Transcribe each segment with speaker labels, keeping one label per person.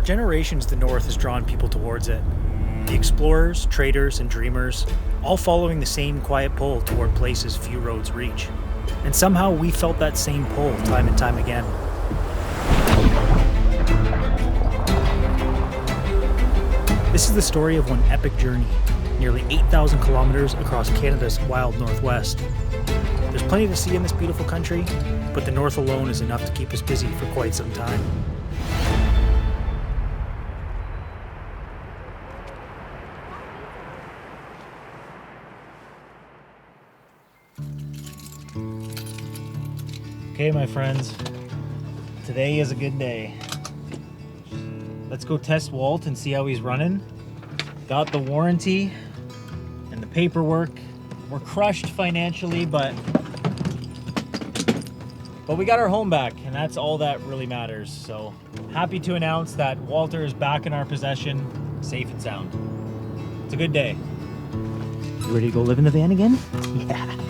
Speaker 1: generations, the North has drawn people towards it. The explorers, traders, and dreamers, all following the same quiet pull toward places few roads reach. And somehow we felt that same pull time and time again. This is the story of one epic journey, nearly 8,000 kilometers across Canada's wild northwest. There's plenty to see in this beautiful country, but the North alone is enough to keep us busy for quite some time. Okay, my friends, today is a good day. Let's go test Walt and see how he's running. Got the warranty and the paperwork. We're crushed financially, but we got our home back, and that's all that really matters. So happy to announce that Walter is back in our possession, safe and sound. It's a good day. You ready to go live in the van again? Yeah.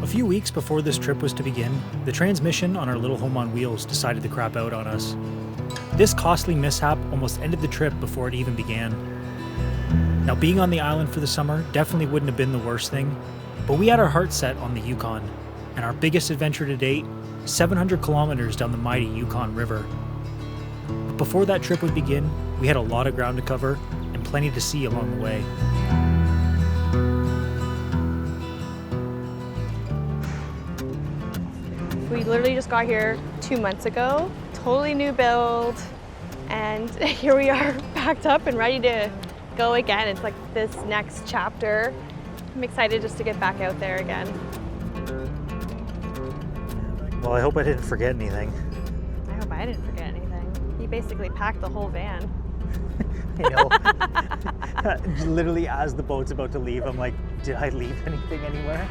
Speaker 1: A few weeks before this trip was to begin, the transmission on our little home on wheels decided to crap out on us. This costly mishap almost ended the trip before it even began. Now, being on the island for the summer definitely wouldn't have been the worst thing, but we had our hearts set on the Yukon, and our biggest adventure to date, 700 kilometers down the mighty Yukon River. But before that trip would begin, we had a lot of ground to cover and plenty to see along the way.
Speaker 2: We literally just got here 2 months ago, totally new build, and here we are packed up and ready to go again. It's like this next chapter. I'm excited just to get back out there again.
Speaker 1: Well, I hope I didn't forget anything.
Speaker 2: I hope I didn't forget anything. You basically packed the whole van.
Speaker 1: You know, literally as the boat's about to leave, I'm like, did I leave anything anywhere?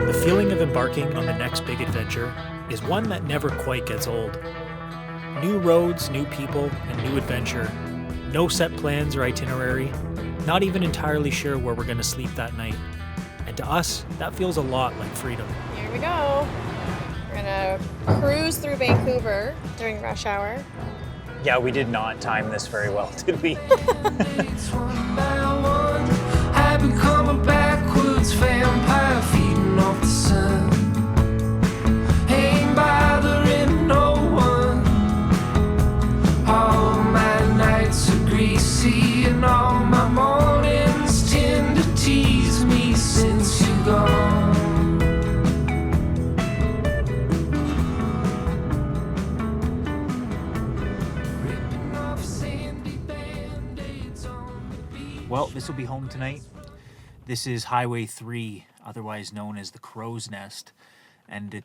Speaker 1: The feeling of embarking on the next big adventure is one that never quite gets old. New roads, new people, and new adventure. No set plans or itinerary, not even entirely sure where we're going to sleep that night. And to us, that feels a lot like freedom.
Speaker 2: Here we go. We're gonna cruise through Vancouver during rush hour.
Speaker 1: Yeah, we did not time this very well, did we?
Speaker 3: I've become a backwards vampire feeding off the sun. Ain't bothering no one. All my nights are greasy and all my mornings tend to tease me since you're gone.
Speaker 1: Well, this will be home tonight. This is Highway 3, otherwise known as the Crow's Nest, and it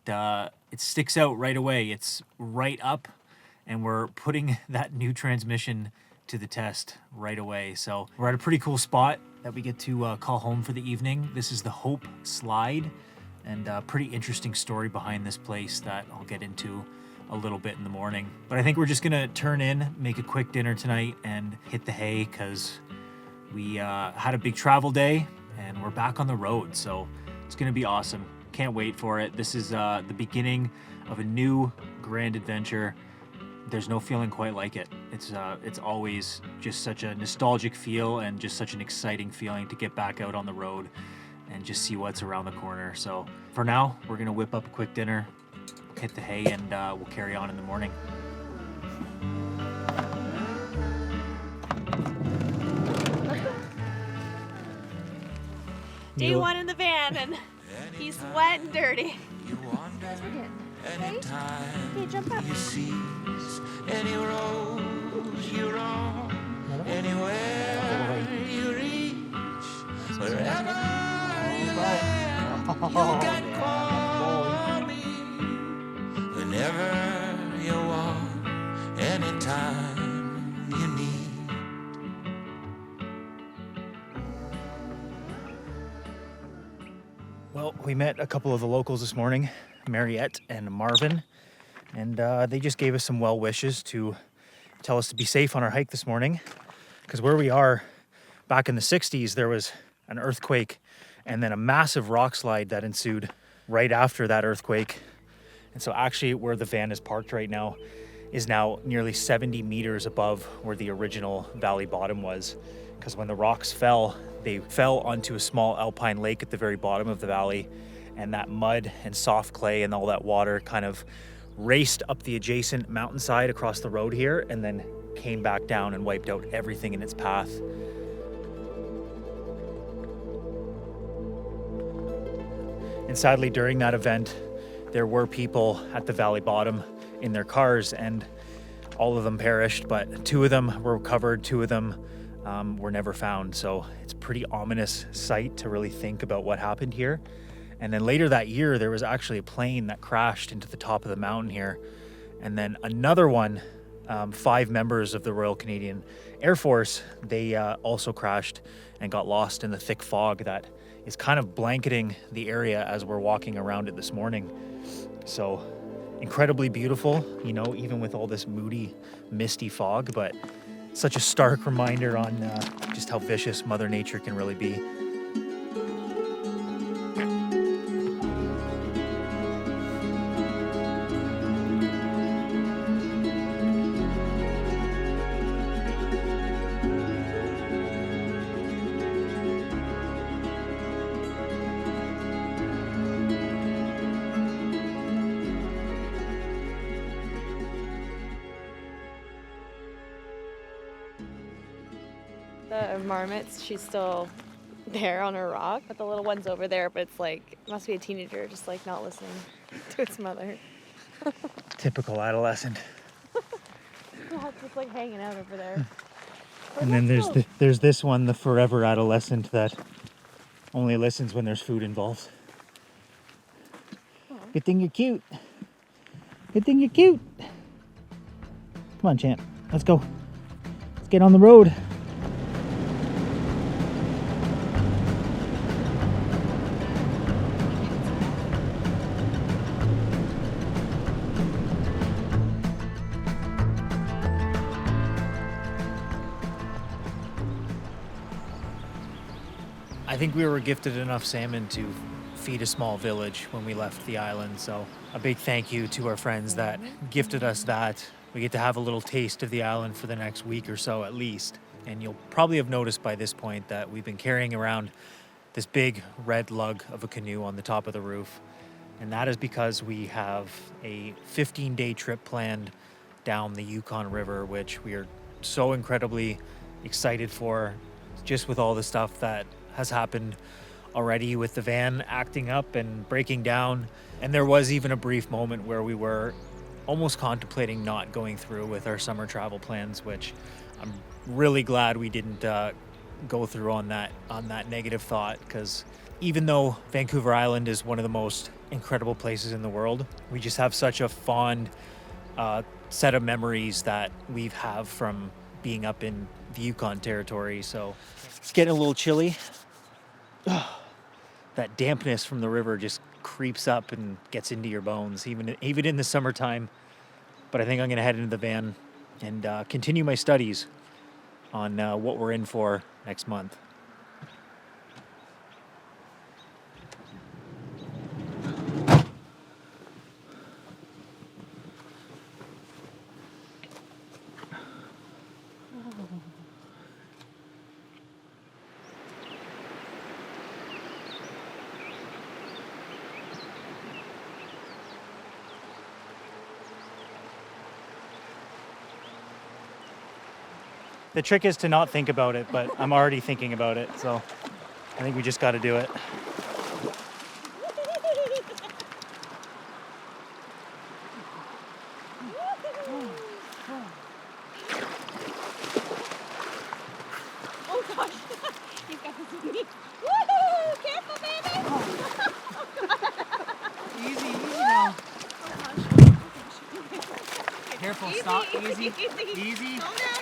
Speaker 1: sticks out right away. It's right up, and we're putting that new transmission to the test right away. So we're at a pretty cool spot that we get to call home for the evening. This is the Hope Slide, and a pretty interesting story behind this place that I'll get into a little bit in the morning. But I think we're just gonna turn in, make a quick dinner tonight, and hit the hay, because we had a big travel day and we're back on the road, so it's gonna be awesome. Can't wait for it. This is the beginning of a new grand adventure. There's no feeling quite like it. It's always just such a nostalgic feel and just such an exciting feeling to get back out on the road and just see what's around the corner. So for now, we're gonna whip up a quick dinner, hit the hay, and we'll carry on in the morning.
Speaker 2: Day one in the van, and he's wet and dirty. Okay, jump up.
Speaker 3: Any road you're on, anywhere you reach, wherever you land, you can call me whenever you want, anytime you need.
Speaker 1: Well, we met a couple of the locals this morning, Mariette and Marvin, and they just gave us some well wishes to tell us to be safe on our hike this morning, because where we are, back in the 60s, there was an earthquake and then a massive rock slide that ensued right after that earthquake. And so actually where the van is parked right now is now nearly 70 meters above where the original valley bottom was. Because when the rocks fell, they fell onto a small alpine lake at the very bottom of the valley, and that mud and soft clay and all that water kind of raced up the adjacent mountainside across the road here and then came back down and wiped out everything in its path. And sadly, during that event, there were people at the valley bottom in their cars, and all of them perished, but 2 of them were recovered, 2 of them were never found. So it's a pretty ominous sight to really think about what happened here. And then later that year, there was actually a plane that crashed into the top of the mountain here. And then another one, 5 members of the Royal Canadian Air Force, they also crashed and got lost in the thick fog that is kind of blanketing the area as we're walking around it this morning. So incredibly beautiful, you know, even with all this moody, misty fog, but such a stark reminder on just how vicious Mother Nature can really be.
Speaker 2: The marmots, she's still there on her rock, but the little one's over there, but it's like, it must be a teenager just like not listening to its mother.
Speaker 1: Typical adolescent.
Speaker 2: Yeah, it's just like hanging out over there.
Speaker 1: And then there's this one, the forever adolescent that only listens when there's food involved.
Speaker 2: Aww.
Speaker 1: Good thing you're cute. Good thing you're cute. Come on, champ. Let's go. Let's get on the road. I think we were gifted enough salmon to feed a small village when we left the island, so a big thank you to our friends that gifted us that. We get to have a little taste of the island for the next week or so at least. And you'll probably have noticed by this point that we've been carrying around this big red lug of a canoe on the top of the roof. And that is because we have a 15-day trip planned down the Yukon River, which we are so incredibly excited for, just with all the stuff that has happened already with the van acting up and breaking down. And there was even a brief moment where we were almost contemplating not going through with our summer travel plans, which I'm really glad we didn't go through on that negative thought, because even though Vancouver Island is one of the most incredible places in the world, we just have such a fond set of memories that we have from being up in the Yukon territory. So it's getting a little chilly. That dampness from the river just creeps up and gets into your bones, even in the summertime. But I think I'm going to head into the van and continue my studies on what we're in for next month. The trick is to not think about it, but I'm already thinking about it, so I think we just got to do it.
Speaker 2: Oh gosh, you got this with me. Woohoo! Careful, baby!
Speaker 4: Easy now. Careful, stop. Easy. Easy.
Speaker 2: Calm down.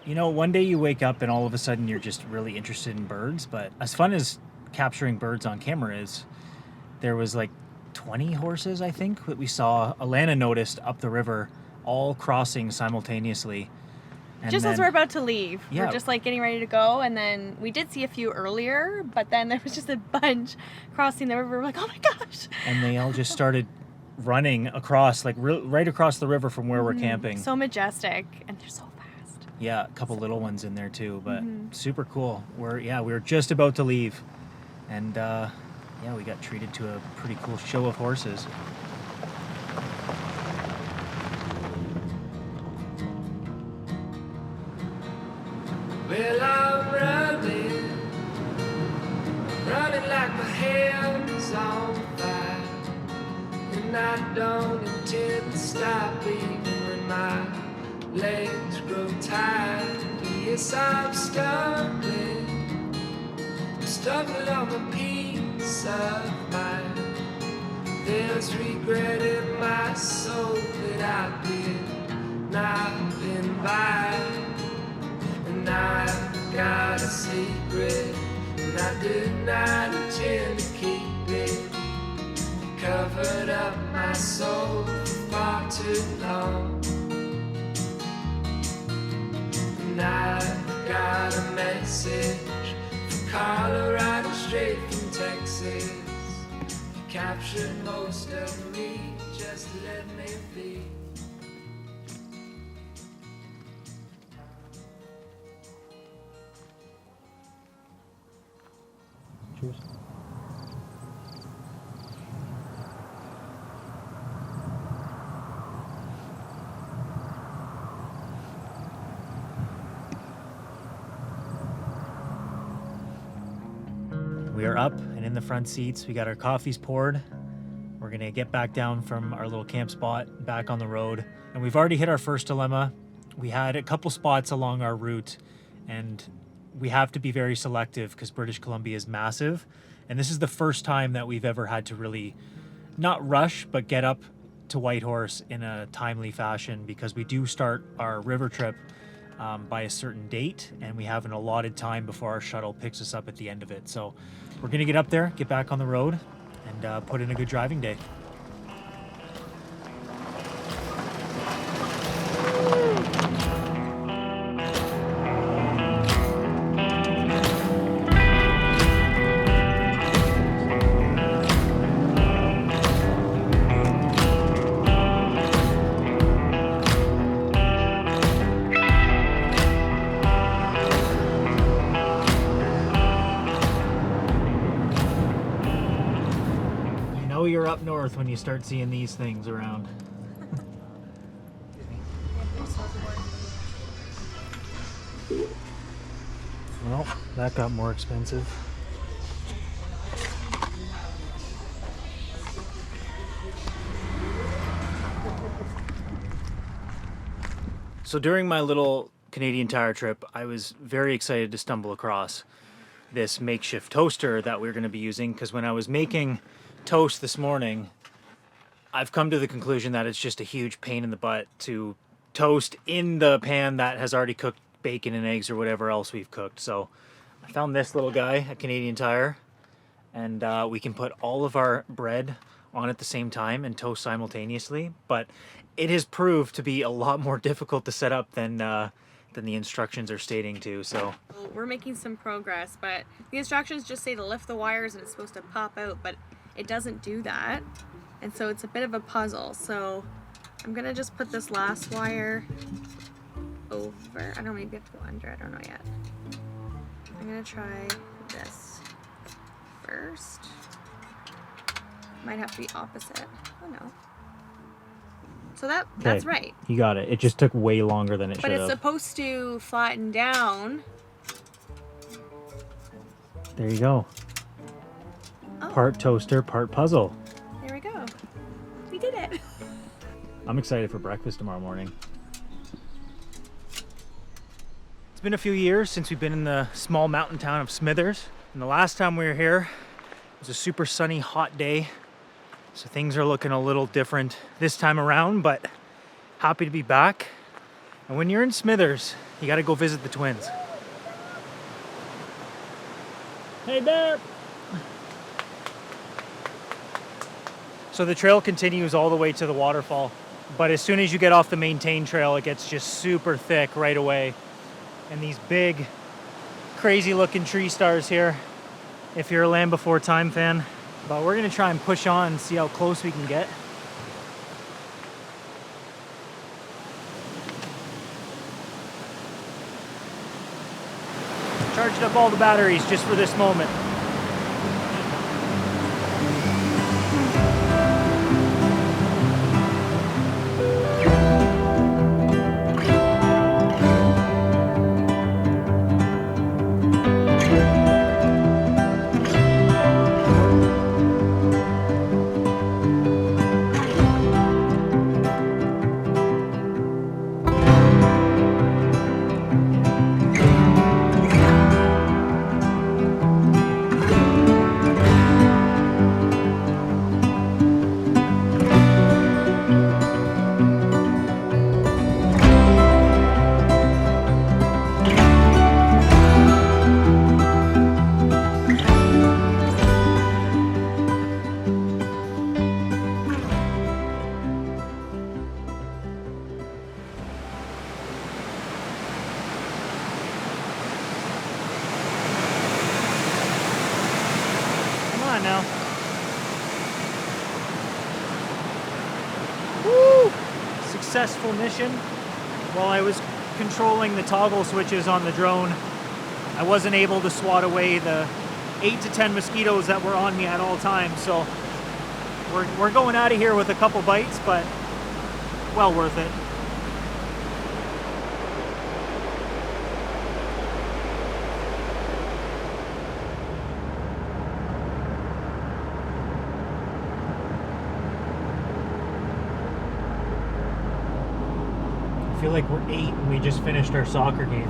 Speaker 1: You know, one day you wake up and all of a sudden you're just really interested in birds, but as fun as capturing birds on camera is, there was like 20 horses, I think, that we saw. Alana noticed up the river all crossing simultaneously. And
Speaker 2: Just as
Speaker 1: then-
Speaker 2: we're about to leave,
Speaker 1: Yeah.
Speaker 2: we're just like getting ready to go, and then we did see a few earlier, but then there was just a bunch crossing the river. We're like, oh my gosh!
Speaker 1: and they all just started running across, like right across the river from where we're camping.
Speaker 2: So majestic, and they're so fast.
Speaker 1: Yeah, a couple little ones in there too, but
Speaker 2: Mm-hmm.
Speaker 1: super cool. We were just about to leave, and we got treated to a pretty cool show of horses.
Speaker 3: Well, I'm running like my hands on fire, and I don't intend to stop even when my legs grow tired. Yes, I'm stumbling on my peace of mind. There's regret in my soul that I've been knocking by. And I've got a secret, and I do not intend to keep it. Covered up my soul for far too long. And I've got a message from Colorado straight from Texas. You captured most of me, just let me be.
Speaker 1: Cheers. We are up and in the front seats. We got our coffees poured. We're gonna get back down from our little camp spot, back on the road. And we've already hit our first dilemma. We had a couple spots along our route, and we have to be very selective because British Columbia is massive. And this is the first time that we've ever had to really not rush, but get up to Whitehorse in a timely fashion, because we do start our river trip by a certain date, and we have an allotted time before our shuttle picks us up at the end of it. So we're gonna get up there, get back on the road, and put in a good driving day. You know you're up north when you start seeing these things around. Well, that got more expensive. So during my little Canadian Tire trip, I was very excited to stumble across this makeshift toaster that we're going to be using, because when I was making toast this morning, I've come to the conclusion that it's just a huge pain in the butt to toast in the pan that has already cooked bacon and eggs or whatever else we've cooked. So I found this little guy at Canadian Tire, and we can put all of our bread on at the same time and toast simultaneously. But it has proved to be a lot more difficult to set up than the instructions are stating to. So
Speaker 2: We're making some progress, but the instructions just say to lift the wires and it's supposed to pop out, but it doesn't do that. And so it's a bit of a puzzle. So I'm gonna just put this last wire over. I don't know, maybe I have to go under, I don't know yet. I'm gonna try this first. Might have to be opposite. Oh no. So that's right.
Speaker 1: You got it. It just took way longer than it should
Speaker 2: But
Speaker 1: have.
Speaker 2: it's supposed to flatten down.
Speaker 1: There you go.
Speaker 2: Oh,
Speaker 1: Part toaster, part puzzle.
Speaker 2: there we go. We did it.
Speaker 1: I'm excited for breakfast tomorrow morning. It's been a few years since we've been in the small mountain town of Smithers. And the last time we were here, it was a super sunny, hot day. So things are looking a little different this time around, but happy to be back. And when you're in Smithers, you gotta go visit the twins. Hey there! So the trail continues all the way to the waterfall. but as soon as you get off the maintain trail, it gets just super thick right away. And these big, crazy looking tree stars here, if you're a Land Before Time fan. But we're gonna try and push on and see how close we can get. Charged up all the batteries just for this moment. Now. Woo! Successful mission. While I was controlling the toggle switches on the drone, I wasn't able to swat away the 8 to 10 mosquitoes that were on me at all times. So we're going out of here with a couple bites, but well worth it. I feel like we're 8 and we just finished our soccer game.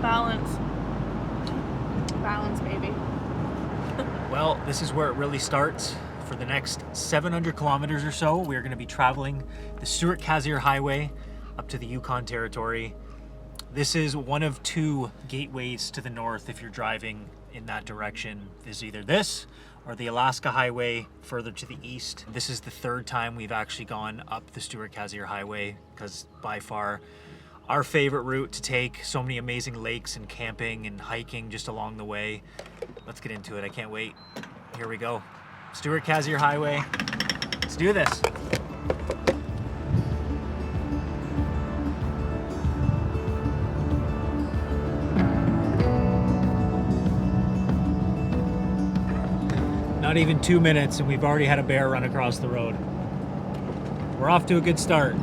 Speaker 2: Balance. Balance, baby.
Speaker 1: Well, this is where it really starts. For the next 700 kilometers or so, we're going to be traveling the Stewart-Cassiar Highway up to the Yukon Territory. This is one of 2 gateways to the north if you're driving in that direction. There's either this or the Alaska Highway further to the east. This is the 3rd time we've actually gone up the Stewart-Cassiar Highway, because by far our favorite route to take. So many amazing lakes and camping and hiking just along the way. Let's get into it. I can't wait. Here we go. Stewart-Cassiar Highway. Let's do this. Not even 2 minutes and we've already had a bear run across the road. We're off to a good start.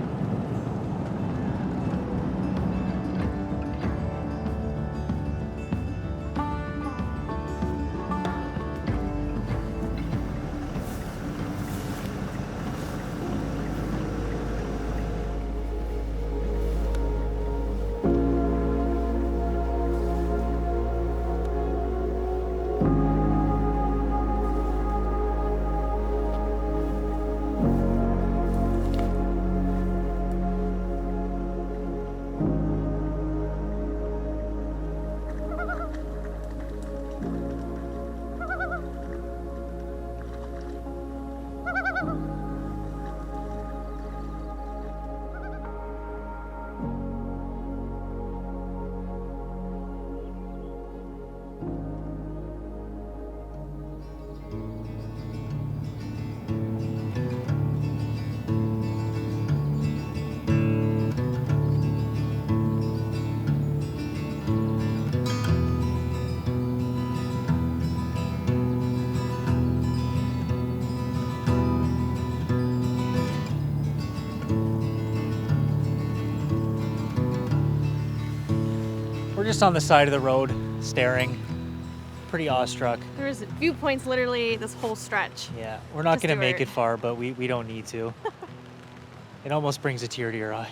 Speaker 1: We're just on the side of the road, staring, pretty awestruck.
Speaker 2: There's viewpoints literally this whole stretch.
Speaker 1: Yeah, we're not
Speaker 2: to
Speaker 1: gonna make
Speaker 2: Stewart.
Speaker 1: it far, but we don't need to. It almost brings a tear to your eye.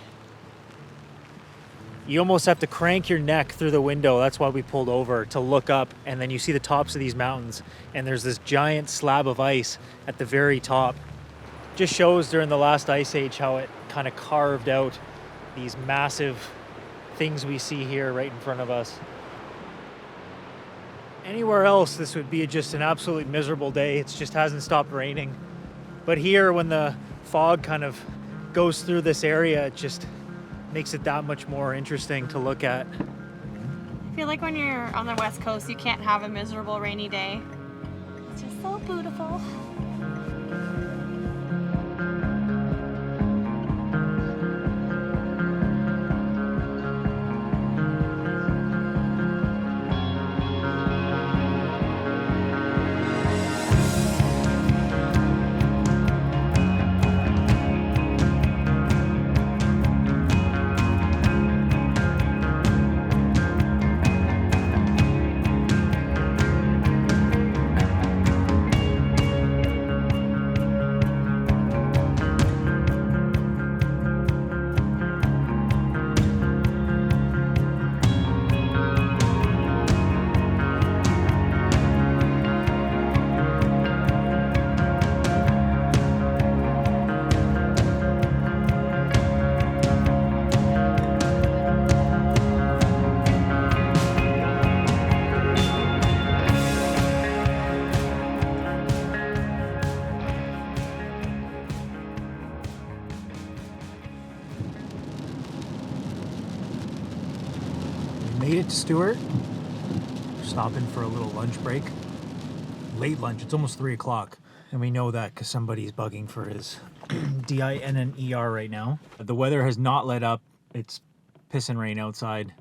Speaker 1: You almost have to crank your neck through the window. That's why we pulled over, to look up, and then you see the tops of these mountains, and there's this giant slab of ice at the very top. Just shows during the last ice age how it kind of carved out these massive things we see here right in front of us. Anywhere else, this would be just an absolutely miserable day. It just hasn't stopped raining. But here, when the fog kind of goes through this area, it just makes it that much more interesting to look at.
Speaker 2: I feel like when you're on the West Coast, you can't have a miserable rainy day. It's just so beautiful.
Speaker 1: Made it to Stewart. Stopping for a little lunch break. Late lunch, it's almost 3 o'clock. And we know that because somebody's bugging for his DINNER right now. The weather has not let up. It's pissing rain outside.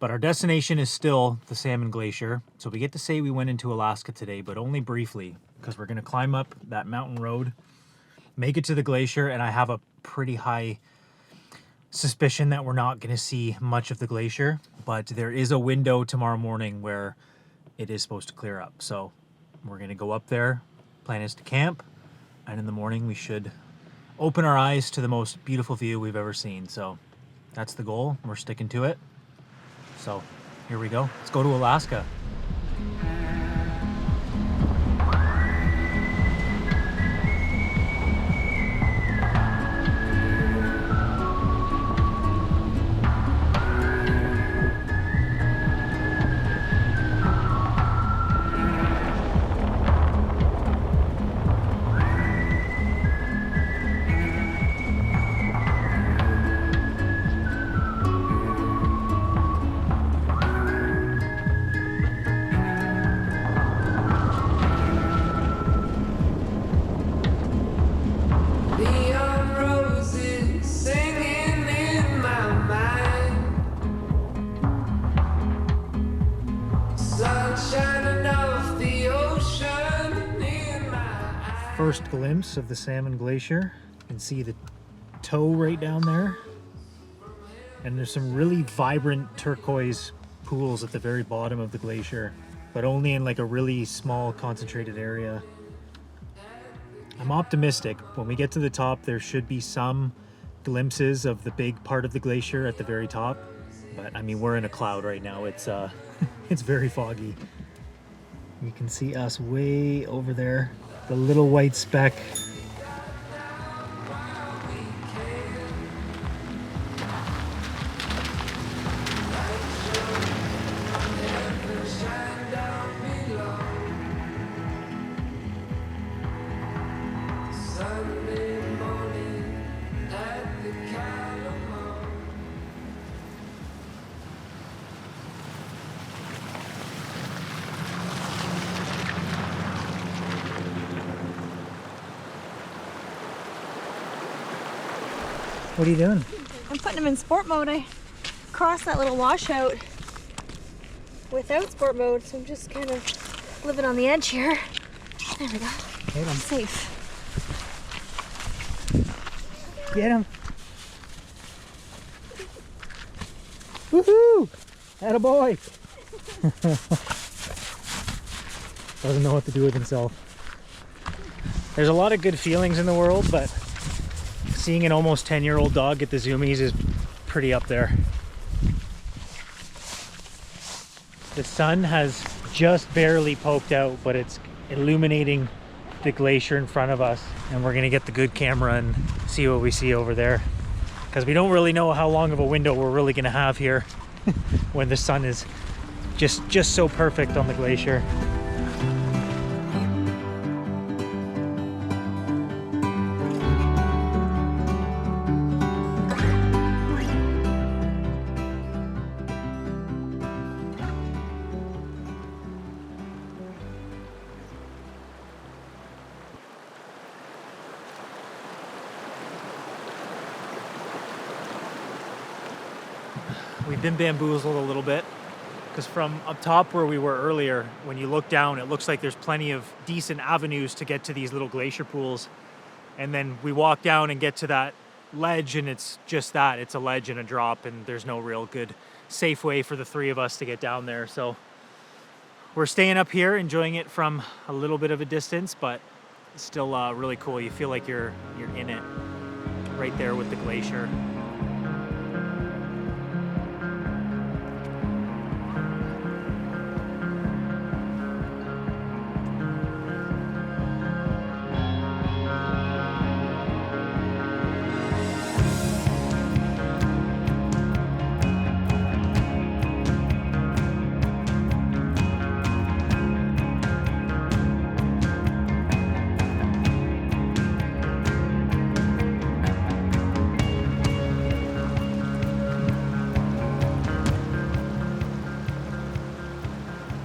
Speaker 1: But our destination is still the Salmon Glacier. So we get to say we went into Alaska today, but only briefly, because we're going to climb up that mountain road, make it to the glacier, and I have a pretty high suspicion that we're not going to see much of the glacier, but there is a window tomorrow morning where it is supposed to clear up. So we're going to go up there. Plan is to camp, and in the morning we should open our eyes to the most beautiful view we've ever seen. So that's the goal. We're sticking to it. So here we go. Let's go to Alaska.
Speaker 3: Neon roses singing in my mind. Sun shining off the ocean in my eyes.
Speaker 1: First glimpse of the Salmon Glacier. You can see the toe right down there. And there's some really vibrant turquoise pools at the very bottom of the glacier, but only in like a really small concentrated area. I'm optimistic. When we get to the top, there should be some glimpses of the big part of the glacier at the very top. But I mean, we're in a cloud right now. It's it's very foggy. You can see us way over there. The little white speck.
Speaker 3: Sunday morning at the Calamar.
Speaker 1: What are you doing?
Speaker 2: I'm putting them in sport mode. I crossed that little washout without sport mode, so I'm just kind of living on the edge here. There we go.
Speaker 1: Get him.
Speaker 2: Safe.
Speaker 1: Get him. Woohoo! Attaboy! Doesn't know what to do with himself. There's a lot of good feelings in the world, but seeing an almost 10-year-old dog get the zoomies is pretty up there. The sun has just barely poked out, but it's illuminating the glacier in front of us, and we're gonna get the good camera and see what we see over there, because we don't really know how long of a window we're really gonna have here when the sun is just so perfect on the glacier. We've been bamboozled a little bit because from up top where we were earlier, when you look down, it looks like there's plenty of decent avenues to get to these little glacier pools. And then we walk down and get to that ledge, and it's just that. It's a ledge and a drop, and there's no real good safe way for the three of us to get down there. So we're staying up here, enjoying it from a little bit of a distance, but it's still really cool. You feel like you're in it right there with the glacier.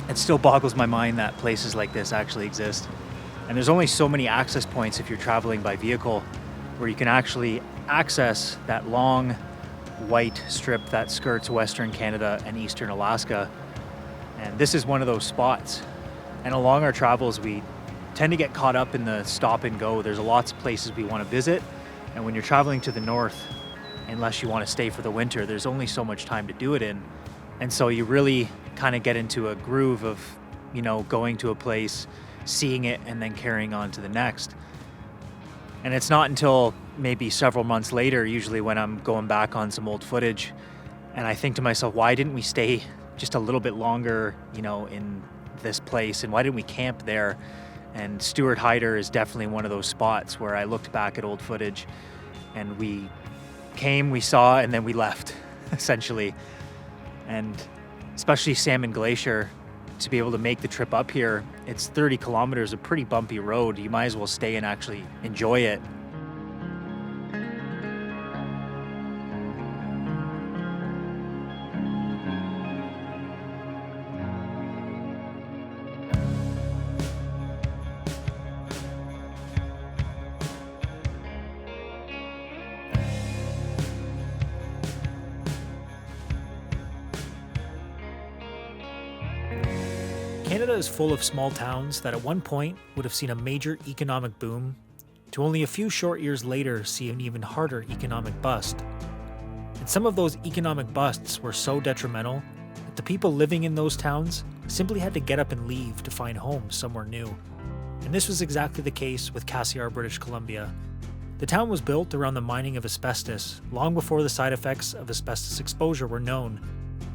Speaker 1: It still boggles my mind that places like this actually exist. And there's only so many access points if you're traveling by vehicle where you can actually access that long white strip that skirts Western Canada and Eastern Alaska. And this is one of those spots. And along our travels, we tend to get caught up in the stop and go. There's lots of places we want to visit. And when you're traveling to the north, unless you want to stay for the winter, there's only so much time to do it in. And so you really kind of get into a groove of, you know, going to a place, seeing it, and then carrying on to the next. And it's not until maybe several months later, usually when I'm going back on some old footage, and I think to myself, why didn't we stay just a little bit longer, you know, in this place, and why didn't we camp there? And Stewart Hyder is definitely one of those spots where I looked back at old footage and we came, we saw, and then we left, essentially. And especially Salmon Glacier, to be able to make the trip up here, it's 30 kilometers, a pretty bumpy road. You might as well stay and actually enjoy it. Canada is full of small towns that at one point would have seen a major economic boom, to only a few short years later see an even harder economic bust. And some of those economic busts were so detrimental that the people living in those towns simply had to get up and leave to find homes somewhere new. And this was exactly the case with Cassiar, British Columbia. The town was built around the mining of asbestos long before the side effects of asbestos exposure were known.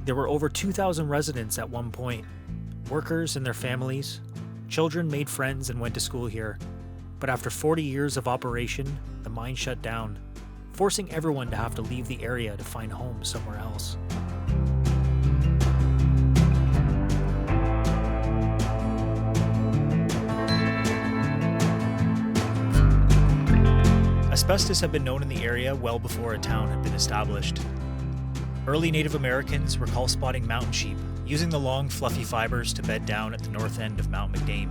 Speaker 1: There were over 2,000 residents at one point. Workers and their families, children made friends and went to school here. But after 40 years of operation, the mine shut down, forcing everyone to have to leave the area to find homes somewhere else. Asbestos had been known in the area well before a town had been established. Early Native Americans recall spotting mountain sheep using the long, fluffy fibers to bed down at the north end of Mount McDame,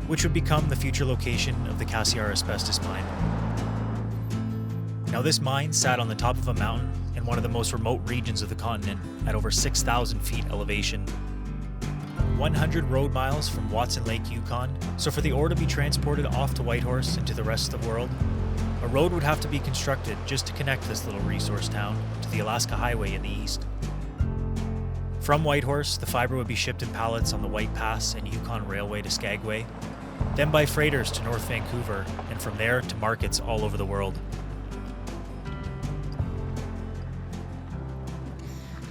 Speaker 1: which would become the future location of the Cassiar asbestos mine. Now, this mine sat on the top of a mountain in one of the most remote regions of the continent at over 6,000 feet elevation. 100 road miles from Watson Lake, Yukon, so for the ore to be transported off to Whitehorse and to the rest of the world, a road would have to be constructed just to connect this little resource town to the Alaska Highway in the east. From Whitehorse, the fiber would be shipped in pallets on the White Pass and Yukon Railway to Skagway, then by freighters to North Vancouver, and from there to markets all over the world.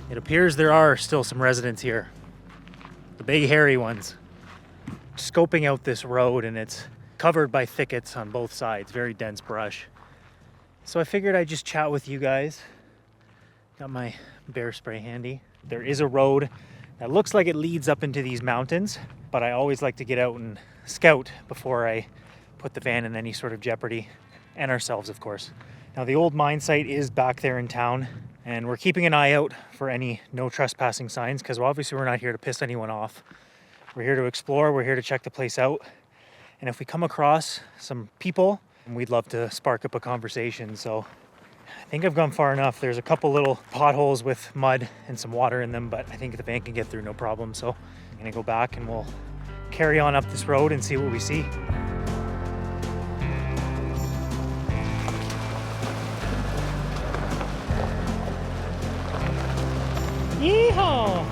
Speaker 1: It appears there are still some residents here. The big hairy ones. Scoping out this road, and it's covered by thickets on both sides, very dense brush. So I figured I'd just chat with you guys. Got my bear spray handy. There is a road that looks like it leads up into these mountains, but I always like to get out and scout before I put the van in any sort of jeopardy, and ourselves, of course. Now, the old mine site is back there in town, and we're keeping an eye out for any no trespassing signs, because obviously we're not here to piss anyone off. We're here to explore, we're here to check the place out, and if we come across some people, we'd love to spark up a conversation. So I think I've gone far enough. There's a couple little potholes with mud and some water in them, but I think the van can get through no problem. So I'm gonna go back and we'll carry on up this road and see what we see. Yeehaw!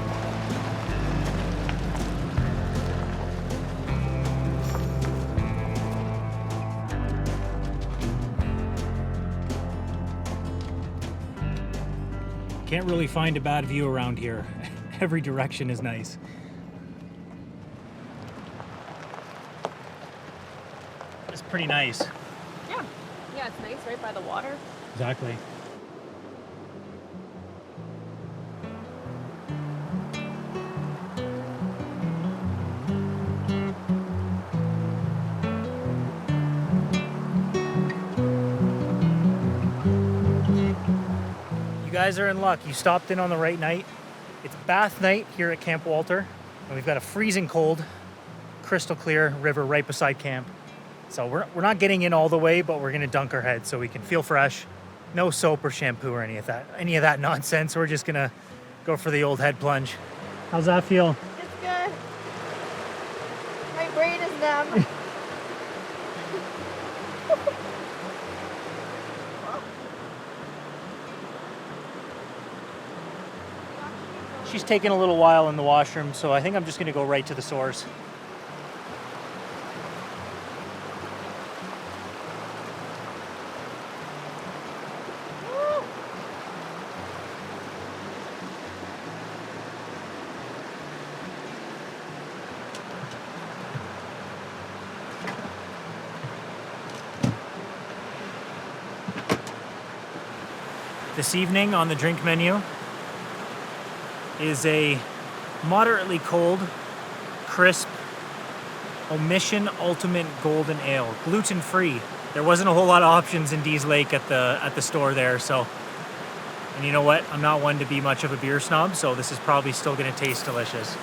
Speaker 1: Can't really find a bad view around here. Every direction is nice. It's pretty nice.
Speaker 2: Yeah. Yeah, it's nice right by the water.
Speaker 1: Exactly. You guys are in luck. You stopped in on the right night. It's bath night here at Camp Walter, and we've got a freezing cold, crystal clear river right beside camp. So we're not getting in all the way, but we're gonna dunk our heads so we can feel fresh. No soap or shampoo or any of that nonsense. We're just gonna go for the old head plunge. How's that feel?
Speaker 2: It's good. My brain is numb.
Speaker 1: She's taking a little while in the washroom, so I think I'm just gonna go right to the source. This evening on the drink menu is a moderately cold, crisp Omission Ultimate Golden Ale, gluten-free. There wasn't a whole lot of options in Dees Lake at the store there, so. And you know what? I'm not one to be much of a beer snob, so this is probably still gonna taste delicious.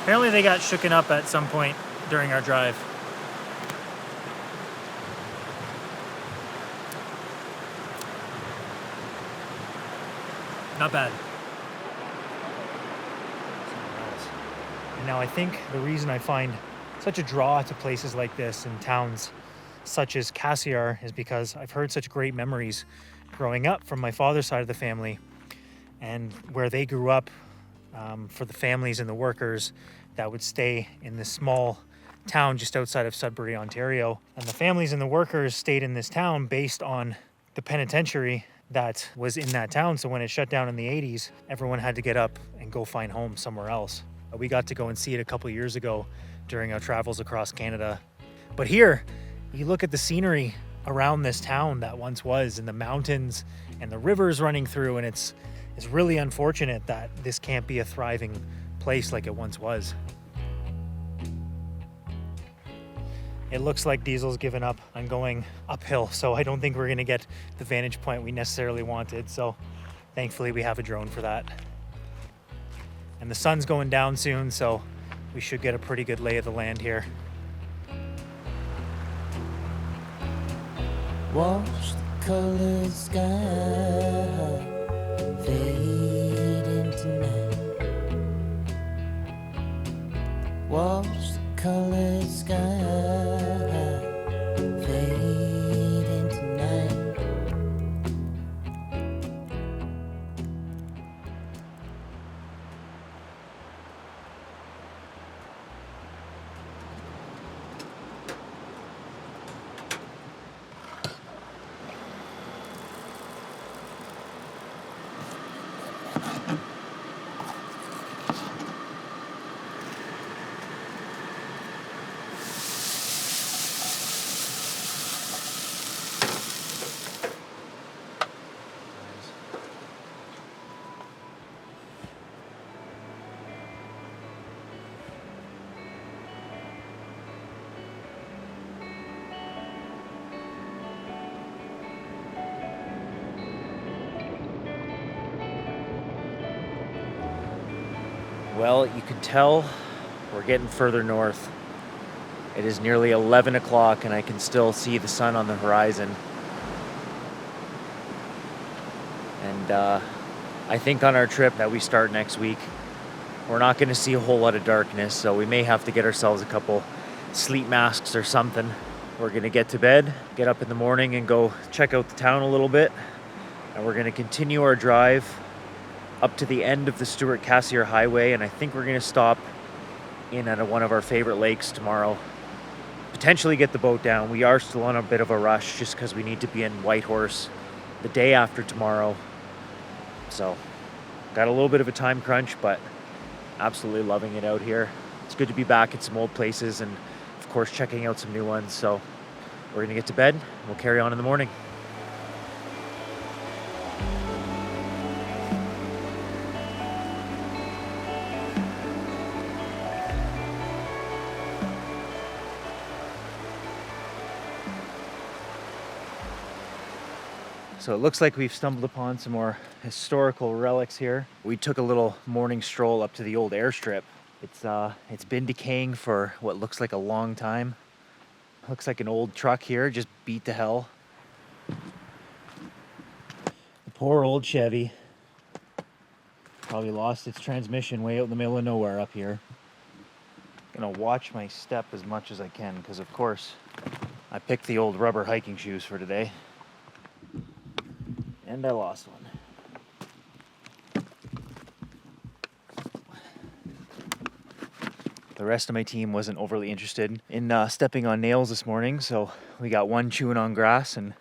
Speaker 1: Apparently they got shooken up at some point during our drive. Not bad. And now I think the reason I find such a draw to places like this and towns such as Cassiar is because I've heard such great memories growing up from my father's side of the family and where they grew up, for the families and the workers that would stay in this small town just outside of Sudbury, Ontario. And the families and the workers stayed in this town based on the penitentiary that was in that town. So when it shut down in the 80s, everyone had to get up and go find home somewhere else. We got to go and see it a couple years ago during our travels across Canada. But here, you look at the scenery around this town that once was, and the mountains and the rivers running through, and it's really unfortunate that this can't be a thriving place like it once was. It looks like Diesel's given up on going uphill, so I don't think we're gonna get the vantage point we necessarily wanted. So thankfully we have a drone for that. And the sun's going down soon, so we should get a pretty good lay of the land here.
Speaker 3: Watch the colored sky fade into night. Watch the colored sky fade into night.
Speaker 1: Well, you can tell we're getting further north. It is nearly 11 o'clock and I can still see the sun on the horizon. And I think on our trip that we start next week, we're not going to see a whole lot of darkness, so we may have to get ourselves a couple sleep masks or something. We're going to get to bed, get up in the morning and go check out the town a little bit. And we're going to continue our drive up to the end of the Stewart-Cassiar Highway, and I think we're going to stop in at one of our favorite lakes tomorrow. Potentially get the boat down. We are still on a bit of a rush just because we need to be in Whitehorse the day after tomorrow. So, got a little bit of a time crunch, but absolutely loving it out here. It's good to be back in some old places and, of course, checking out some new ones. So, we're going to get to bed. We'll carry on in the morning. So it looks like we've stumbled upon some more historical relics here. We took a little morning stroll up to the old airstrip. It's been decaying for what looks like a long time. Looks like an old truck here, just beat to hell. The poor old Chevy. Probably lost its transmission way out in the middle of nowhere up here. Gonna watch my step as much as I can because of course I picked the old rubber hiking shoes for today. And I lost one. The rest of my team wasn't overly interested in stepping on nails this morning, so we got one chewing on grass and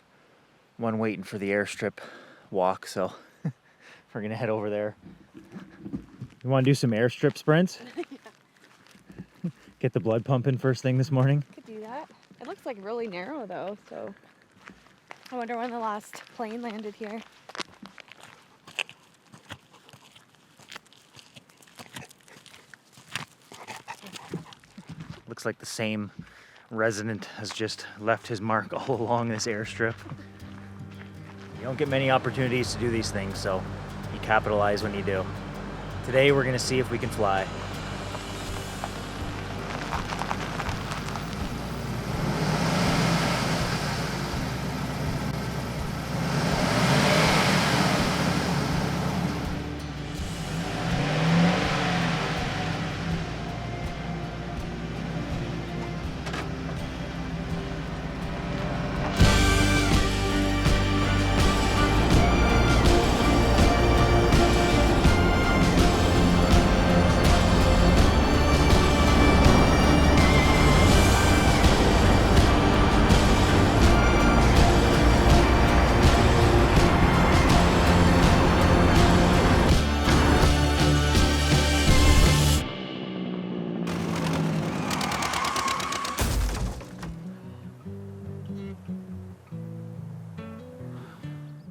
Speaker 1: one waiting for the airstrip walk, so we're gonna head over there. You wanna do some airstrip sprints? Yeah. Get the blood pumping first thing this morning?
Speaker 2: Could do that. It looks like really narrow though, so I wonder when the last plane landed here.
Speaker 1: Looks like the same resident has just left his mark all along this airstrip. You don't get many opportunities to do these things, so you capitalize when you do. Today we're gonna see if we can fly.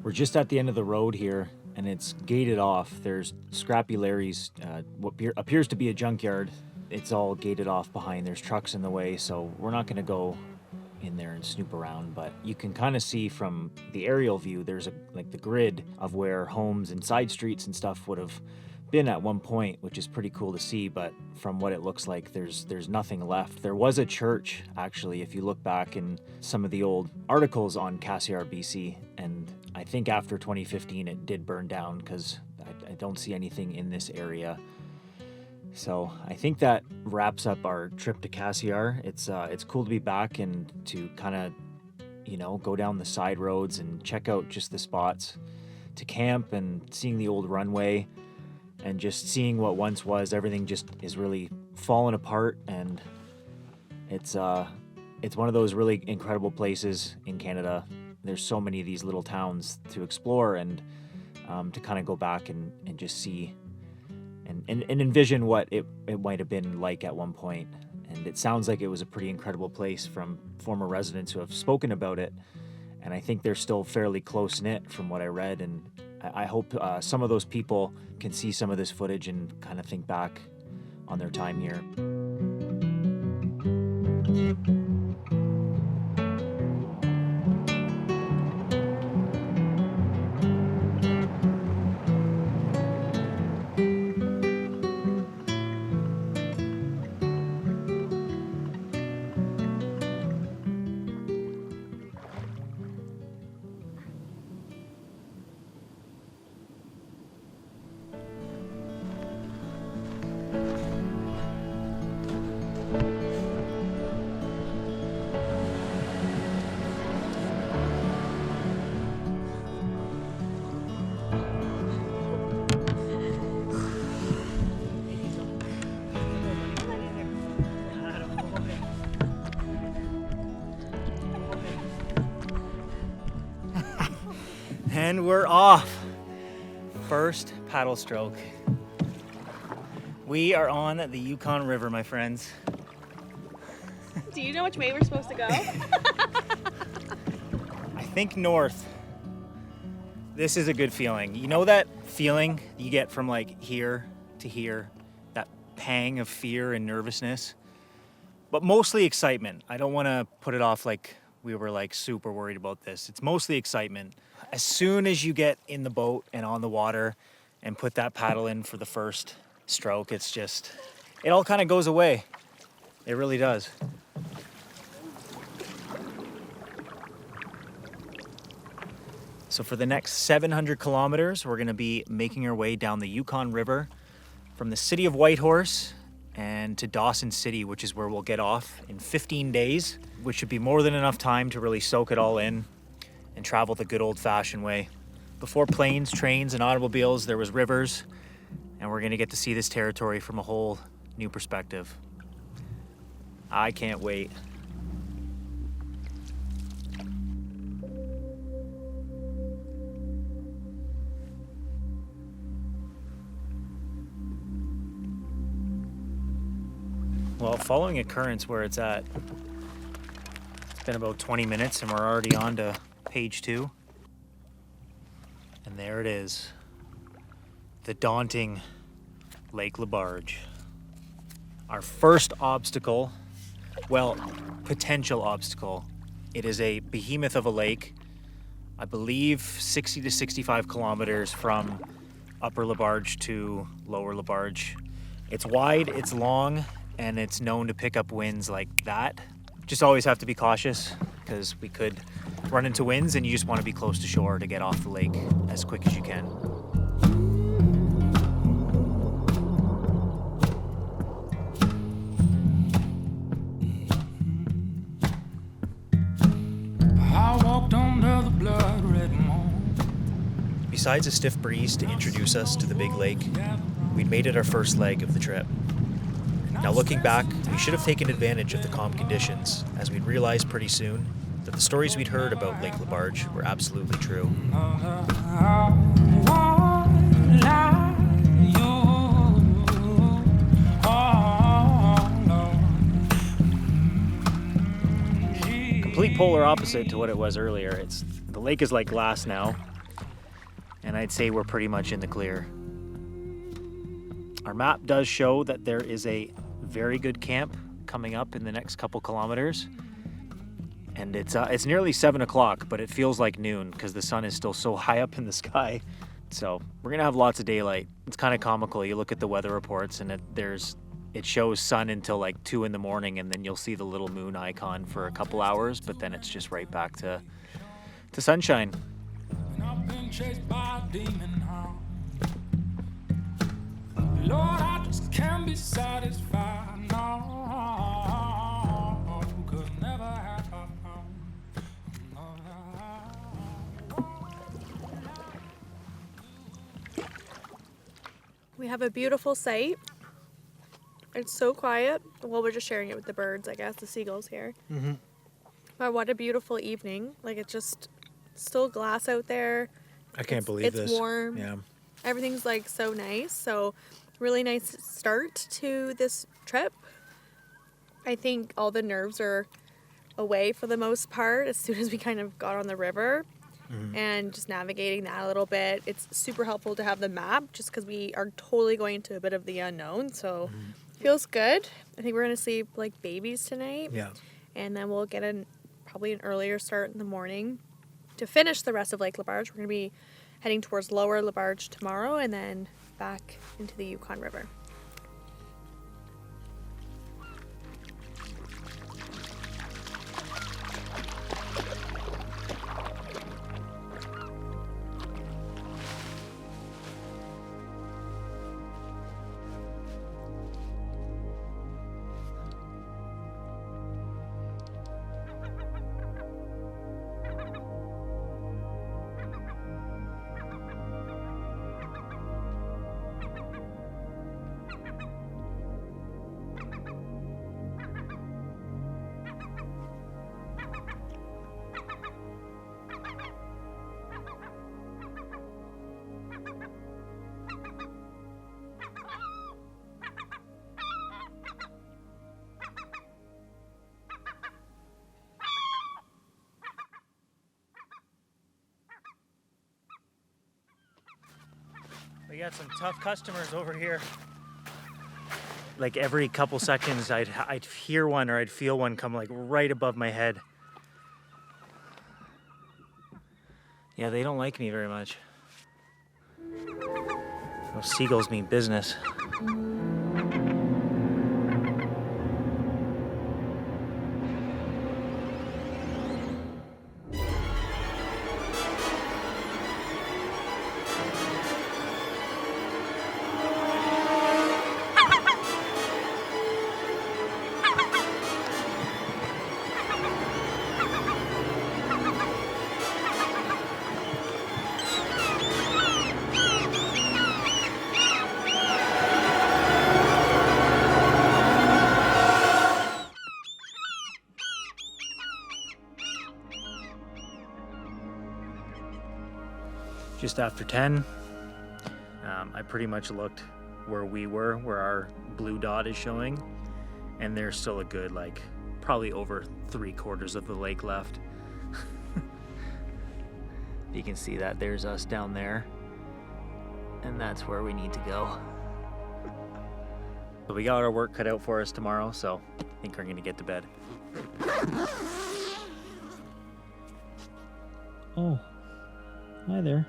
Speaker 1: We're just at the end of the road here, and it's gated off. There's Scrappy Larry's, what appears to be a junkyard. It's all gated off behind. There's trucks in the way, so we're not going to go in there and snoop around. But you can kind of see from the aerial view, there's like the grid of where homes and side streets and stuff would have been at one point, which is pretty cool to see. But from what it looks like, there's nothing left. There was a church, actually, if you look back in some of the old articles on Cassiar, BC, and I think after 2015 it did burn down because I don't see anything in this area. So I think that wraps up our trip to Cassiar. It's cool to be back and to kind of, you know, go down the side roads and check out just the spots to camp and seeing the old runway and just seeing what once was. Everything just is really falling apart, and it's one of those really incredible places in Canada. There's so many of these little towns to explore and to kind of go back and just see and envision what it might have been like at one point. And it sounds like it was a pretty incredible place from former residents who have spoken about it. And I think they're still fairly close-knit from what I read. And I hope some of those people can see some of this footage and kind of think back on their time here. And we're off. First paddle stroke. We are on the Yukon River, my friends.
Speaker 2: Do you know which way we're supposed to go?
Speaker 1: I think north. This is a good feeling. You know that feeling you get from like here to here? That pang of fear and nervousness? But mostly excitement. I don't want to put it off like we were like super worried about this. It's mostly excitement. As soon as you get in the boat and on the water and put that paddle in for the first stroke, it's just, it all kind of goes away. It really does. So for the next 700 kilometers, we're gonna be making our way down the Yukon River from the city of Whitehorse and to Dawson City, which is where we'll get off in 15 days, which should be more than enough time to really soak it all in and travel the good old-fashioned way. Before planes, trains, and automobiles, there was rivers, and we're gonna get to see this territory from a whole new perspective. I can't wait. Well, following a current's where it's at. It's been about 20 minutes and we're already on to page 2. And there it is. The daunting Lake LeBarge. Our first obstacle, well, potential obstacle. It is a behemoth of a lake. I believe 60 to 65 kilometers from Upper LeBarge to Lower LeBarge. It's wide, it's long, and it's known to pick up winds like that. Just always have to be cautious because we could run into winds and you just want to be close to shore to get off the lake as quick as you can.
Speaker 3: I walked under the blood red moon.
Speaker 1: Besides a stiff breeze to introduce us to the big lake, we'd made it our first leg of the trip. Now looking back, we should have taken advantage of the calm conditions, as we'd realized pretty soon that the stories we'd heard about Lake LeBarge were absolutely true. Complete polar opposite to what it was earlier. The lake is like glass now, and I'd say we're pretty much in the clear. Our map does show that there is a very good camp coming up in the next couple kilometers, and it's nearly 7 o'clock, but it feels like noon because the sun is still so high up in the sky. So we're gonna have lots of daylight. It's kind of comical. You look at the weather reports and it shows sun until like 2 in the morning, and then you'll see the little moon icon for a couple hours, but then it's just right back to sunshine.
Speaker 3: I've been chased by a demon hound. Lord, I just can't be satisfied. No, could never have
Speaker 2: We have a beautiful site. It's so quiet. Well, we're just sharing it with the birds, I guess, the seagulls here. Mm-hmm. But what a beautiful evening. Like, it's just still glass out there.
Speaker 1: I can't believe this.
Speaker 2: It's warm.
Speaker 1: Yeah.
Speaker 2: Everything's like so nice. So really nice start to this trip. I think all the nerves are away for the most part as soon as we kind of got on the river. Mm-hmm. And just navigating that a little bit. It's super helpful to have the map just because we are totally going into a bit of the unknown. So feels good. I think we're going to sleep like babies tonight.
Speaker 1: Yeah.
Speaker 2: And then we'll get probably an earlier start in the morning. To finish the rest of Lake LeBarge, we're going to be heading towards Lower LeBarge tomorrow and then back into the Yukon River.
Speaker 1: We got some tough customers over here. Like every couple seconds I'd hear one or I'd feel one come like right above my head. Yeah, they don't like me very much. Those seagulls mean business. Just after 10, I pretty much looked where we were, where our blue dot is showing, and there's still a good, like, probably over 3/4 of the lake left. You can see that there's us down there, and that's where we need to go. But we got our work cut out for us tomorrow, so I think we're gonna get to bed.
Speaker 5: Oh, hi there.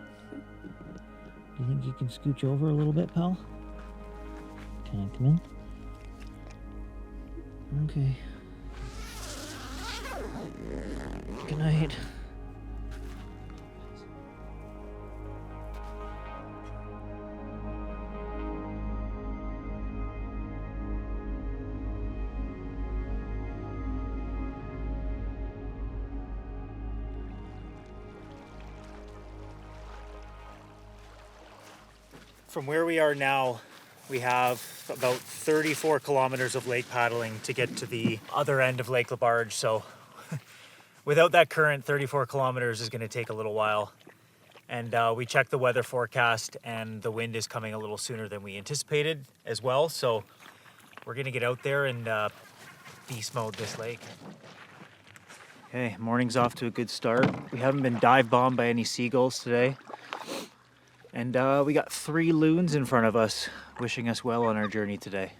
Speaker 5: Do you think you can scooch over a little bit, pal? Can I come in? Okay. Good night.
Speaker 1: From where we are now, we have about 34 kilometers of lake paddling to get to the other end of Lake LeBarge. So without that current, 34 kilometers is going to take a little while. And we checked the weather forecast, and the wind is coming a little sooner than we anticipated as well. So we're going to get out there and beast mode this lake. Okay, morning's off to a good start. We haven't been dive bombed by any seagulls today. And we got 3 loons in front of us, wishing us well on our journey today.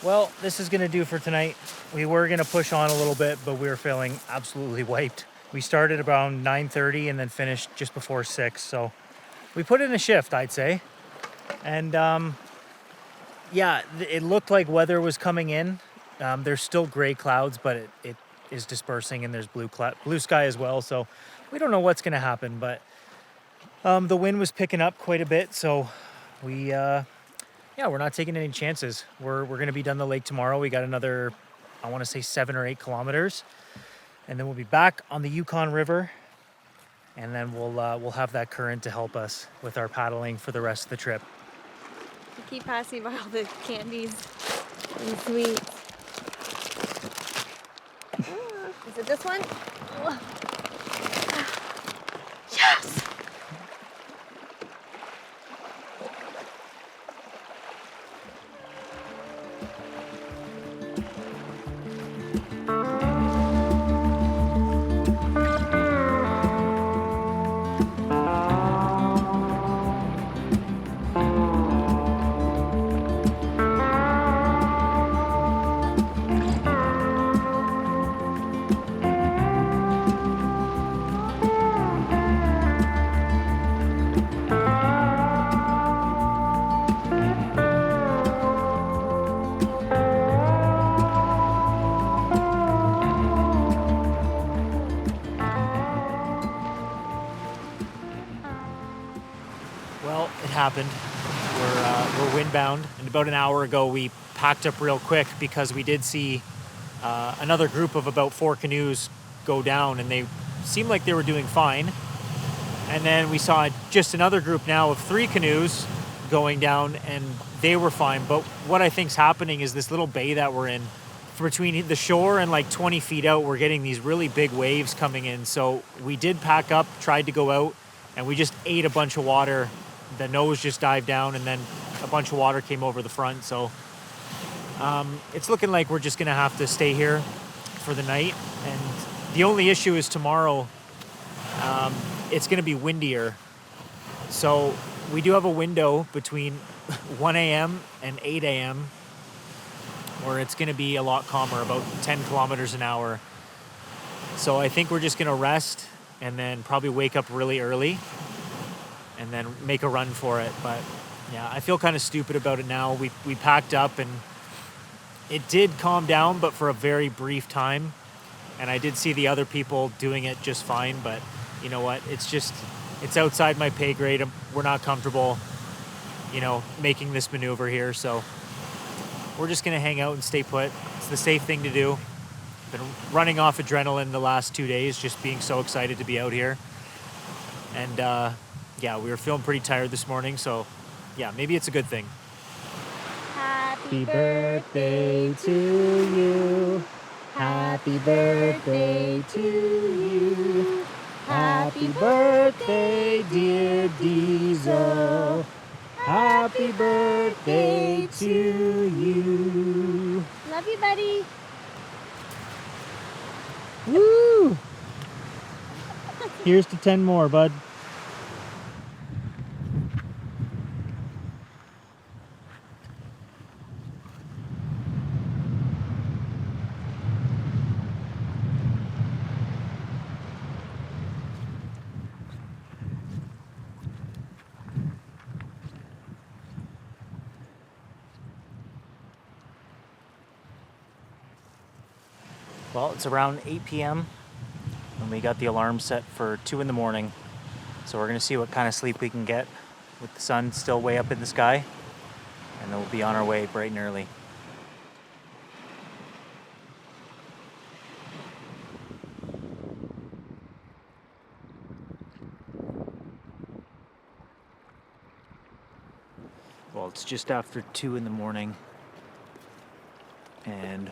Speaker 1: Well, this is gonna do for tonight. We were gonna push on a little bit, but we were feeling absolutely wiped. We started around 9:30 and then finished just before 6. So we put in a shift, I'd say. And yeah, it looked like weather was coming in. There's still gray clouds, but it is dispersing, and there's blue sky as well. So we don't know what's gonna happen, but the wind was picking up quite a bit. So yeah, we're not taking any chances. We're gonna be done the lake tomorrow. We got another, I wanna say 7 or 8 kilometers. And then we'll be back on the Yukon River. And then we'll have that current to help us with our paddling for the rest of the trip.
Speaker 2: You keep passing by all the candies and sweets. Is it this one? Yes!
Speaker 1: Well, it happened. We're windbound, and about an hour ago we packed up real quick because we did see another group of about 4 canoes go down, and they seemed like they were doing fine. And then we saw just another group now of 3 canoes going down, and they were fine. But what I think's happening is this little bay that we're in, between the shore and like 20 feet out, we're getting these really big waves coming in. So we did pack up, tried to go out, and we just ate a bunch of water. The nose just dived down, and then a bunch of water came over the front. So it's looking like we're just gonna have to stay here for the night. And the only issue is tomorrow, it's gonna be windier. So we do have a window between 1 a.m. and 8 a.m. where it's gonna be a lot calmer, about 10 kilometers an hour. So I think we're just gonna rest and then probably wake up really early and then make a run for it. But yeah, I feel kind of stupid about it now. We packed up and it did calm down, but for a very brief time. And I did see the other people doing it just fine, but you know what? It's outside my pay grade. We're not comfortable, making this maneuver here. So we're just gonna hang out and stay put. It's the safe thing to do. Been running off adrenaline the last 2 days, just being so excited to be out here. And yeah, we were feeling pretty tired this morning, so yeah, maybe it's a good thing.
Speaker 5: Happy birthday to you. Happy birthday to you. Happy birthday, dear Diesel. Happy birthday to you.
Speaker 2: Love you, buddy.
Speaker 5: Woo! Here's to 10 more, bud.
Speaker 1: Well, it's around 8 p.m. and we got the alarm set for 2 in the morning. So we're gonna see what kind of sleep we can get with the sun still way up in the sky. And then we'll be on our way bright and early. Well, it's just after 2 in the morning. And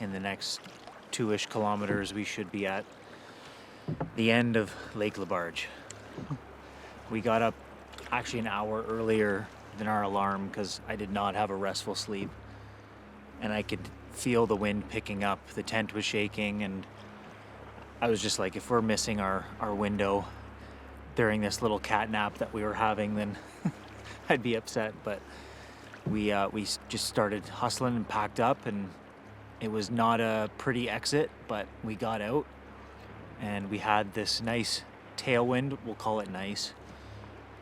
Speaker 1: in the next 2-ish kilometers, we should be at the end of Lake LeBarge. We got up actually an hour earlier than our alarm because I did not have a restful sleep. And I could feel the wind picking up. The tent was shaking, and I was just like, if we're missing our window during this little cat nap that we were having, then I'd be upset. But we just started hustling and packed up, and it was not a pretty exit, but we got out and we had this nice tailwind. We'll call it nice.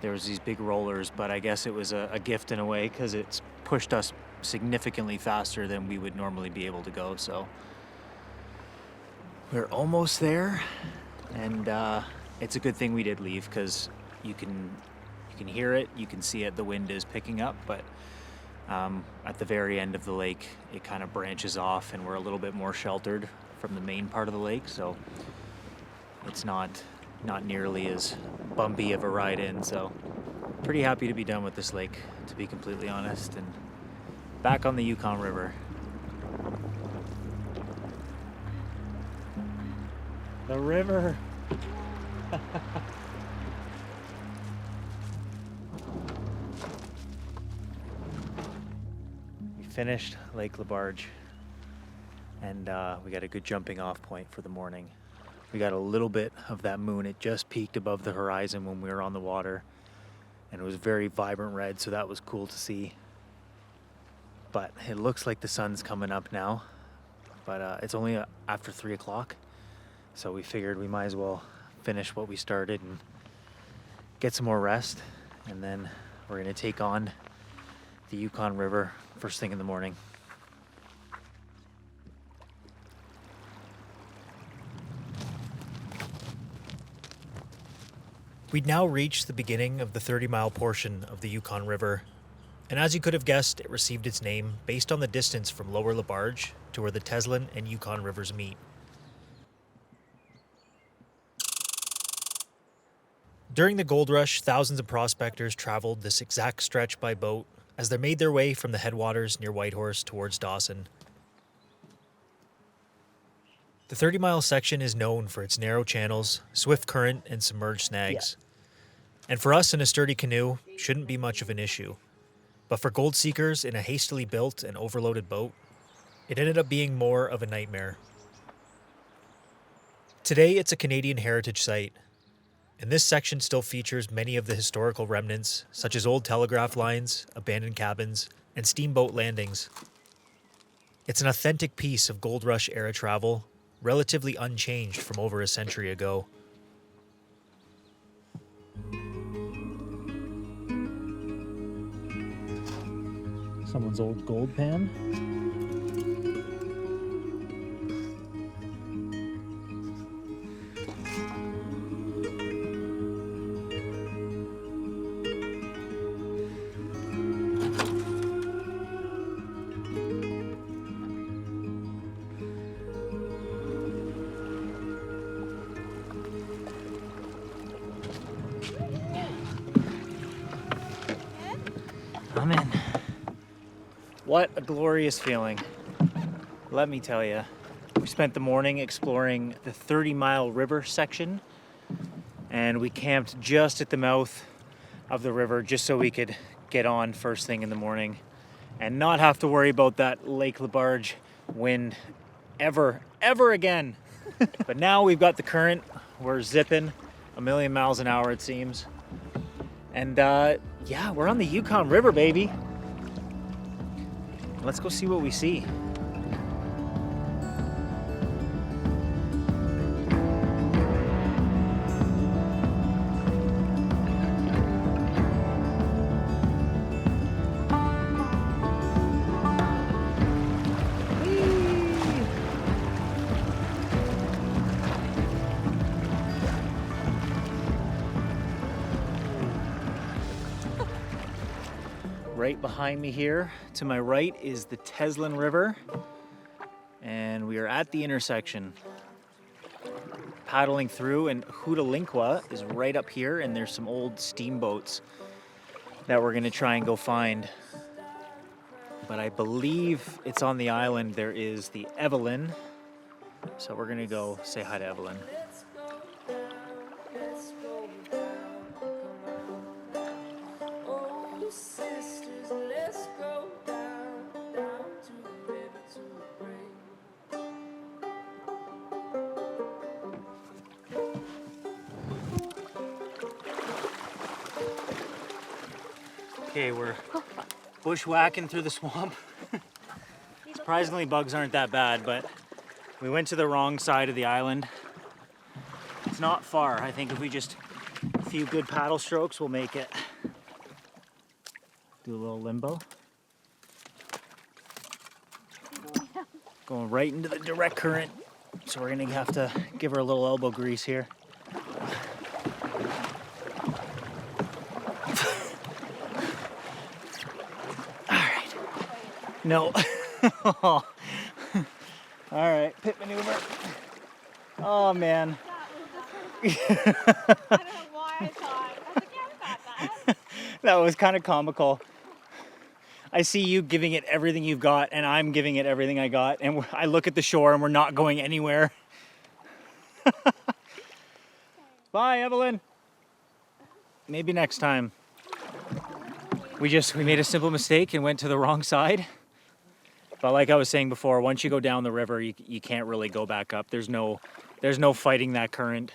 Speaker 1: There was these big rollers, but I guess it was a gift in a way because it's pushed us significantly faster than we would normally be able to go. So we're almost there, and it's a good thing we did leave because you can hear it, you can see it, the wind is picking up, but at the very end of the lake, it kind of branches off and we're a little bit more sheltered from the main part of the lake, so it's not nearly as bumpy of a ride in. So pretty happy to be done with this lake, to be completely honest, and back on the Yukon River. The river. Finished Lake LeBarge, and we got a good jumping off point for the morning. We got a little bit of that moon. It just peaked above the horizon when we were on the water, and it was very vibrant red, so that was cool to see. But it looks like the sun's coming up now, but it's only after 3 o'clock, so we figured we might as well finish what we started and get some more rest, and then we're gonna take on the Yukon River first thing in the morning. We'd now reached the beginning of the 30-mile portion of the Yukon River, and as you could have guessed, it received its name based on the distance from Lower LeBarge to where the Teslin and Yukon Rivers meet. During the gold rush, thousands of prospectors traveled this exact stretch by boat as they made their way from the headwaters near Whitehorse towards Dawson. The 30-mile section is known for its narrow channels, swift current, and submerged snags. And for us in a sturdy canoe, shouldn't be much of an issue. But for gold seekers in a hastily built and overloaded boat, it ended up being more of a nightmare. Today, it's a Canadian heritage site, and this section still features many of the historical remnants, such as old telegraph lines, abandoned cabins, and steamboat landings. It's an authentic piece of Gold Rush era travel, relatively unchanged from over a century ago.
Speaker 5: Someone's old gold pan.
Speaker 1: I'm in. What a glorious feeling. Let me tell you. We spent the morning exploring the 30-mile river section, and we camped just at the mouth of the river just so we could get on first thing in the morning and not have to worry about that Lake LeBarge wind ever again. But now we've got the current. We're zipping a million miles an hour, it seems. And yeah, we're on the Yukon River, baby. Let's go see what we see. Right behind me here, to my right, is the Teslin River, and we are at the intersection. Paddling through, and Hootalinqua is right up here, and there's some old steamboats that we're gonna try and go find. But I believe it's on the island. There is the Evelyn, so we're gonna go say hi to Evelyn. Okay, we're bushwhacking through the swamp. Surprisingly, bugs aren't that bad, but we went to the wrong side of the island. It's not far. I think if we just a few good paddle strokes, we'll make it. Do a little limbo. Going right into the direct current, so we're gonna have to give her a little elbow grease here. No. All right, pit maneuver. Oh man.
Speaker 2: I don't know why I thought. I was like, yeah, we got that.
Speaker 1: That was kind of comical. I see you giving it everything you've got, and I'm giving it everything I got, and I look at the shore and we're not going anywhere. Bye, Evelyn. Maybe next time. We made a simple mistake and went to the wrong side. But like I was saying before, once you go down the river, you can't really go back up. There's no fighting that current.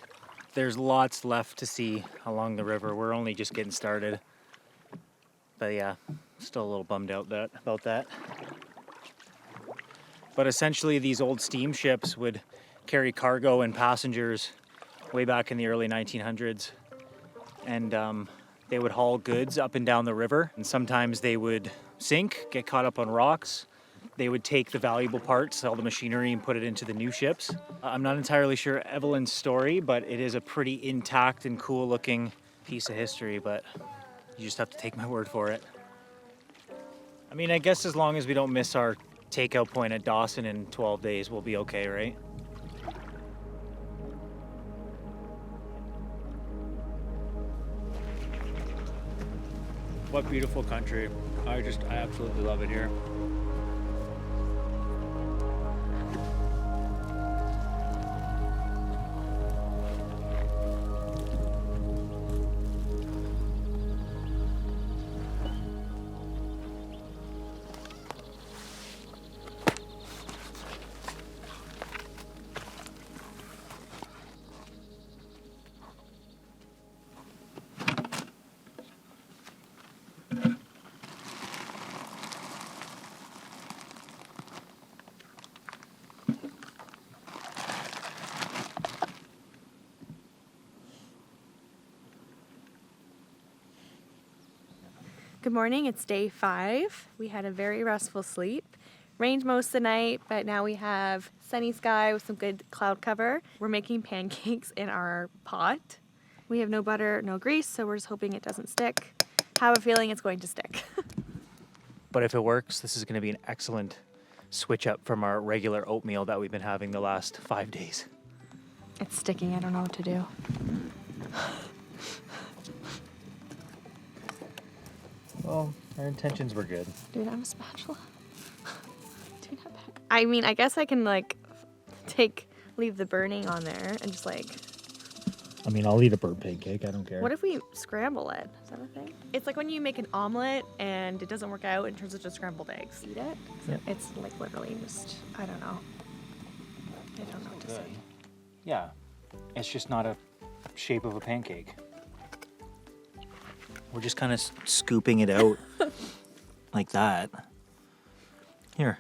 Speaker 1: There's lots left to see along the river. We're only just getting started. But yeah, still a little bummed out about that. But essentially, these old steamships would carry cargo and passengers way back in the early 1900s. And they would haul goods up and down the river. And sometimes they would sink, get caught up on rocks. They would take the valuable parts, all the machinery, and put it into the new ships. I'm not entirely sure Evelyn's story, but it is a pretty intact and cool looking piece of history, but you just have to take my word for it. I mean, I guess as long as we don't miss our takeout point at Dawson in 12 days, we'll be okay, right? What beautiful country. I absolutely love it here.
Speaker 2: Good morning, it's day 5. We had a very restful sleep. Rained most of the night, but now we have sunny sky with some good cloud cover. We're making pancakes in our pot. We have no butter, no grease, so we're just hoping it doesn't stick. Have a feeling it's going to stick.
Speaker 1: But if it works, this is going to be an excellent switch up from our regular oatmeal that we've been having the last 5 days.
Speaker 2: It's sticking, I don't know what to do.
Speaker 1: Well, our intentions were good.
Speaker 2: Do we not have a spatula? Do we not have I mean, I guess I can like leave the burning on there and just like.
Speaker 5: I mean, I'll eat a bird pancake. I don't care.
Speaker 2: What if we scramble it? Is that a thing? It's like when you make an omelet and it doesn't work out and turns into scrambled eggs. Eat it?
Speaker 5: Yep.
Speaker 2: It's like literally just, I don't know. I don't know what to say.
Speaker 1: Yeah, it's just not a shape of a pancake. We're just kind of scooping it out like that. Here,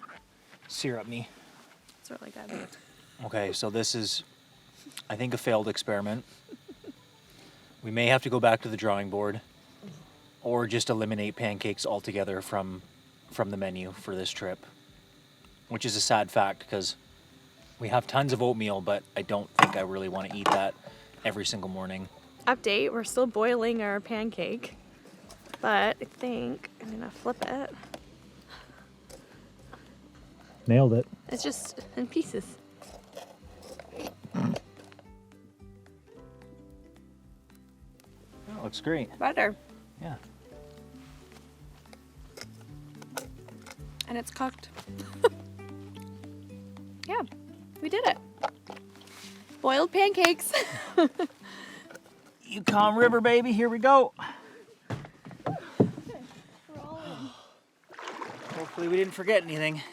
Speaker 1: syrup me.
Speaker 2: It's really good.
Speaker 1: Okay, so this is, I think, a failed experiment. We may have to go back to the drawing board or just eliminate pancakes altogether from the menu for this trip, which is a sad fact because we have tons of oatmeal, but I don't think I really want to eat that every single morning.
Speaker 2: Update, we're still boiling our pancake, but I think I'm gonna flip it.
Speaker 5: Nailed it.
Speaker 2: It's just in pieces.
Speaker 1: Oh, looks great.
Speaker 2: Butter.
Speaker 1: Yeah.
Speaker 2: And it's cooked. Yeah, we did it. Boiled pancakes.
Speaker 1: Yukon River, baby, here we go. Hopefully we didn't forget anything.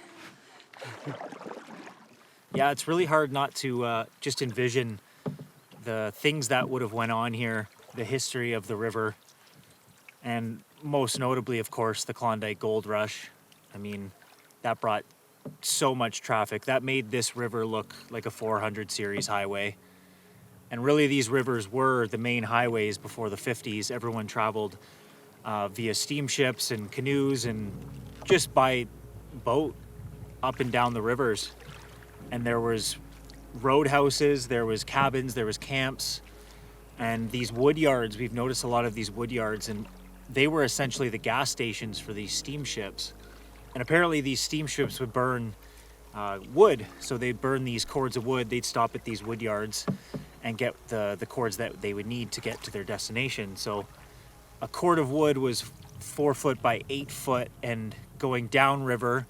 Speaker 1: Yeah, it's really hard not to just envision the things that would have went on here, the history of the river, and most notably, of course, the Klondike Gold Rush. I mean, that brought so much traffic. That made this river look like a 400 series highway. And really, these rivers were the main highways before the 50s. Everyone traveled via steamships and canoes and just by boat up and down the rivers. And there was roadhouses, there was cabins, there was camps, and these wood yards. We've noticed a lot of these wood yards, and they were essentially the gas stations for these steamships. And apparently these steamships would burn wood. So they'd burn these cords of wood, they'd stop at these wood yards and get the cords that they would need to get to their destination. So a cord of wood was 4 foot by 8 foot, and going downriver,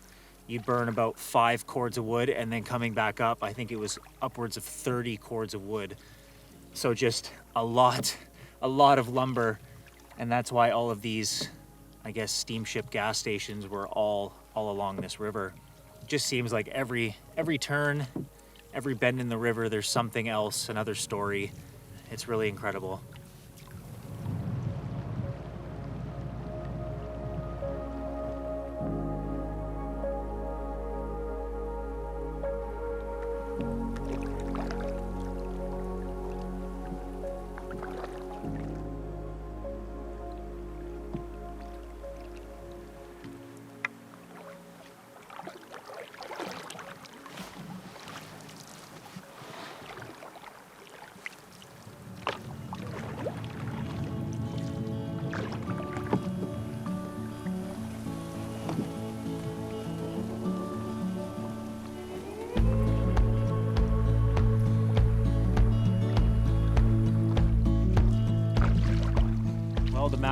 Speaker 1: you'd burn about 5 cords of wood, and then coming back up, I think it was upwards of 30 cords of wood. So just a lot of lumber, and that's why all of these, I guess, steamship gas stations were all along this river. It just seems like every turn, every bend in the river, there's something else, another story. It's really incredible.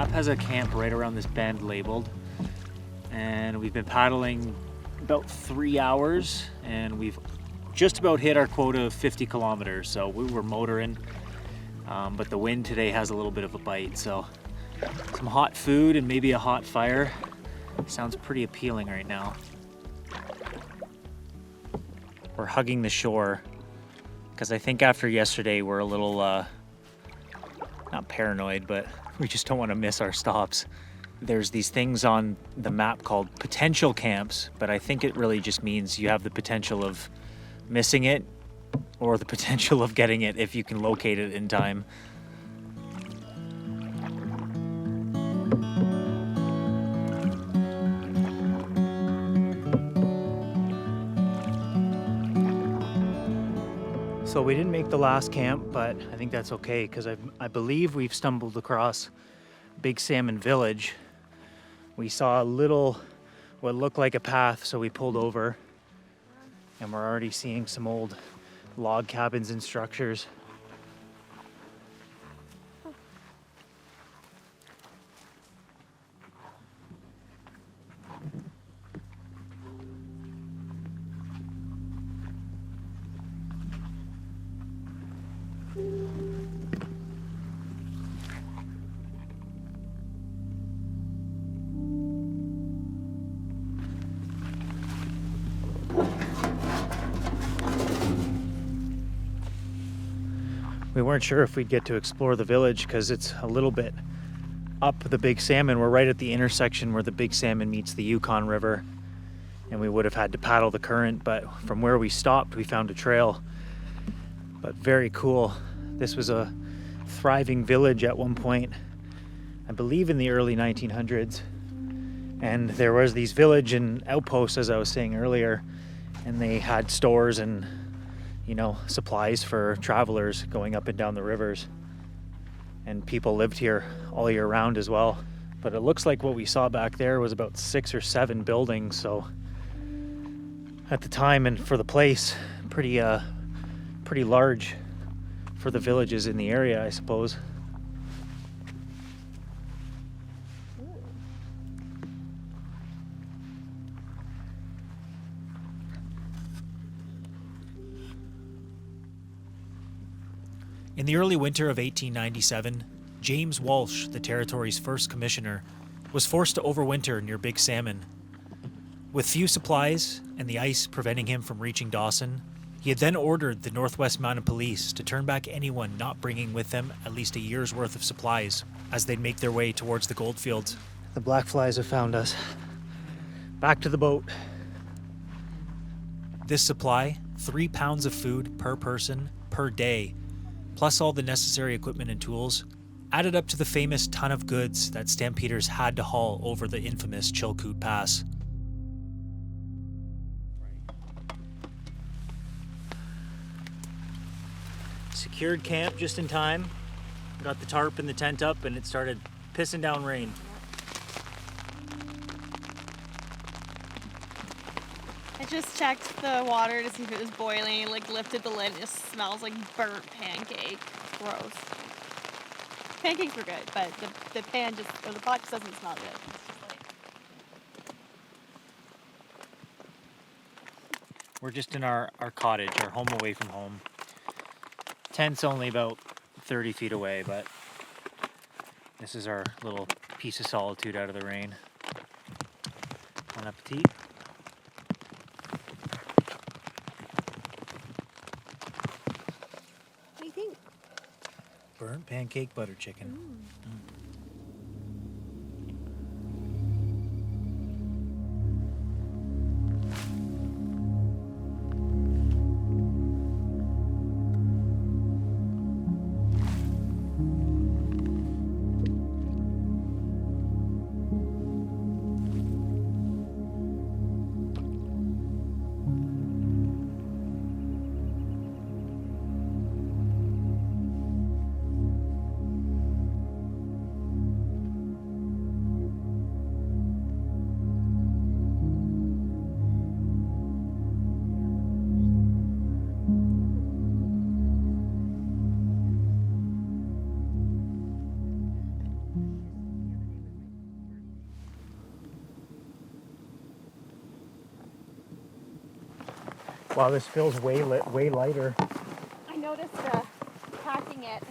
Speaker 1: map has a camp right around this bend labeled, and we've been paddling about 3 hours, and we've just about hit our quota of 50 kilometers. So we were motoring, but the wind today has a little bit of a bite. So some hot food and maybe a hot fire sounds pretty appealing right now. We're hugging the shore because I think after yesterday we're a little, not paranoid, but we just don't want to miss our stops. There's these things on the map called potential camps, but I think it really just means you have the potential of missing it or the potential of getting it if you can locate it in time. So we didn't make the last camp, but I think that's okay because I believe we've stumbled across Big Salmon Village. We saw a little, what looked like a path, so we pulled over, and we're already seeing some old log cabins and structures. We weren't sure if we'd get to explore the village because it's a little bit up the Big Salmon. We're right at the intersection where the Big Salmon meets the Yukon River, and we would have had to paddle the current, but from where we stopped we found a trail. But very cool. This was a thriving village at one point, I believe in the early 1900s, and there was these village and outposts, as I was saying earlier, and they had stores and, you know, supplies for travelers going up and down the rivers, and people lived here all year round as well. But it looks like what we saw back there was about 6 or 7 buildings, so at the time and for the place, pretty large for the villages in the area, I suppose. In the early winter of 1897, James Walsh, the territory's first commissioner, was forced to overwinter near Big Salmon. With few supplies and the ice preventing him from reaching Dawson, he had then ordered the Northwest Mounted Police to turn back anyone not bringing with them at least a year's worth of supplies as they'd make their way towards the goldfields. The black flies have found us. Back to the boat. This supply, 3 pounds of food per person per day, plus all the necessary equipment and tools, added up to the famous ton of goods that stampeders had to haul over the infamous Chilkoot Pass. Secured camp just in time. Got the tarp and the tent up, and it started pissing down rain.
Speaker 2: I just checked the water to see if it was boiling, like lifted the lid, and it just smells like burnt pancake. Gross. Pancakes were good, but the pan just, or the pot just doesn't smell good. It's just like...
Speaker 1: We're just in our cottage, our home away from home. Tent's only about 30 feet away, but this is our little piece of solitude out of the rain. Bon appetit.
Speaker 2: What do you think?
Speaker 1: Burnt pancake butter chicken. Wow, this feels way lighter.
Speaker 2: I noticed packing it.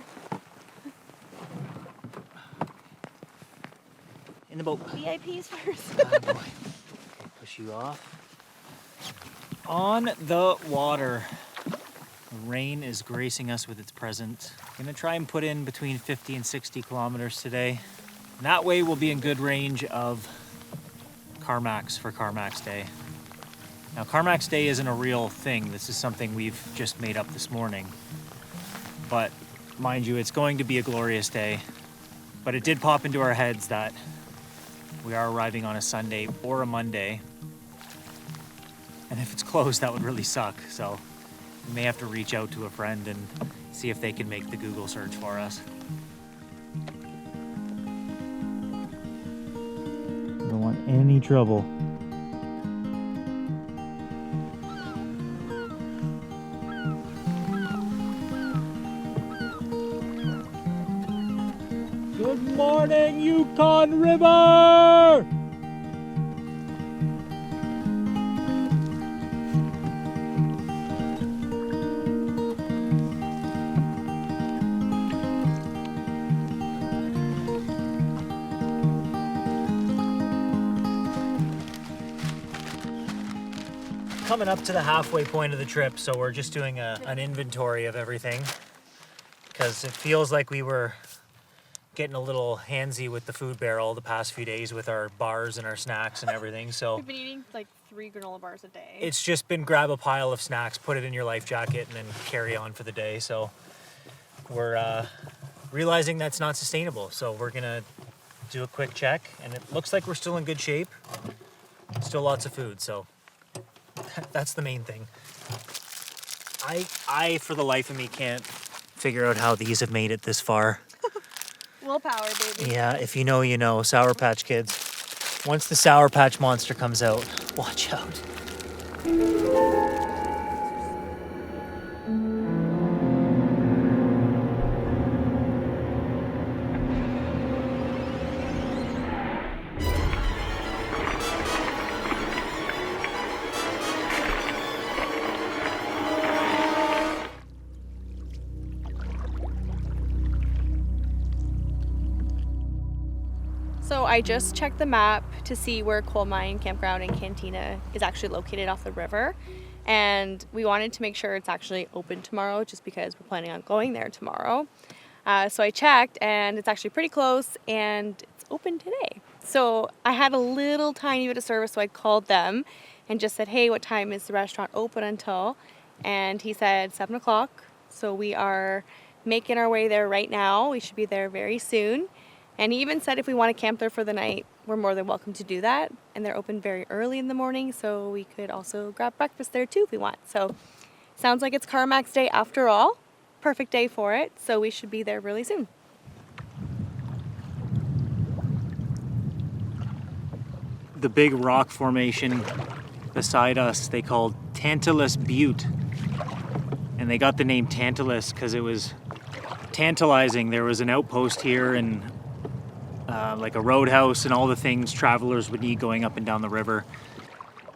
Speaker 1: In the boat.
Speaker 2: VIPs first.
Speaker 1: Oh boy. Okay, push you off. On the water. Rain is gracing us with its presence. Gonna try and put in between 50 and 60 kilometers today. And that way we'll be in good range of Carmax for Carmax Day. Now, Carmax Day isn't a real thing. This is something we've just made up this morning. But mind you, it's going to be a glorious day. But it did pop into our heads that we are arriving on a Sunday or a Monday. And if it's closed, that would really suck. So we may have to reach out to a friend and see if they can make the Google search for us. Don't want any trouble. Good morning, Yukon River! Coming up to the halfway point of the trip, so we're just doing an inventory of everything because it feels like we were getting a little handsy with the food barrel the past few days with our bars and our snacks and everything. So
Speaker 2: We've been eating like 3 granola bars a day.
Speaker 1: it's just been grab a pile of snacks, put it in your life jacket, and then carry on for the day. So we're realizing that's not sustainable. So we're gonna do a quick check, and it looks like we're still in good shape. Still lots of food, so that's the main thing. I for the life of me can't figure out how these have made it this far.
Speaker 2: Willpower, baby.
Speaker 1: Yeah, if you know, you know. Sour Patch Kids. Once the Sour Patch Monster comes out, watch out.
Speaker 2: So I just checked the map to see where Coal Mine, Campground, and Cantina is actually located off the river. And we wanted to make sure it's actually open tomorrow just because we're planning on going there tomorrow. So I checked and it's actually pretty close and it's open today. So I had a little tiny bit of service, so I called them and just said, hey, what time is the restaurant open until? And he said 7 o'clock. So we are making our way there right now. We should be there very soon. And he even said if we want to camp there for the night, we're more than welcome to do that. And they're open very early in the morning, so we could also grab breakfast there too if we want. So sounds like it's Carmax Day after all. Perfect day for it, so we should be there really soon.
Speaker 1: The big rock formation beside us, they called Tantalus Butte. And they got the name Tantalus because it was tantalizing. There was an outpost here and like a roadhouse and all the things travelers would need going up and down the river.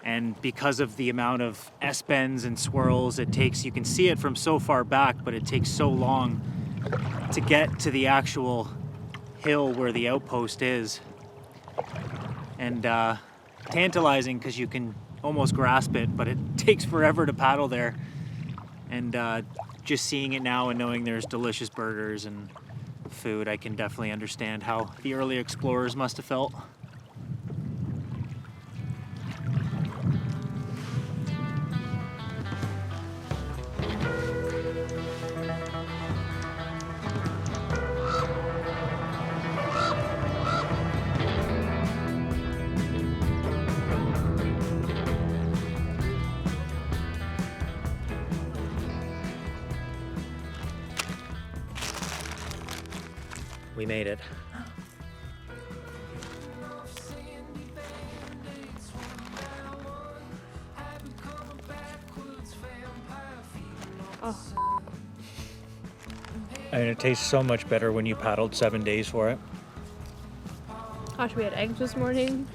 Speaker 1: And because of the amount of S-bends and swirls it takes, you can see it from so far back, but it takes so long to get to the actual hill where the outpost is. And tantalizing because you can almost grasp it, but it takes forever to paddle there. And just seeing it now and knowing there's delicious burgers and food, I can definitely understand how the early explorers must have felt. We made it.
Speaker 2: Oh.
Speaker 1: And it tastes so much better when you paddled 7 days for it.
Speaker 2: Gosh, we had eggs this morning.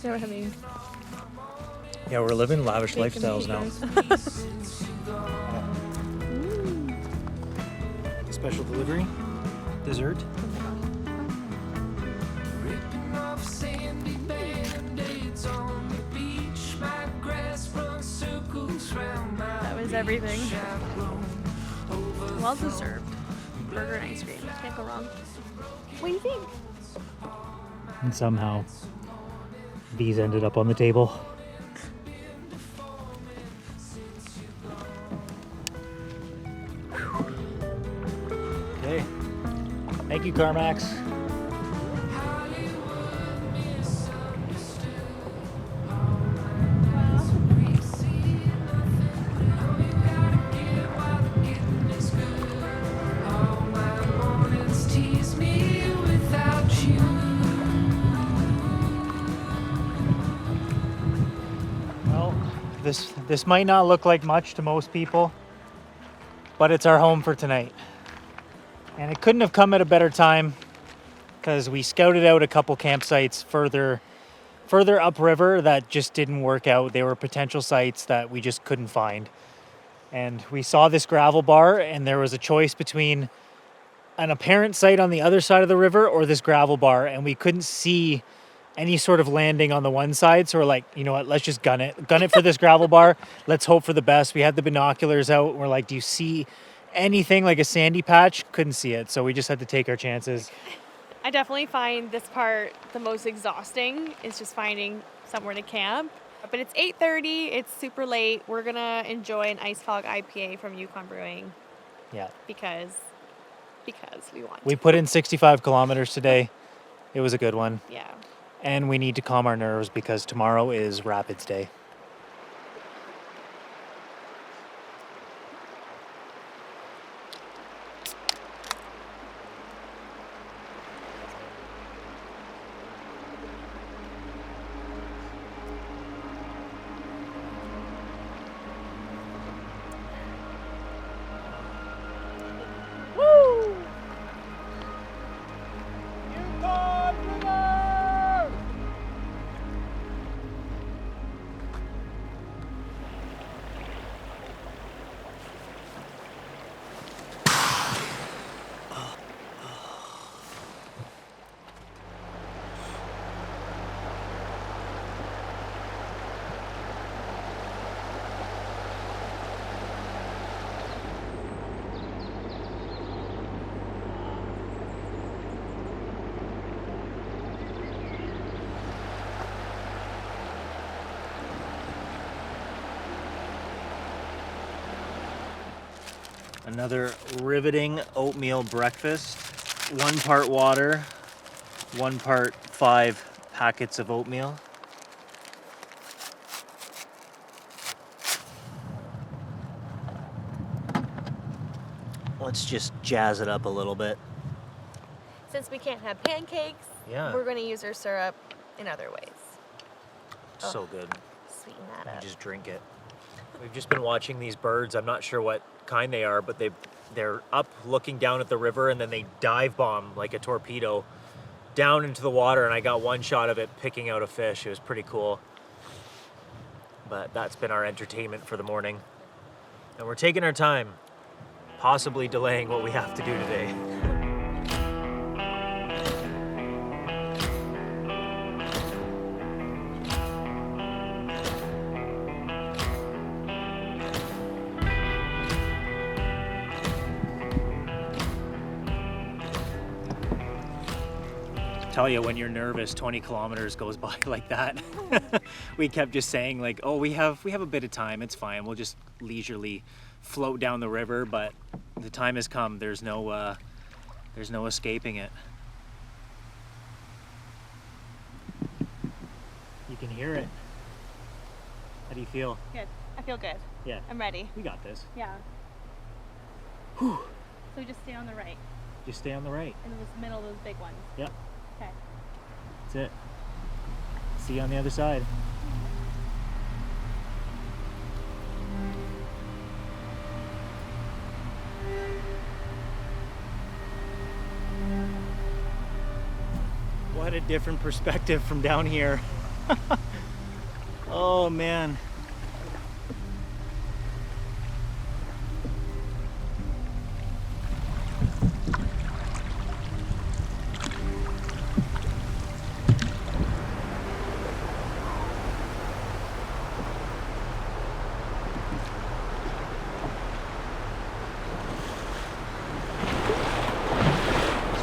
Speaker 2: Now we're having
Speaker 1: Yeah, we're living lavish
Speaker 2: Bacon
Speaker 1: lifestyles now. Special delivery, dessert.
Speaker 3: Ripping off sandy band-aids on the beach. My grass runs circles round my
Speaker 2: That was everything.
Speaker 3: chaperone.
Speaker 2: Well deserved. Burger and ice cream. Can't go wrong. What do you think?
Speaker 1: And somehow, these ended up on the table. Okay. Thank you, Carmax.
Speaker 3: All my mornings tease me without you.
Speaker 1: Well, this might not look like much to most people, but it's our home for tonight. And it couldn't have come at a better time because we scouted out a couple campsites further upriver that just didn't work out. They were potential sites that we just couldn't find. And we saw this gravel bar, and there was a choice between an apparent site on the other side of the river or this gravel bar, and we couldn't see any sort of landing on the one side. So we're like, you know what, let's just gun it for this gravel bar. Let's hope for the best. We had the binoculars out. We're like, do you see anything like a sandy patch? Couldn't see it. So we just had to take our chances.
Speaker 2: I definitely find this part the most exhausting. Is just finding somewhere to camp. But it's 8:30. It's super late. We're gonna enjoy an Ice Fog IPA from Yukon Brewing
Speaker 1: Yeah.
Speaker 2: because we want
Speaker 1: We
Speaker 2: to.
Speaker 1: put in 65 kilometers today. It was a good one.
Speaker 2: Yeah.
Speaker 1: And we need to calm our nerves because tomorrow is Rapids Day.
Speaker 2: Woo!
Speaker 1: Another riveting oatmeal breakfast. 1 part water, 1 part 5 packets of oatmeal. Let's just jazz it up a little bit.
Speaker 2: Since we can't have pancakes,
Speaker 1: Yeah.
Speaker 2: we're gonna use our syrup in other ways.
Speaker 1: So good.
Speaker 2: Sweeten that
Speaker 1: And
Speaker 2: up.
Speaker 1: just drink it. We've just been watching these birds. I'm not sure what kind they are, but they're up looking down at the river, and then they dive bomb like a torpedo down into the water, and I got one shot of it picking out a fish. It was pretty cool. But that's been our entertainment for the morning. And we're taking our time, possibly delaying what we have to do today. Tell you, when you're nervous, 20 kilometers goes by like that. We kept just saying like, oh, we have a bit of time, it's fine, we'll just leisurely float down the river, but the time has come. There's no escaping it. You can hear it. How do you feel?
Speaker 2: Good. I feel good.
Speaker 1: Yeah,
Speaker 2: I'm ready.
Speaker 1: we got this.
Speaker 2: Yeah.
Speaker 1: Whew.
Speaker 2: So we just stay on the right,
Speaker 1: Just stay on the right.
Speaker 2: in the middle of those big ones.
Speaker 1: Yep,
Speaker 2: Okay.
Speaker 1: that's it. See you on the other side. What a different perspective from down here. Oh man.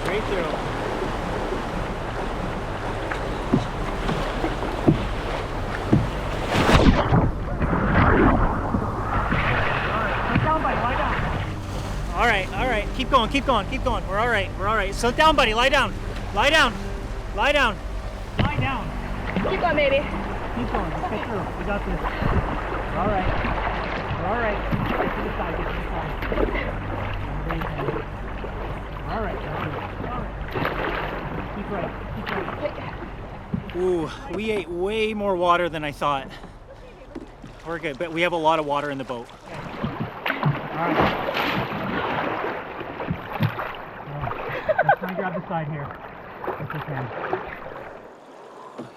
Speaker 1: Straight through. All right, keep going, keep going, keep going. We're all right, we're all right. Sit down, buddy, lie down, lie down, lie down, lie down.
Speaker 2: Keep going, baby.
Speaker 1: Keep going, let's get through, we got this. We're all right, we're all right. Get to the side, get to the side. All right, keep right, keep right. Ooh, we ate way more water than I thought. We're good, but we have a lot of water in the boat. All right. Let's try and grab the side here, if we can.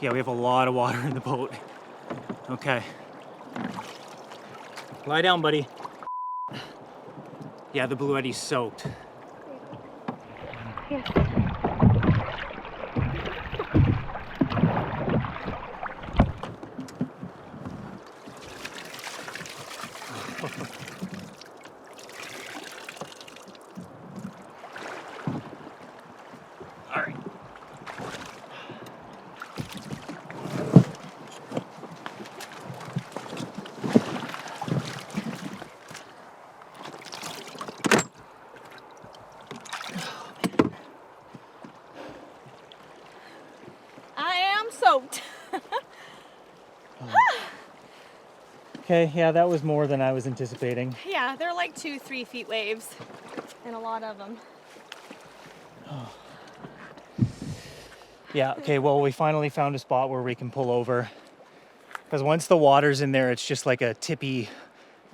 Speaker 1: Yeah, we have a lot of water in the boat. Okay. Lie down, buddy. Yeah, the Blue Eddy's soaked.
Speaker 2: Here.
Speaker 1: All right.
Speaker 2: I am soaked.
Speaker 1: Okay, yeah, that was more than I was anticipating.
Speaker 2: Yeah, they're like 2-3 feet waves, and a lot of them.
Speaker 1: Yeah, okay, well, we finally found a spot where we can pull over. Because once the water's in there, it's just like a tippy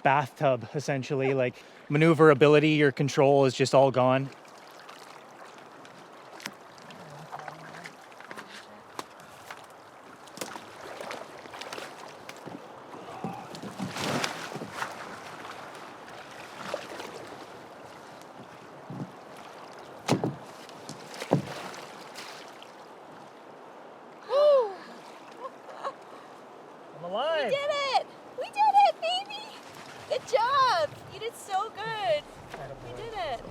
Speaker 1: bathtub, essentially. Like, maneuverability, your control is just all gone. I'm alive!
Speaker 2: We did it! We did it, baby! Good job! You did so good! We did it!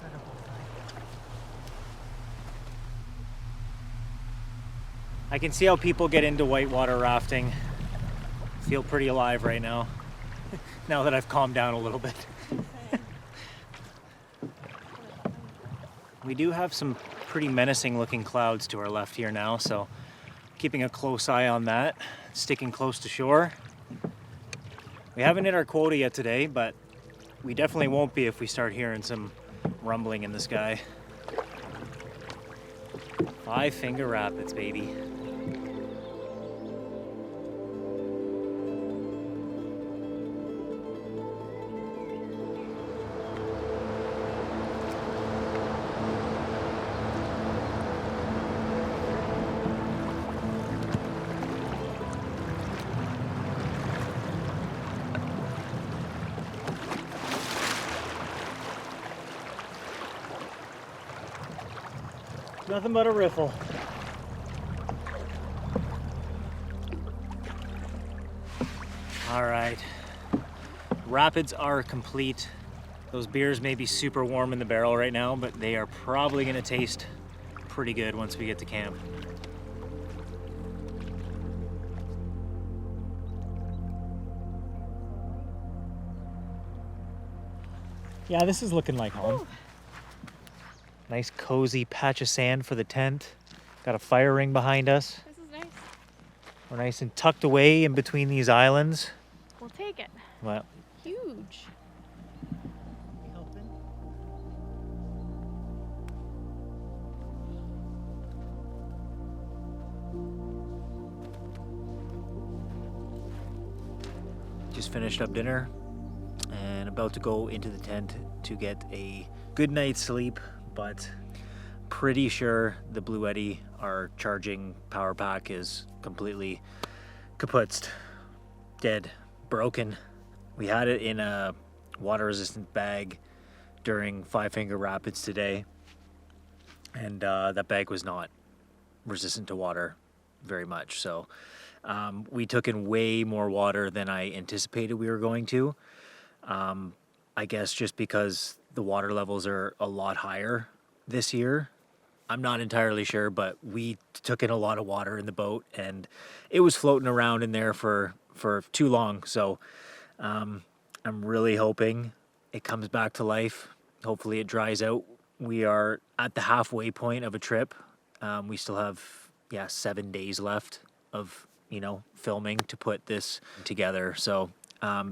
Speaker 1: I can see how people get into whitewater rafting. Feel pretty alive right now. Now that I've calmed down a little bit. We do have some pretty menacing looking clouds to our left here now, so keeping a close eye on that, sticking close to shore. We haven't hit our quota yet today, but we definitely won't be if we start hearing some rumbling in the sky. 5 Finger Rapids, baby. Nothing but a riffle. All right, rapids are complete. Those beers may be super warm in the barrel right now, but they are probably gonna taste pretty good once we get to camp. Yeah, this is looking like home. Nice cozy patch of sand for the tent. Got a fire ring behind us.
Speaker 2: This is nice.
Speaker 1: We're nice and tucked away in between these islands.
Speaker 2: We'll take it.
Speaker 1: Well,
Speaker 2: Huge.
Speaker 1: just finished up dinner and about to go into the tent to get a good night's sleep, but pretty sure the Blue Eddy, our charging power pack, is completely kaputzed. dead, broken. We had it in a water-resistant bag during Five Finger Rapids today, and that bag was not resistant to water very much. So we took in way more water than I anticipated we were going to. I guess just because the water levels are a lot higher this year. I'm not entirely sure, but we took in a lot of water in the boat, and it was floating around in there for too long. So I'm really hoping it comes back to life. Hopefully it dries out. We are at the halfway point of a trip. We still have 7 days left of filming to put this together. So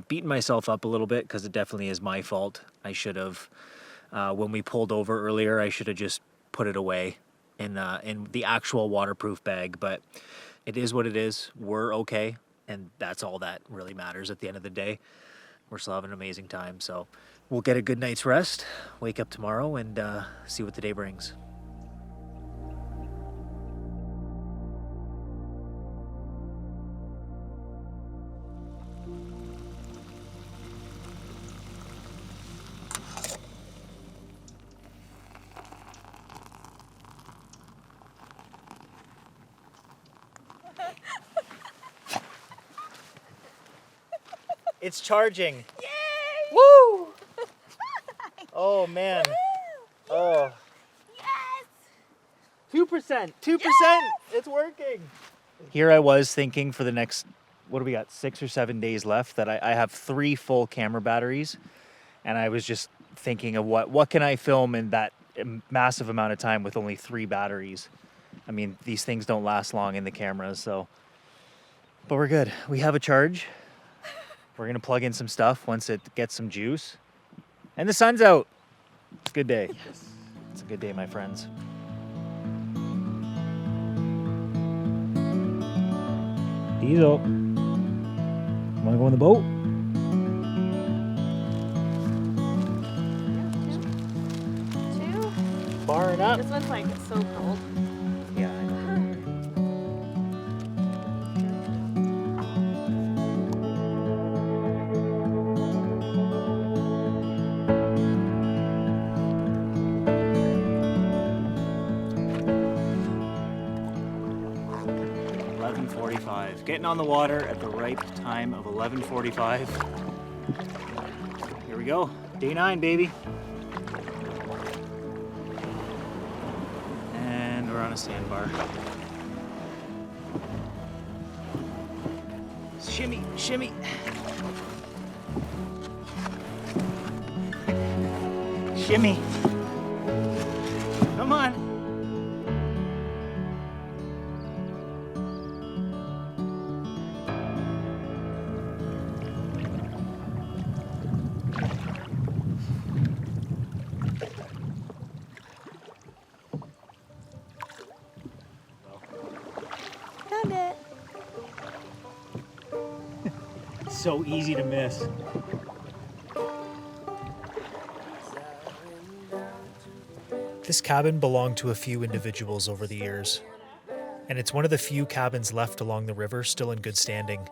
Speaker 1: beating myself up a little bit because it definitely is my fault. I should have when we pulled over earlier, I should have just put it away in the actual waterproof bag, but it is what it is. We're okay, and that's all that really matters at the end of the day. We're still having an amazing time, so we'll get a good night's rest, wake up tomorrow, and see what the day brings. It's charging.
Speaker 2: Yay! Woo!
Speaker 1: Oh man.
Speaker 2: Woo!
Speaker 1: Oh.
Speaker 2: Yes!
Speaker 1: 2%. 2%. It's working. Here I was thinking for the next, what do we got, 6 or 7 days left, that I have 3 full camera batteries, and I was just thinking of what can I film in that massive amount of time with only 3 batteries. I mean, these things don't last long in the cameras, so. But we're good. We have a charge. We're gonna plug in some stuff once it gets some juice. And the sun's out. It's a good day. Yes. It's a good day, my friends. Diesel. Wanna go in the boat?
Speaker 2: Two.
Speaker 1: Barring up.
Speaker 2: This one's like so cold.
Speaker 1: Yeah, I know. 11:45. Getting on the water at the right time of 11:45. Here we go. Day 9, baby. And we're on a sandbar. Shimmy, shimmy. Shimmy. Come on.
Speaker 2: Found it.
Speaker 1: So easy to miss.
Speaker 6: This cabin belonged to a few individuals over the years, and it's one of the few cabins left along the river still in good standing.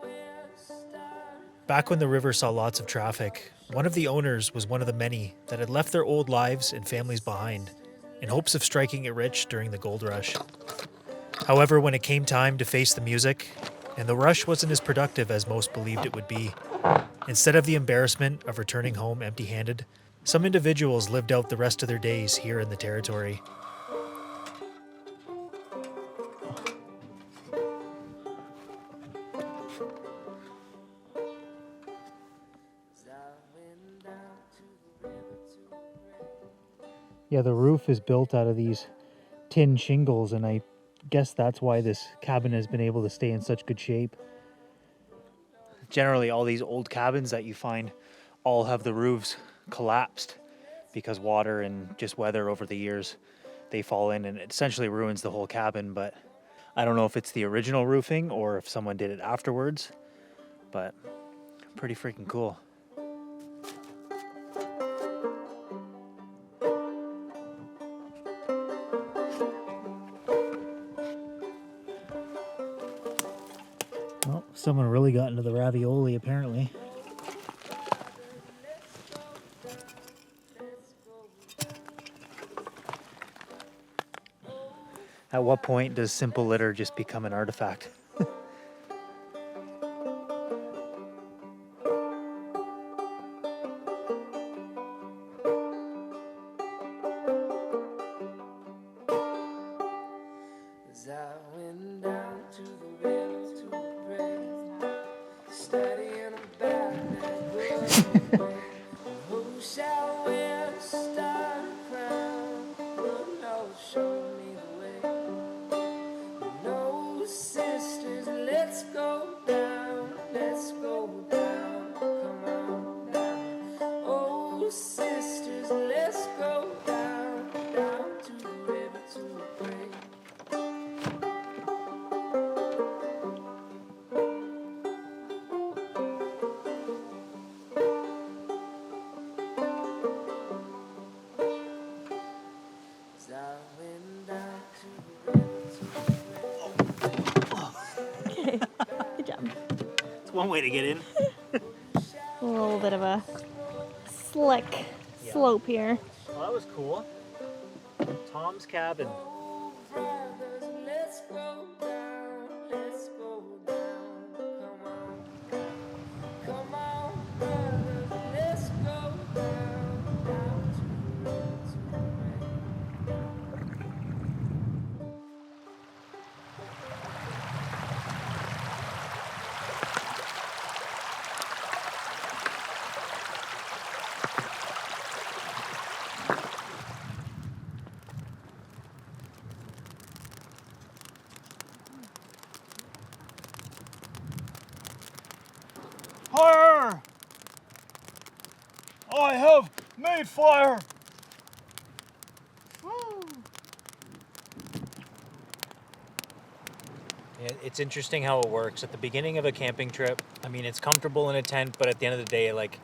Speaker 6: Back when the river saw lots of traffic, one of the owners was one of the many that had left their old lives and families behind in hopes of striking it rich during the gold rush. However, when it came time to face the music, and the rush wasn't as productive as most believed it would be, instead of the embarrassment of returning home empty-handed, some individuals lived out the rest of their days here in the territory.
Speaker 5: Yeah, the roof is built out of these tin shingles, and I guess that's why this cabin has been able to stay in such good shape.
Speaker 1: Generally, all these old cabins that you find all have the roofs collapsed because water and just weather over the years, they fall in and it essentially ruins the whole cabin. But I don't know if it's the original roofing or if someone did it afterwards, but pretty freaking cool.
Speaker 5: Well, Someone really got into the ravioli, apparently. At what point does simple litter just become an artifact?
Speaker 3: As I went down to the river to pray, studying about that book. Who shall wear a star crown? The Lord show me the way. No, sisters, let's go down, let's go down, come on down. Oh, sisters, let's go down, down to the river to pray. As I went down to the river to
Speaker 2: Good job.
Speaker 5: It's one way to get in.
Speaker 2: A little bit of a slick slope here.
Speaker 5: Well, that was cool. Tom's cabin.
Speaker 3: Oh, brothers, let's go down, let's go down. Come on, brothers, let's go down, down to the river to pray.
Speaker 5: Fire! I have made fire! It's interesting how it works. At the beginning of a camping trip, I mean, it's comfortable in a tent, but at the end of the day, like,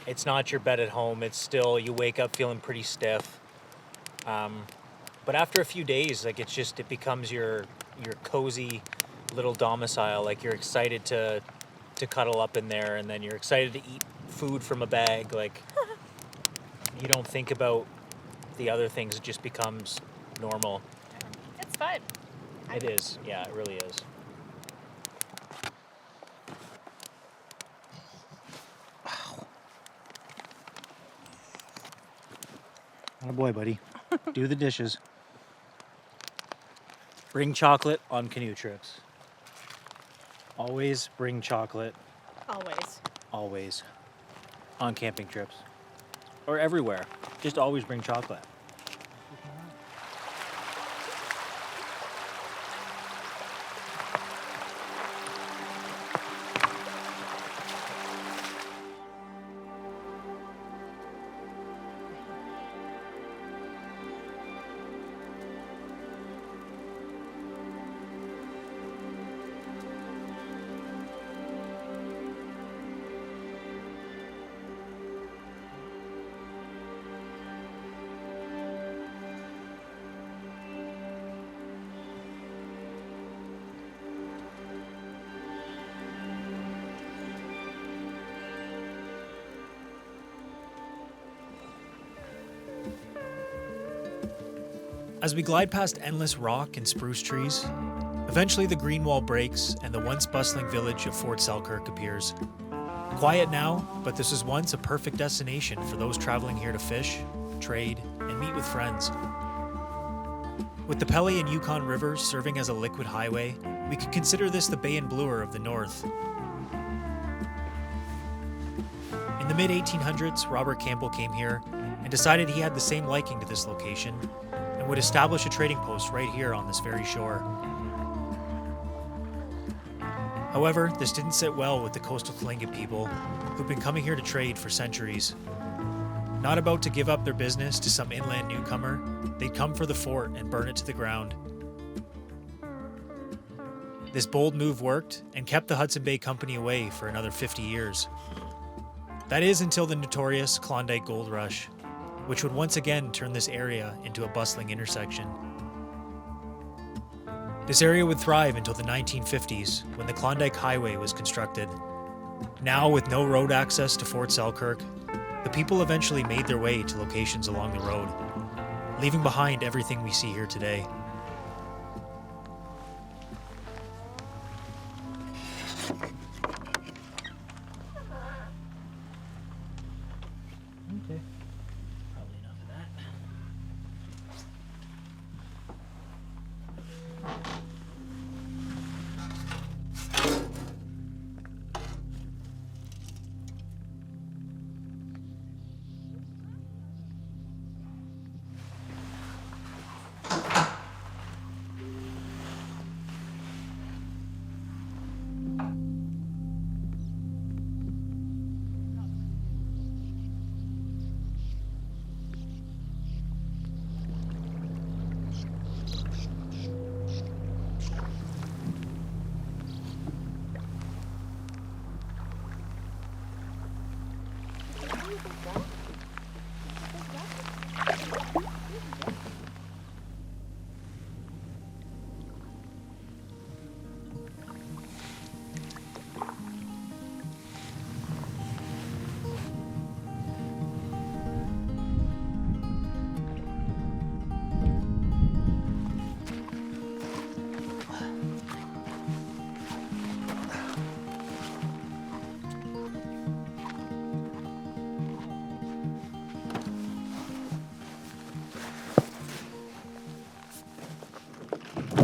Speaker 5: it's not your bed at home. It's still, you wake up feeling pretty stiff. But after a few days, like, it becomes your cozy little domicile. Like, you're excited to cuddle up in there, and then you're excited to eat food from a bag. Like, you don't think about the other things. It just becomes normal.
Speaker 2: It's fun.
Speaker 5: It is. Yeah, it really is. Oh boy, buddy. Do the dishes. Bring chocolate on canoe trips. Always bring chocolate.
Speaker 2: Always.
Speaker 5: Always. On camping trips. Or everywhere. Just always bring chocolate.
Speaker 6: As we glide past endless rock and spruce trees, eventually the green wall breaks and the once bustling village of Fort Selkirk appears. Quiet now, but this was once a perfect destination for those traveling here to fish, trade, and meet with friends. With the Pelly and Yukon Rivers serving as a liquid highway, we could consider this the Bay and Bloor of the north. In the mid-1800s, Robert Campbell came here and decided he had the same liking to this location and would establish a trading post right here on this very shore. However, this didn't sit well with the coastal Tlingit people who've been coming here to trade for centuries. Not about to give up their business to some inland newcomer, they'd come for the fort and burn it to the ground. This bold move worked and kept the Hudson Bay Company away for another 50 years. That is until the notorious Klondike Gold Rush, which would once again turn this area into a bustling intersection. This area would thrive until the 1950s when the Klondike Highway was constructed. Now, with no road access to Fort Selkirk, the people eventually made their way to locations along the road, leaving behind everything we see here today.
Speaker 5: Okay. Probably enough of that.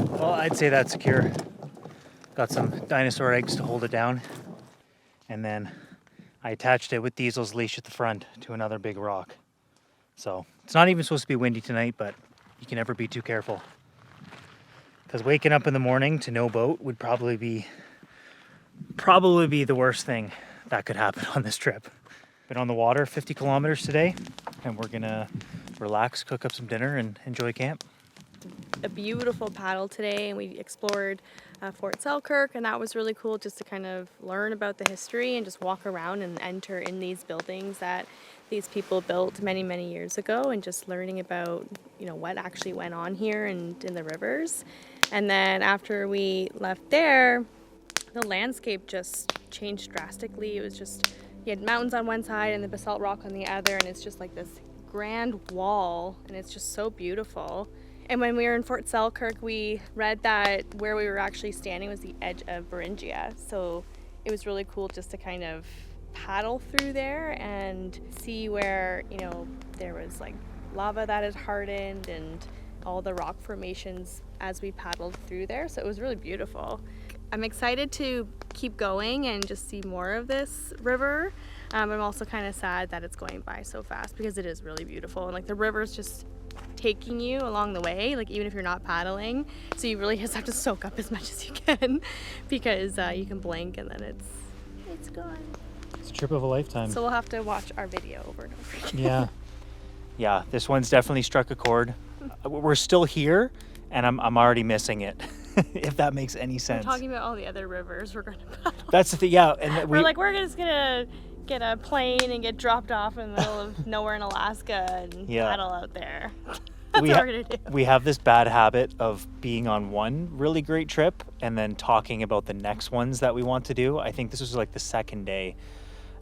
Speaker 5: Well, I'd say that's secure. Got some dinosaur eggs to hold it down. And then I attached it with Diesel's leash at the front to another big rock. So it's not even supposed to be windy tonight, but you can never be too careful. Because waking up in the morning to no boat would probably be the worst thing that could happen on this trip. Been on the water 50 kilometers today, and we're gonna relax, cook up some dinner, and enjoy camp.
Speaker 2: A beautiful paddle today, and we explored Fort Selkirk, and that was really cool just to kind of learn about the history and just walk around and enter in these buildings that these people built many, many years ago, and just learning about, you know, what actually went on here and in the rivers. And then after we left there, the landscape just changed drastically. It was just, you had mountains on one side and the basalt rock on the other, and it's just like this grand wall, and it's just so beautiful. And when we were in Fort Selkirk, we read that where we were actually standing was the edge of Beringia. So it was really cool just to kind of paddle through there and see where, you know, there was like lava that had hardened and all the rock formations as we paddled through there. So it was really beautiful. I'm excited to keep going and just see more of this river. I'm also kind of sad that it's going by so fast because it is really beautiful. And like the river's just taking you along the way, like even if you're not paddling, so you really just have to soak up as much as you can because you can blink and then it's gone.
Speaker 5: It's a trip of a lifetime.
Speaker 2: So we'll have to watch our video over and over again.
Speaker 5: Yeah, this one's definitely struck a chord. We're still here, and I'm already missing it. If that makes any sense.
Speaker 2: We're talking about all the other rivers we're going to paddle.
Speaker 5: That's the thing, yeah. And
Speaker 2: we're just gonna get a plane and get dropped off in the middle of nowhere in Alaska and paddle out there. That's what we're gonna do.
Speaker 5: We have this bad habit of being on one really great trip and then talking about the next ones that we want to do. I think this was like the second day,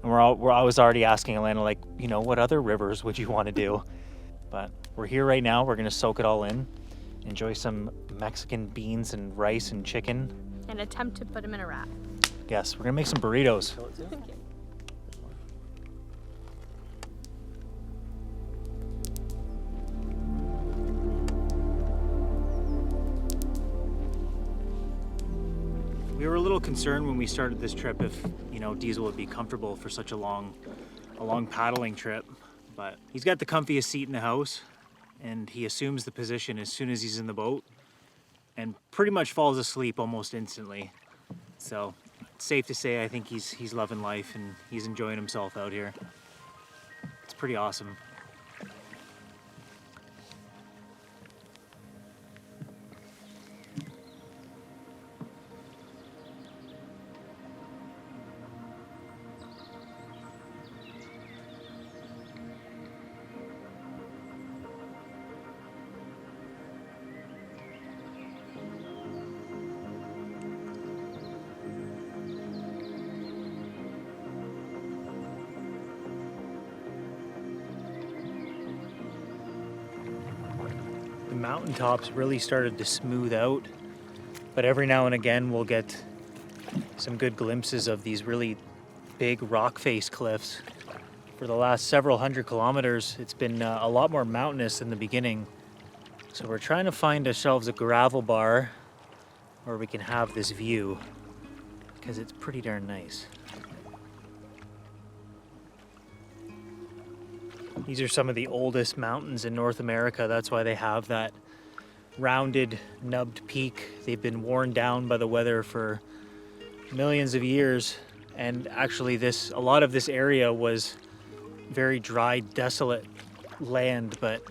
Speaker 5: and I was already asking Elena, like, you know, what other rivers would you want to do? But we're here right now. We're gonna soak it all in, enjoy some Mexican beans and rice and chicken,
Speaker 2: and attempt to put them in a wrap.
Speaker 5: Yes, we're gonna make some burritos.
Speaker 2: Thank you.
Speaker 5: We were a little concerned when we started this trip if, you know, Diesel would be comfortable for such a long paddling trip, but he's got the comfiest seat in the house, and he assumes the position as soon as he's in the boat and pretty much falls asleep almost instantly. So it's safe to say I think he's loving life and he's enjoying himself out here. It's pretty awesome. mountaintops really started to smooth out, but every now and again we'll get some good glimpses of these really big rock face cliffs. For the last several hundred kilometers, it's been a lot more mountainous in the beginning. So we're trying to find ourselves a gravel bar where we can have this view, because it's pretty darn nice. These are some of the oldest mountains in North America. That's why they have that rounded, nubbed peak. They've been worn down by the weather for millions of years. And actually a lot of this area was very dry, desolate land, but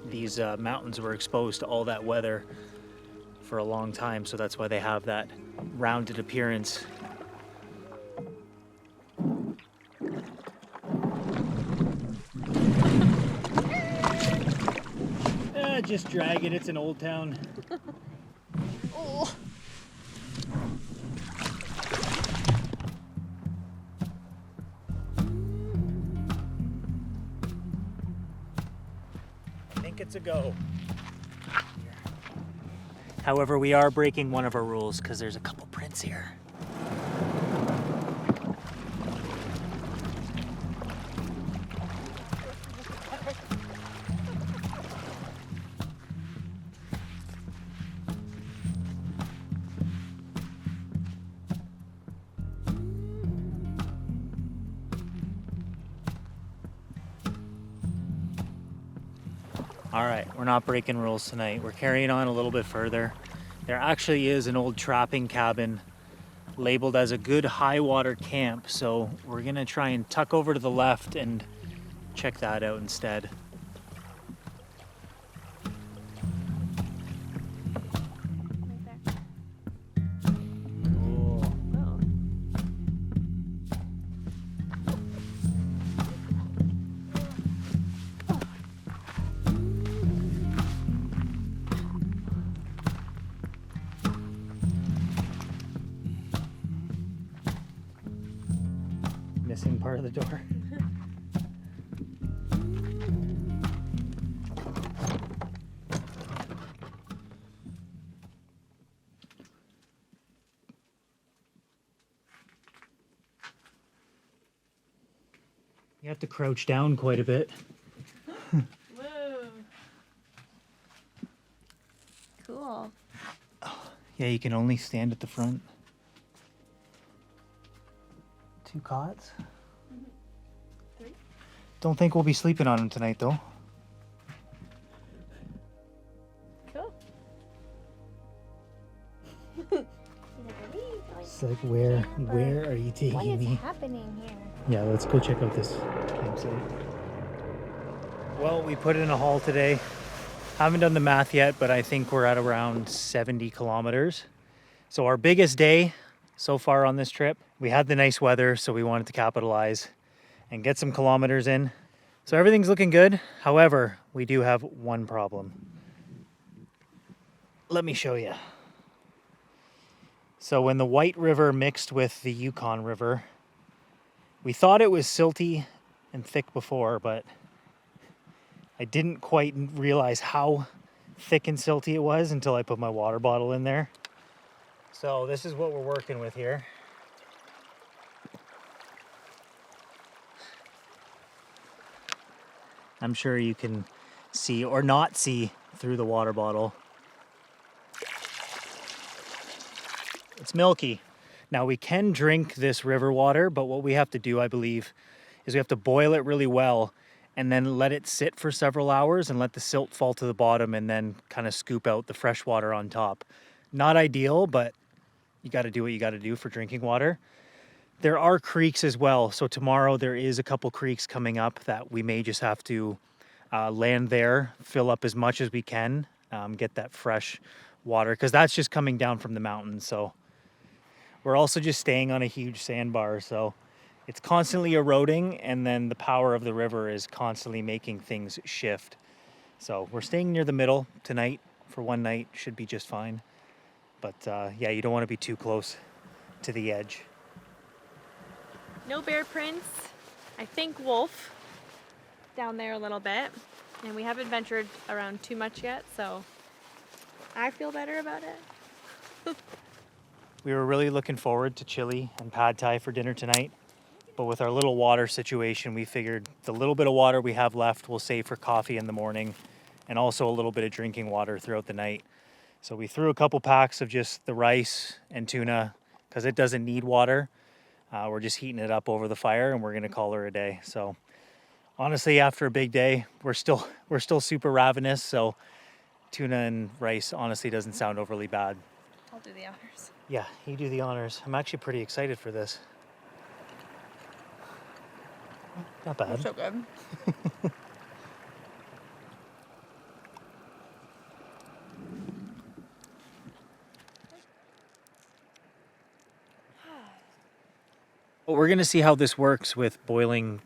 Speaker 5: these mountains were exposed to all that weather for a long time, so that's why they have that rounded appearance. Just drag it, it's an old town.
Speaker 2: Oh.
Speaker 5: I think it's a go. However, we are breaking one of our rules because there's a couple prints here. All right, we're not breaking rules tonight. We're carrying on a little bit further. There actually is an old trapping cabin labeled as a good high water camp, so we're gonna try and tuck over to the left and check that out instead. Missing part of the door. You have to crouch down quite a bit.
Speaker 2: Whoa. Cool.
Speaker 5: Yeah, you can only stand at the front. 2 cots.
Speaker 2: 3.
Speaker 5: Don't think we'll be sleeping on them tonight, though.
Speaker 2: Cool.
Speaker 5: It's like, where are you taking
Speaker 2: What is
Speaker 5: me?
Speaker 2: happening here?
Speaker 5: Yeah, let's go check out this campsite. Well, we put in a haul today. Haven't done the math yet, but I think we're at around 70 kilometers. So our biggest day so far on this trip. We had the nice weather, so we wanted to capitalize and get some kilometers in. So everything's looking good. However, we do have one problem. Let me show you. So when the White River mixed with the Yukon River, we thought it was silty and thick before, but I didn't quite realize how thick and silty it was until I put my water bottle in there. So this is what we're working with here. I'm sure you can see or not see through the water bottle. It's milky. Now we can drink this river water, but what we have to do, I believe, is we have to boil it really well and then let it sit for several hours and let the silt fall to the bottom and then kind of scoop out the fresh water on top. Not ideal, but you got to do what you got to do for drinking water. There are creeks as well. So tomorrow there is a couple creeks coming up that we may just have to land there, fill up as much as we can, get that fresh water, because that's just coming down from the mountains. So we're also just staying on a huge sandbar. So it's constantly eroding, and then the power of the river is constantly making things shift. So we're staying near the middle tonight for one night. Should be just fine. But yeah, you don't want to be too close to the edge.
Speaker 2: No bear prints. I think wolf down there a little bit. And we haven't ventured around too much yet, so I feel better about it.
Speaker 5: We were really looking forward to chili and pad thai for dinner tonight, but with our little water situation, we figured the little bit of water we have left we'll save for coffee in the morning and also a little bit of drinking water throughout the night. So we threw a couple packs of just the rice and tuna because it doesn't need water. We're just heating it up over the fire and we're gonna call her a day. So honestly, after a big day, we're still super ravenous. So tuna and rice honestly doesn't sound overly bad.
Speaker 2: I'll do the honors.
Speaker 5: Yeah, you do the honors. I'm actually pretty excited for this. Not bad.
Speaker 2: So good.
Speaker 5: Well, we're gonna see how this works with boiling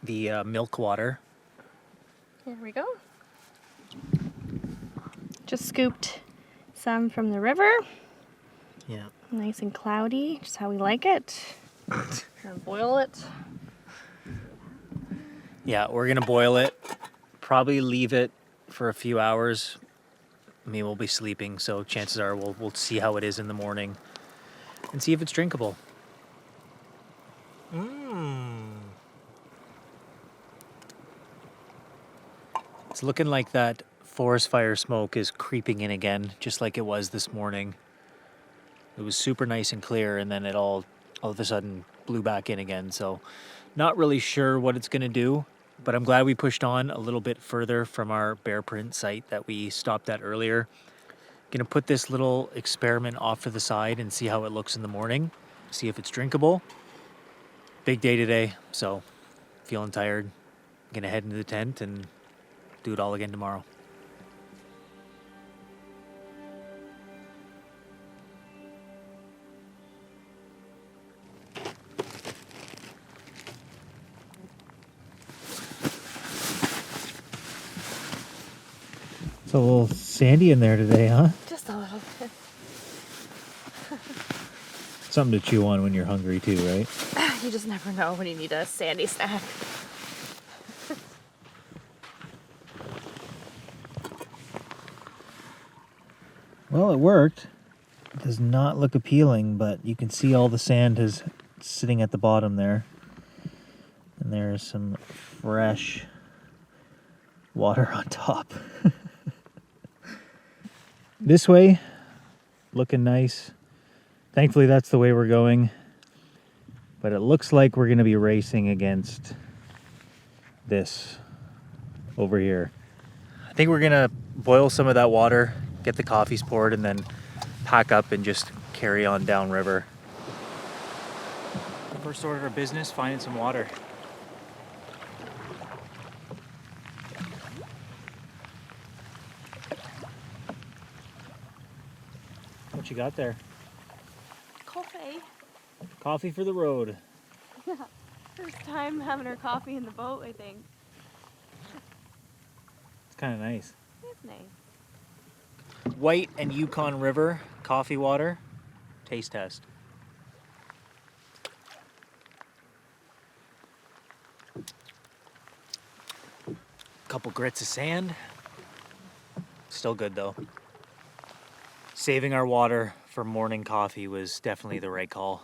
Speaker 5: the milk water.
Speaker 2: Here we go. Just scooped some from the river.
Speaker 5: Yeah.
Speaker 2: Nice and cloudy, just how we like it. Gonna boil it.
Speaker 5: Yeah, we're gonna boil it. Probably leave it for a few hours. I mean, we'll be sleeping, so chances are we'll see how it is in the morning and see if it's drinkable. It's looking like that forest fire smoke is creeping in again, just like it was this morning. It was super nice and clear, and then it all of a sudden blew back in again. So not really sure what it's gonna do, but I'm glad we pushed on a little bit further from our bear print site that we stopped at earlier. Gonna put this little experiment off to the side and see how it looks in the morning, see if it's drinkable. Big day today, so feeling tired. Gonna head into the tent and do it all again tomorrow. It's a little sandy in there today, huh?
Speaker 2: Just a little bit.
Speaker 5: Something to chew on when you're hungry too, right?
Speaker 2: You just never know when you need a sandy snack.
Speaker 5: Well, it worked. It does not look appealing, but you can see all the sand is sitting at the bottom there. And there's some fresh water on top. This way, looking nice. Thankfully, that's the way we're going. But it looks like we're going to be racing against this over here. I think we're going to boil some of that water, get the coffees poured, and then pack up and just carry on downriver. First order of business, finding some water. What you got there?
Speaker 2: Coffee.
Speaker 5: Coffee for the road.
Speaker 2: Yeah. First time having our coffee in the boat, I think.
Speaker 5: It's kind of nice.
Speaker 2: It's nice.
Speaker 5: White and Yukon River coffee water. Taste test. Couple grits of sand. Still good though. Saving our water for morning coffee was definitely the right call.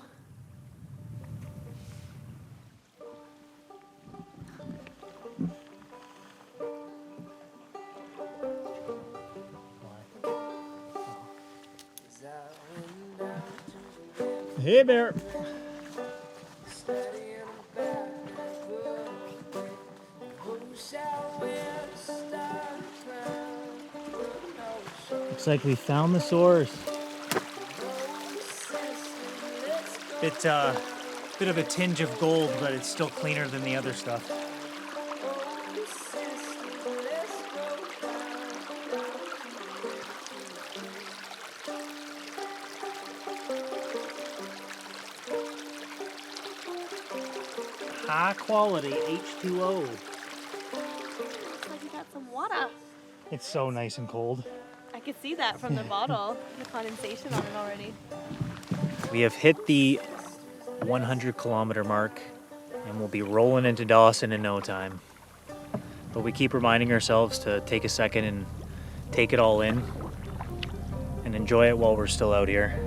Speaker 5: Hey, Bear. Looks like we found the source. It's a bit of a tinge of gold, but it's still cleaner than the other stuff. High quality H2O.
Speaker 2: Looks like you got some water.
Speaker 5: It's so nice and cold.
Speaker 2: I could see that from the bottle, the condensation on it already.
Speaker 5: We have hit the 100 kilometer mark and we'll be rolling into Dawson in no time. But we keep reminding ourselves to take a second and take it all in and enjoy it while we're still out here.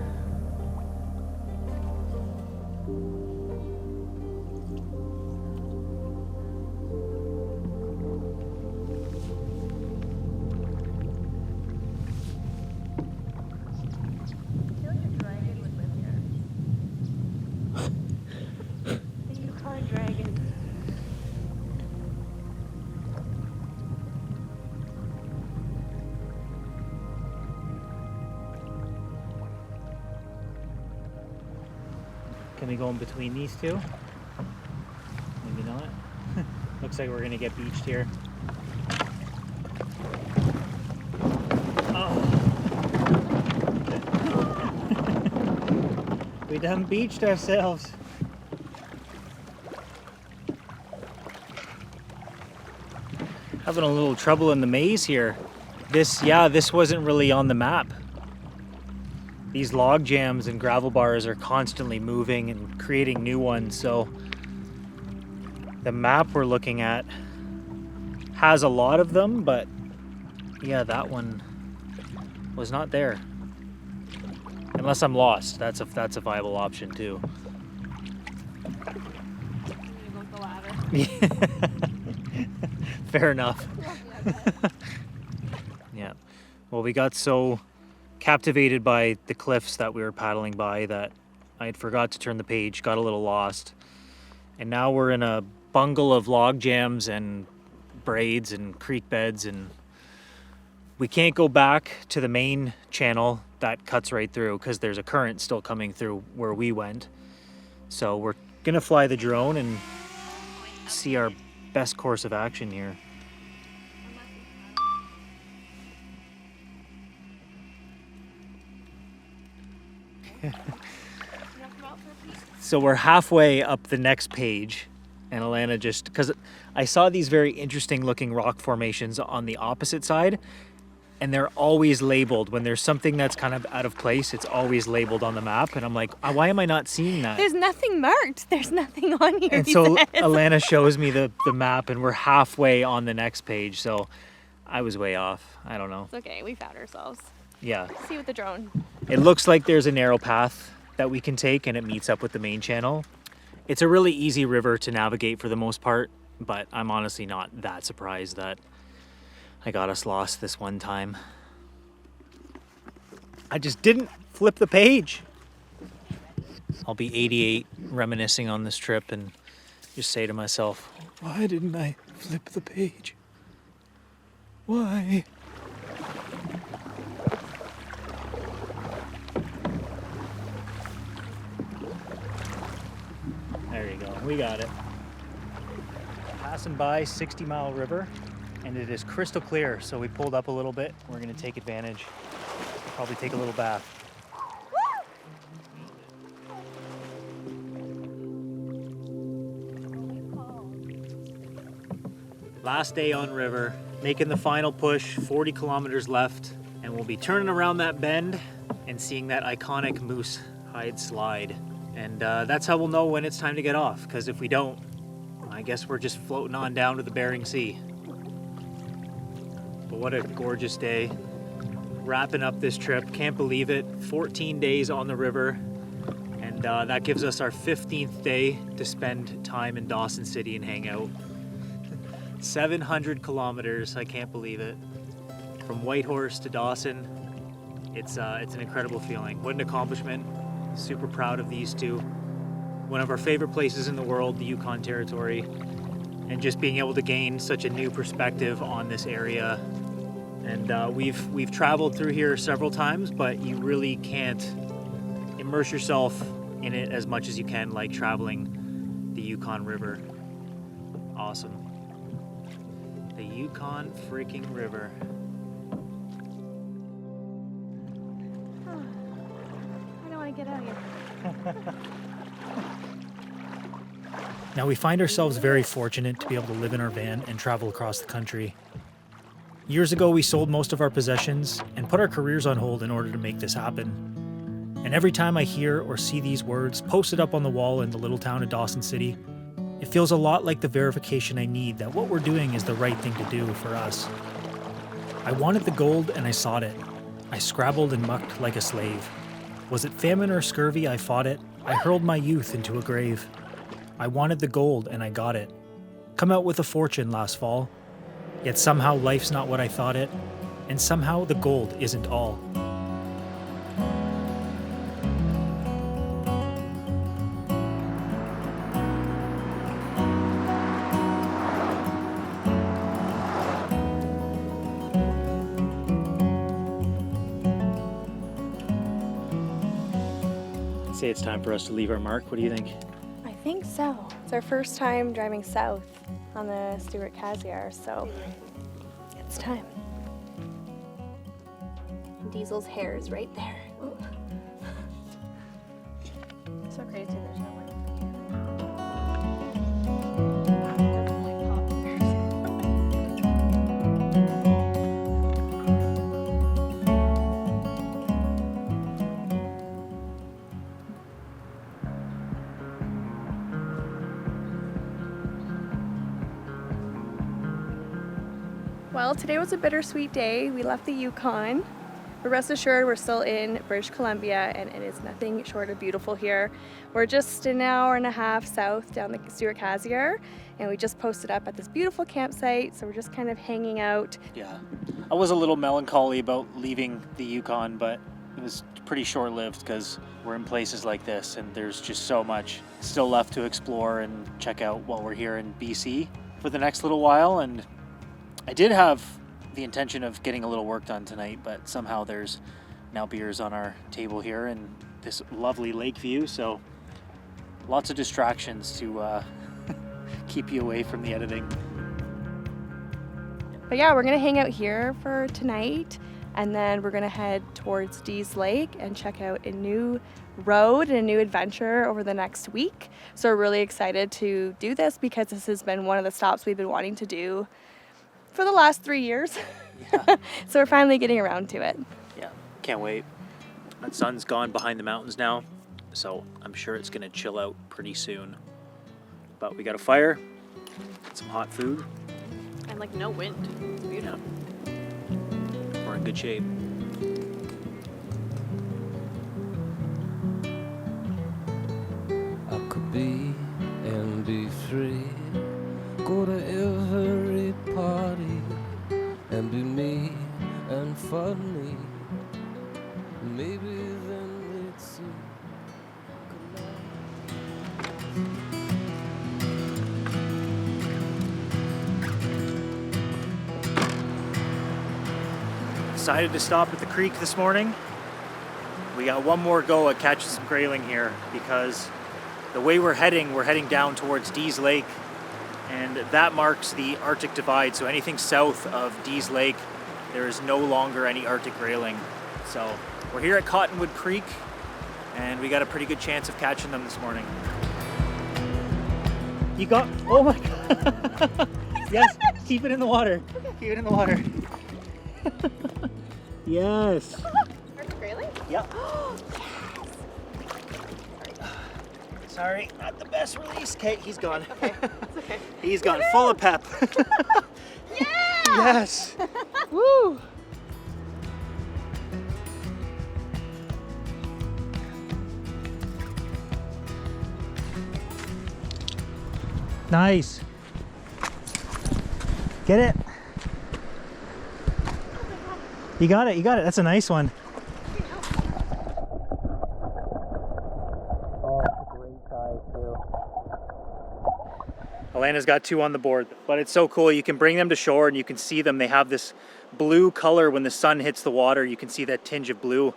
Speaker 2: The Yukon dragon.
Speaker 5: Can we go in between these two? Maybe not. Looks like we're gonna get beached here. Oh. We done beached ourselves. Having a little trouble in the maze here. This wasn't really on the map. These log jams and gravel bars are constantly moving and creating new ones, so the map we're looking at has a lot of them, but yeah, that one was not there. Unless I'm lost, that's a viable option too. Fair enough. Yeah. Well, we got so captivated by the cliffs that we were paddling by that I had forgot to turn the page, got a little lost. And now we're in a bungle of log jams and braids and creek beds, and we can't go back to the main channel that cuts right through because there's a current still coming through where we went. So we're gonna fly the drone and see our best course of action here. So we're halfway up the next page, and Alana just, because I saw these very interesting looking rock formations on the opposite side, and they're always labeled. When there's something that's kind of out of place, it's always labeled on the map, and I'm like, why am I not seeing that?
Speaker 2: There's nothing marked. There's nothing on here.
Speaker 5: And so Alana shows me the map, and we're halfway on the next page, so I was way off. I don't know.
Speaker 2: It's okay. We found ourselves.
Speaker 5: Yeah.
Speaker 2: See with the drone.
Speaker 5: It looks like there's a narrow path that we can take, and it meets up with the main channel. It's a really easy river to navigate for the most part, but I'm honestly not that surprised that I got us lost this one time. I just didn't flip the page. I'll be 88 reminiscing on this trip and just say to myself, why didn't I flip the page? Why? There you go, we got it. Passing by 60 Mile River, and it is crystal clear, so we pulled up a little bit. We're gonna take advantage. Probably take a little bath. Last day on river, making the final push, 40 kilometers left, and we'll be turning around that bend and seeing that iconic moose hide slide. And that's how we'll know when it's time to get off, because if we don't, I guess we're just floating on down to the Bering Sea. But what a gorgeous day. Wrapping up this trip, can't believe it, 14 days on the river, and that gives us our 15th day to spend time in Dawson City and hang out. 700 kilometers, I can't believe it. From Whitehorse to Dawson, it's an incredible feeling. What an accomplishment. Super proud of these two. One of our favorite places in the world, the Yukon Territory, and just being able to gain such a new perspective on this area. And we've traveled through here several times, but you really can't immerse yourself in it as much as you can like traveling the Yukon River. Awesome. The Yukon freaking River.
Speaker 2: I don't want to get out here.
Speaker 6: Now, we find ourselves very fortunate to be able to live in our van and travel across the country. Years ago, we sold most of our possessions and put our careers on hold in order to make this happen. And every time I hear or see these words posted up on the wall in the little town of Dawson City, it feels a lot like the verification I need that what we're doing is the right thing to do for us. I wanted the gold and I sought it. I scrabbled and mucked like a slave. Was it famine or scurvy I fought it? I hurled my youth into a grave. I wanted the gold and I got it. Come out with a fortune last fall. Yet somehow life's not what I thought it, and somehow the gold isn't all.
Speaker 5: Say it's time for us to leave our mark. What do you think?
Speaker 2: I think so. It's our first time driving south on the Stewart-Cassiar, so it's time. Diesel's hair is right there. Ooh. So crazy there's no one. Well, today was a bittersweet day. We left the Yukon, but rest assured we're still in British Columbia and it is nothing short of beautiful here. We're just an hour and a half south down the Stewart-Cassiar and we just posted up at this beautiful campsite, so we're just kind of hanging out.
Speaker 5: Yeah, I was a little melancholy about leaving the Yukon, but it was pretty short-lived because we're in places like this and there's just so much still left to explore and check out while we're here in BC for the next little while. And I did have the intention of getting a little work done tonight, but somehow there's now beers on our table here and this lovely lake view, so lots of distractions to keep you away from the editing.
Speaker 2: But yeah, we're gonna hang out here for tonight and then we're gonna head towards Dease Lake and check out a new road and a new adventure over the next week. So we're really excited to do this because this has been one of the stops we've been wanting to do for the last 3 years.
Speaker 5: Yeah.
Speaker 2: So we're finally getting around to it.
Speaker 5: Yeah, can't wait. The sun's gone behind the mountains now, so I'm sure it's gonna chill out pretty soon. But we got a fire, some hot food.
Speaker 2: And like no wind. It's beautiful.
Speaker 5: Yeah. We're in good shape.
Speaker 3: I could be and be free. Go to every party and be me and funny. Maybe then we'd see.
Speaker 5: Decided to stop at the creek this morning. We got one more go at catching some grayling here because the way we're heading down towards Dease Lake, and that marks the Arctic Divide. So anything south of Dease Lake, there is no longer any Arctic grayling. So we're here at Cottonwood Creek and we got a pretty good chance of catching them this morning. You got, oh my God. Yes, keep it in the water. Keep it in the water. Yes.
Speaker 2: Arctic grayling?
Speaker 5: Yep. Sorry, not the best release. Okay, he's gone.
Speaker 2: Okay, it's okay.
Speaker 5: He's gone full of pep.
Speaker 2: Yeah!
Speaker 5: Yes.
Speaker 2: Woo!
Speaker 5: Nice. Get it. You got it, you got it. That's a nice one. Oh, that's a great size too. Elena's got 2 on the board, but it's so cool. You can bring them to shore and you can see them. They have this blue color when the sun hits the water. You can see that tinge of blue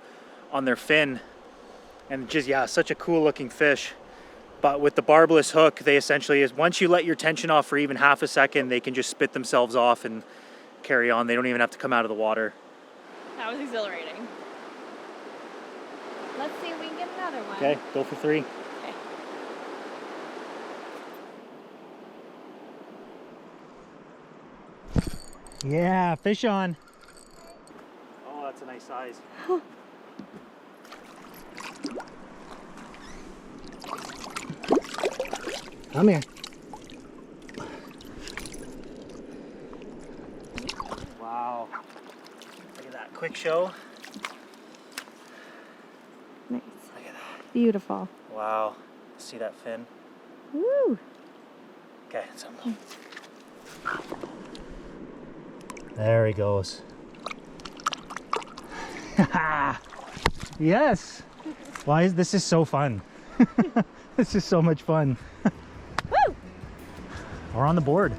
Speaker 5: on their fin. And just, yeah, such a cool looking fish. But with the barbless hook, they essentially, once you let your tension off for even half a second, they can just spit themselves off and carry on. They don't even have to come out of the water.
Speaker 2: That was exhilarating. Let's see if we can get another one.
Speaker 5: Okay, go for 3.
Speaker 2: Okay.
Speaker 5: Yeah, fish on. Oh, that's a nice size. Come here. show.
Speaker 2: Nice.
Speaker 5: Look at that.
Speaker 2: Beautiful.
Speaker 5: Wow. See that fin?
Speaker 2: Woo!
Speaker 5: Okay, so there he goes. Yes. Why is this is so fun? This is so much fun.
Speaker 2: Woo!
Speaker 5: We're on the board.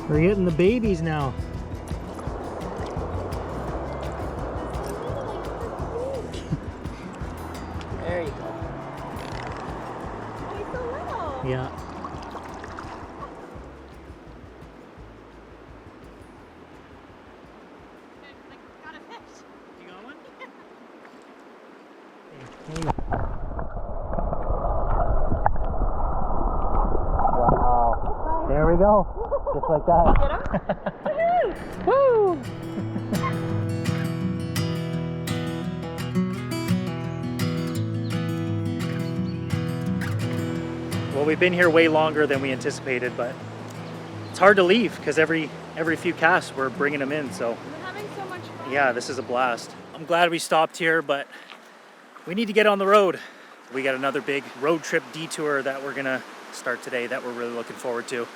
Speaker 5: We're getting the babies now. There you go.
Speaker 2: Oh, he's so little.
Speaker 5: Yeah.
Speaker 2: Got a fish.
Speaker 5: You got one? Wow. There we go. Just like that.
Speaker 2: Get him? Woo!
Speaker 5: Well, we've been here way longer than we anticipated, but it's hard to leave because every few casts we're bringing them in. So
Speaker 2: We're having so much fun.
Speaker 5: yeah, this is a blast. I'm glad we stopped here, but we need to get on the road. We got another big road trip detour that we're gonna start today that we're really looking forward to.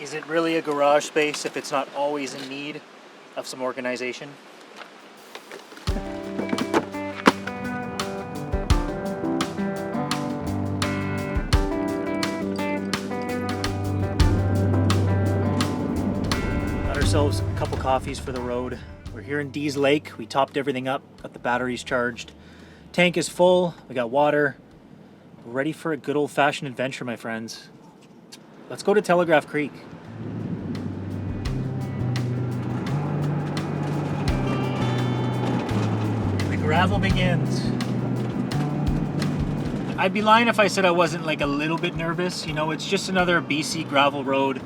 Speaker 5: Is it really a garage space if it's not always in need of some organization? Got ourselves a couple coffees for the road. We're here in Dees Lake. We topped everything up, got the batteries charged. Tank is full, we got water. We're ready for a good old-fashioned adventure, my friends. Let's go to Telegraph Creek. The gravel begins. I'd be lying if I said I wasn't like a little bit nervous. You know, it's just another BC gravel road.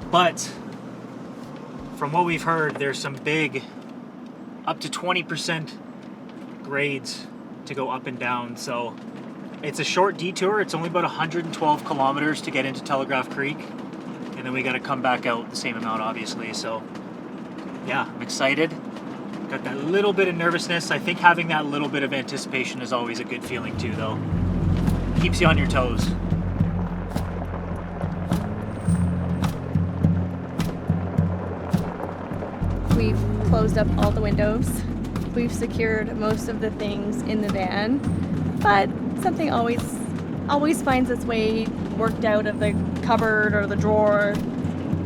Speaker 5: But from what we've heard, there's some big, up to 20% grades to go up and down. So it's a short detour. It's only about 112 kilometers to get into Telegraph Creek. And then we got to come back out the same amount, obviously. So yeah, I'm excited. Got that little bit of nervousness. I think having that little bit of anticipation is always a good feeling too, though. Keeps you on your toes.
Speaker 2: We've closed up all the windows. We've secured most of the things in the van, but something always finds its way worked out of the cupboard or the drawer,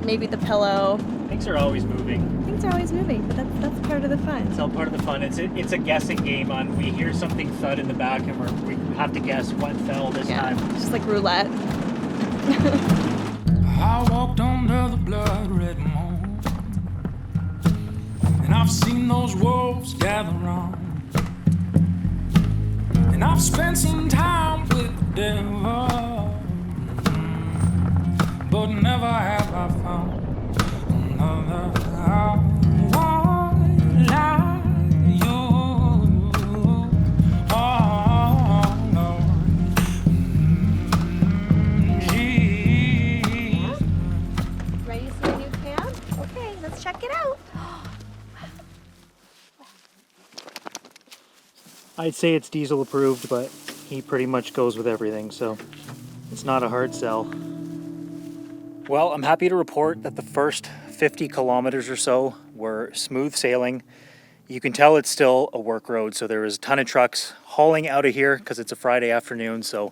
Speaker 2: maybe the pillow.
Speaker 5: Things are always moving.
Speaker 2: Things are always moving, but that's part of the fun.
Speaker 5: It's all part of the fun. It's a guessing game on we hear something thud in the back and we have to guess what fell this time.
Speaker 2: Just like roulette.
Speaker 3: I walked under the blood red moon, and I've seen those wolves gather round, and I've spent some time with the devil, but never have I found another one like you. Oh, no. Jesus.
Speaker 2: Ready to see a new cam? Okay, let's check it out.
Speaker 5: I'd say it's diesel approved, but he pretty much goes with everything, so it's not a hard sell. Well, I'm happy to report that the first 50 kilometers or so were smooth sailing. You can tell it's still a work road, so there was a ton of trucks hauling out of here because it's a Friday afternoon, so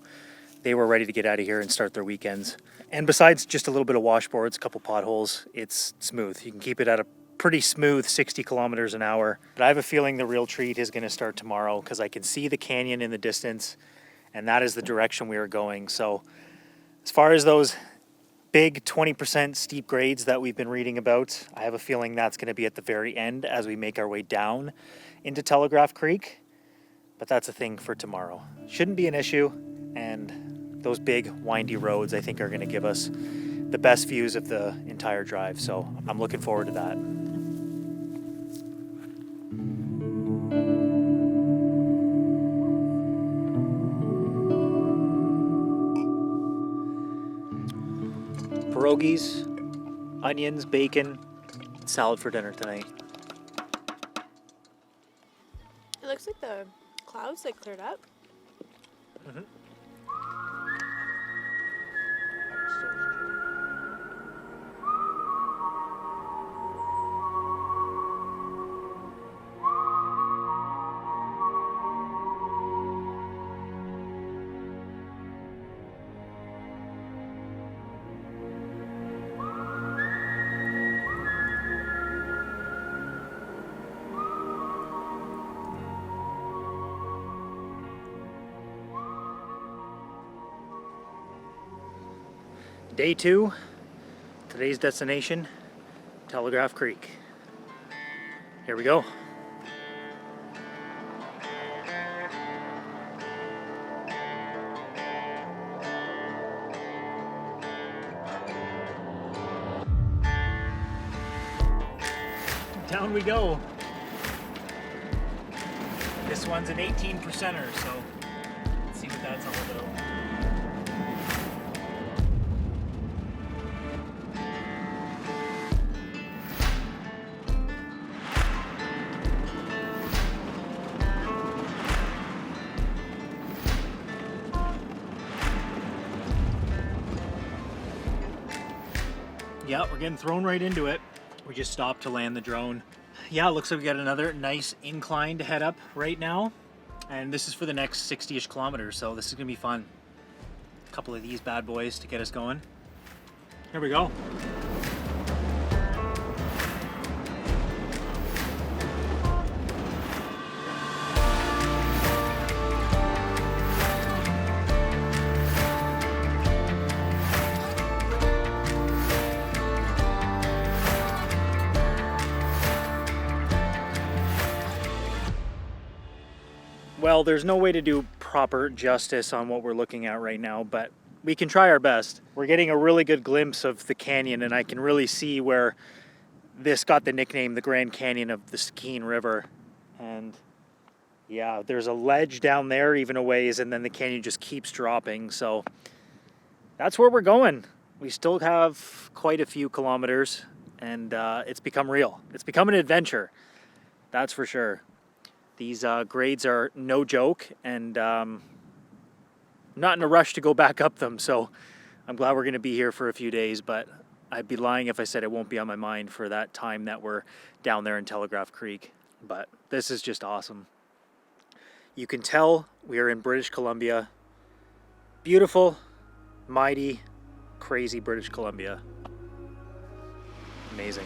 Speaker 5: they were ready to get out of here and start their weekends. And besides just a little bit of washboards, a couple potholes, it's smooth. You can keep it at a pretty smooth 60 kilometers an hour. But I have a feeling the real treat is going to start tomorrow because I can see the canyon in the distance, and that is the direction we are going. So as far as those big 20% steep grades that we've been reading about, I have a feeling that's going to be at the very end as we make our way down into Telegraph Creek. But that's a thing for tomorrow. Shouldn't be an issue, and those big windy roads I think are going to give us the best views of the entire drive. So I'm looking forward to that. pierogies, onions, bacon, salad for dinner tonight.
Speaker 2: It looks like the clouds like cleared up.
Speaker 5: Day 2, today's destination, Telegraph Creek. Here we go. Down we go. This one's an 18%er, so let's see what that's all about. Yeah, we're getting thrown right into it. We just stopped to land the drone. Yeah, it looks like we got another nice incline to head up right now. And this is for the next 60-ish kilometers, so this is gonna be fun. A couple of these bad boys to get us going. Here we go. Well, there's no way to do proper justice on what we're looking at right now, but we can try our best. We're getting a really good glimpse of the canyon, and I can really see where this got the nickname the Grand Canyon of the Yukon River. And yeah, there's a ledge down there even a ways, and then the canyon just keeps dropping. So that's where we're going. We still have quite a few kilometers, and it's become real. It's become an adventure, that's for sure. These grades are no joke, and not in a rush to go back up them, so I'm glad we're going to be here for a few days, but I'd be lying if I said it won't be on my mind for that time that we're down there in Telegraph Creek. But this is just awesome. You can tell we are in British Columbia. Beautiful, mighty, crazy British Columbia. Amazing.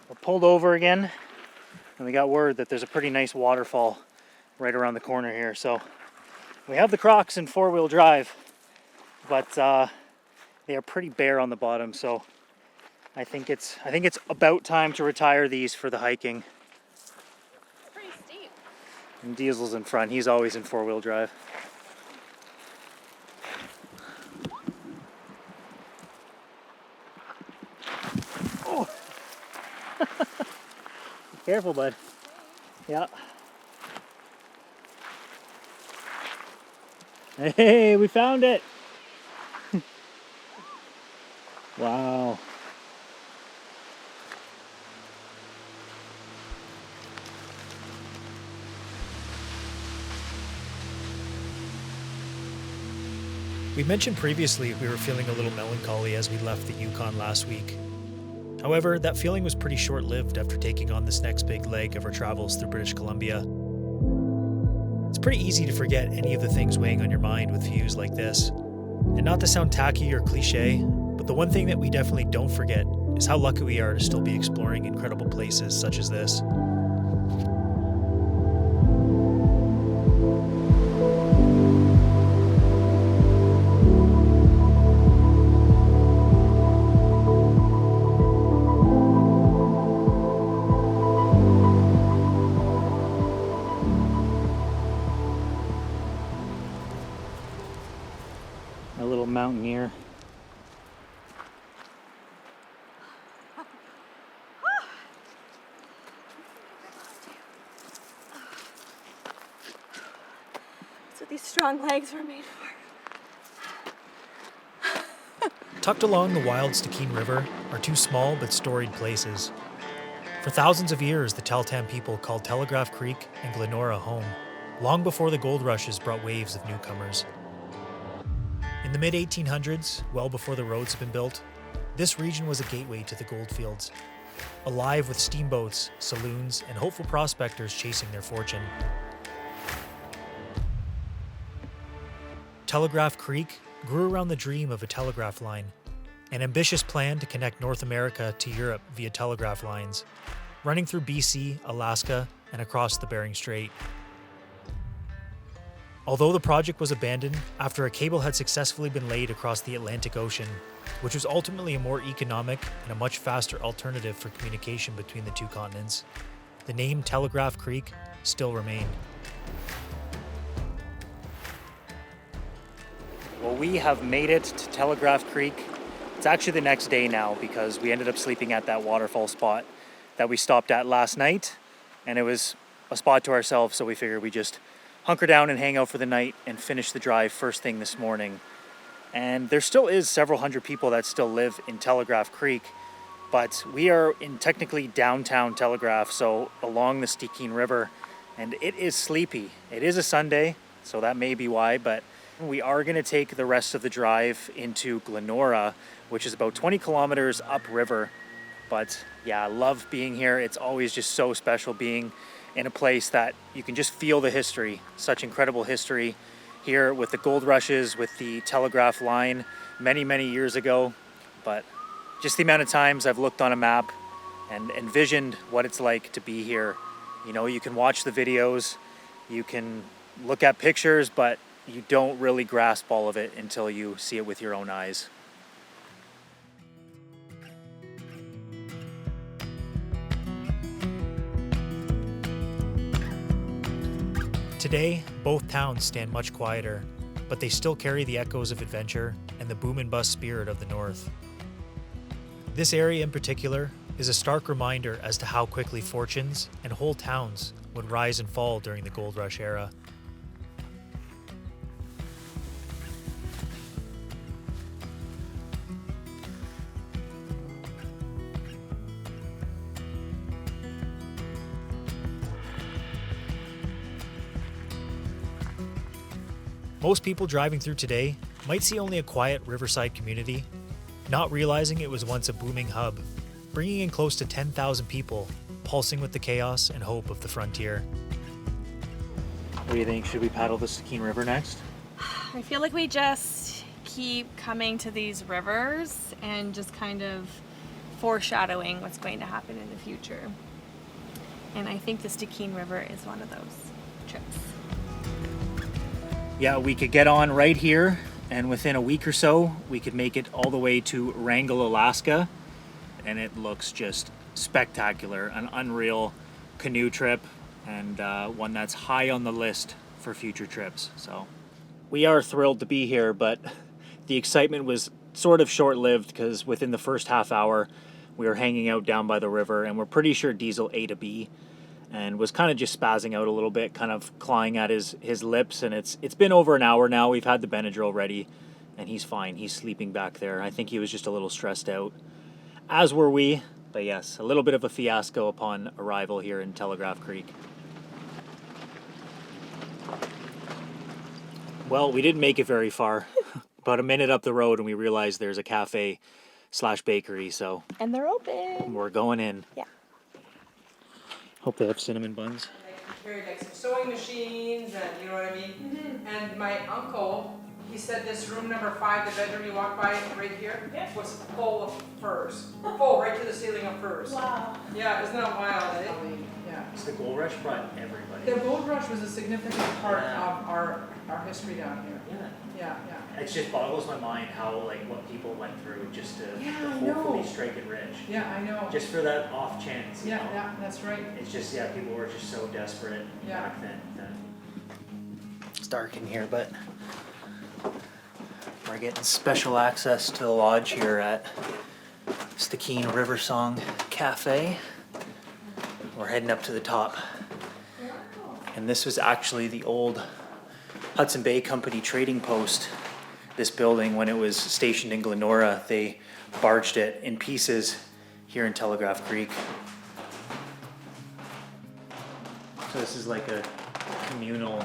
Speaker 5: We're pulled over again, and we got word that there's a pretty nice waterfall right around the corner here. So we have the Crocs in four-wheel drive, but they are pretty bare on the bottom. So I think it's about time to retire these for the hiking.
Speaker 2: Pretty steep.
Speaker 5: And Diesel's in front. He's always in four-wheel drive. Oh. Careful, bud. Yeah. Hey, we found it. Wow.
Speaker 6: We mentioned previously we were feeling a little melancholy as we left the Yukon last week. However, that feeling was pretty short-lived after taking on this next big leg of our travels through British Columbia. It's pretty easy to forget any of the things weighing on your mind with views like this. And not to sound tacky or cliche, but the one thing that we definitely don't forget is how lucky we are to still be exploring incredible places such as this.
Speaker 5: A little mountaineer.
Speaker 2: That's what these strong legs were made for.
Speaker 6: Tucked along the Wildest River are two small but storied places. For thousands of years, the Tahltan people called Telegraph Creek and Glenora home, long before the gold rushes brought waves of newcomers. In the mid-1800s, well before the roads had been built, this region was a gateway to the goldfields, alive with steamboats, saloons, and hopeful prospectors chasing their fortune. Telegraph Creek grew around the dream of a telegraph line, an ambitious plan to connect North America to Europe via telegraph lines, running through BC, Alaska, and across the Bering Strait. Although the project was abandoned after a cable had successfully been laid across the Atlantic Ocean, which was ultimately a more economic and a much faster alternative for communication between the two continents, the name Telegraph Creek still remained.
Speaker 5: Well, we have made it to Telegraph Creek. It's actually the next day now because we ended up sleeping at that waterfall spot that we stopped at last night, and it was a spot to ourselves, so we figured we just hunker down and hang out for the night and finish the drive first thing this morning. And there still is several hundred people that still live in Telegraph Creek, but we are in technically downtown Telegraph, so along the Stewart-Cassiar River, and it is sleepy. It is a Sunday, so that may be why, but we are going to take the rest of the drive into Glenora, which is about 20 kilometers upriver. But yeah, I love being here. It's always just so special being in a place that you can just feel the history, such incredible history here with the gold rushes, with the telegraph line many, many years ago. But just the amount of times I've looked on a map and envisioned what it's like to be here. You know, you can watch the videos, you can look at pictures, but you don't really grasp all of it until you see it with your own eyes.
Speaker 6: Today, both towns stand much quieter, but they still carry the echoes of adventure and the boom and bust spirit of the North. This area in particular is a stark reminder as to how quickly fortunes and whole towns would rise and fall during the gold rush era. Most people driving through today might see only a quiet riverside community, not realizing it was once a booming hub, bringing in close to 10,000 people, pulsing with the chaos and hope of the frontier.
Speaker 5: What do you think? Should we paddle the Stewart-Cassiar River next?
Speaker 2: I feel like we just keep coming to these rivers and just kind of foreshadowing what's going to happen in the future. And I think the Stewart-Cassiar River is one of those trips.
Speaker 5: Yeah, we could get on right here, and within a week or so, we could make it all the way to Wrangell, Alaska, and it looks just spectacular. An unreal canoe trip, and one that's high on the list for future trips. So we are thrilled to be here, but the excitement was sort of short-lived because within the first half hour,
Speaker 1: We were hanging out down by the river, and we're pretty sure Diesel ate a bee and was kind of just spazzing out a little bit, kind of clawing at his lips. And it's been over an hour now. We've had the Benadryl ready, and he's fine. He's sleeping back there. I think he was just a little stressed out, as were we. But yes, a little bit of a fiasco upon arrival here in Telegraph Creek. Well, we didn't make it very far. About a minute up the road, and we realized there's a cafe/bakery, so...
Speaker 2: And they're open.
Speaker 1: We're going in.
Speaker 2: Yeah.
Speaker 1: Hope they have cinnamon buns.
Speaker 4: Carried like some sewing machines and you know what I mean?
Speaker 2: Mm-hmm.
Speaker 4: And my uncle, he said this room number 5, the bedroom you walk by right here, was full of furs. Full right to the ceiling of furs.
Speaker 2: Wow.
Speaker 4: Yeah, isn't that wild, eh? Yeah.
Speaker 1: So the gold rush brought everybody.
Speaker 4: The gold rush was a significant part
Speaker 1: Yeah.
Speaker 4: of our history down here.
Speaker 1: Yeah.
Speaker 4: Yeah, yeah.
Speaker 1: It just boggles my mind how, like, what people went through just to
Speaker 4: Yeah, I
Speaker 1: hopefully
Speaker 4: know.
Speaker 1: strike it rich.
Speaker 4: Yeah, I know.
Speaker 1: Just for that off chance. You
Speaker 4: Yeah,
Speaker 1: know?
Speaker 4: yeah, that's right.
Speaker 1: It's just, yeah, people were just so desperate
Speaker 4: Yeah.
Speaker 1: back then. It's dark in here, but we're getting special access to the lodge here at Stewart-Cassiar River Cafe. We're heading up to the top. And this was actually the old Hudson Bay Company trading post. This building, when it was stationed in Glenora, they barged it in pieces here in Telegraph Creek. So this is like a communal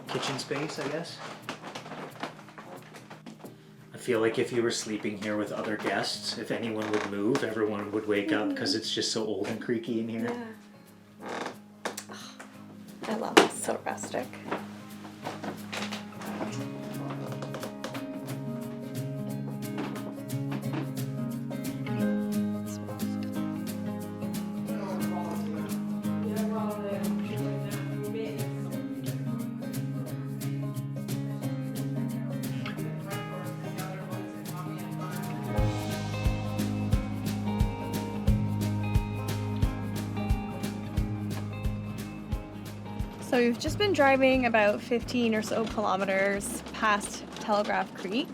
Speaker 1: kitchen space, I guess. I feel like if you were sleeping here with other guests, if anyone would move, everyone would wake up because it's just so old and creaky in here.
Speaker 2: Yeah. I love it. So rustic. So we've just been driving about 15 or so kilometers past Telegraph Creek.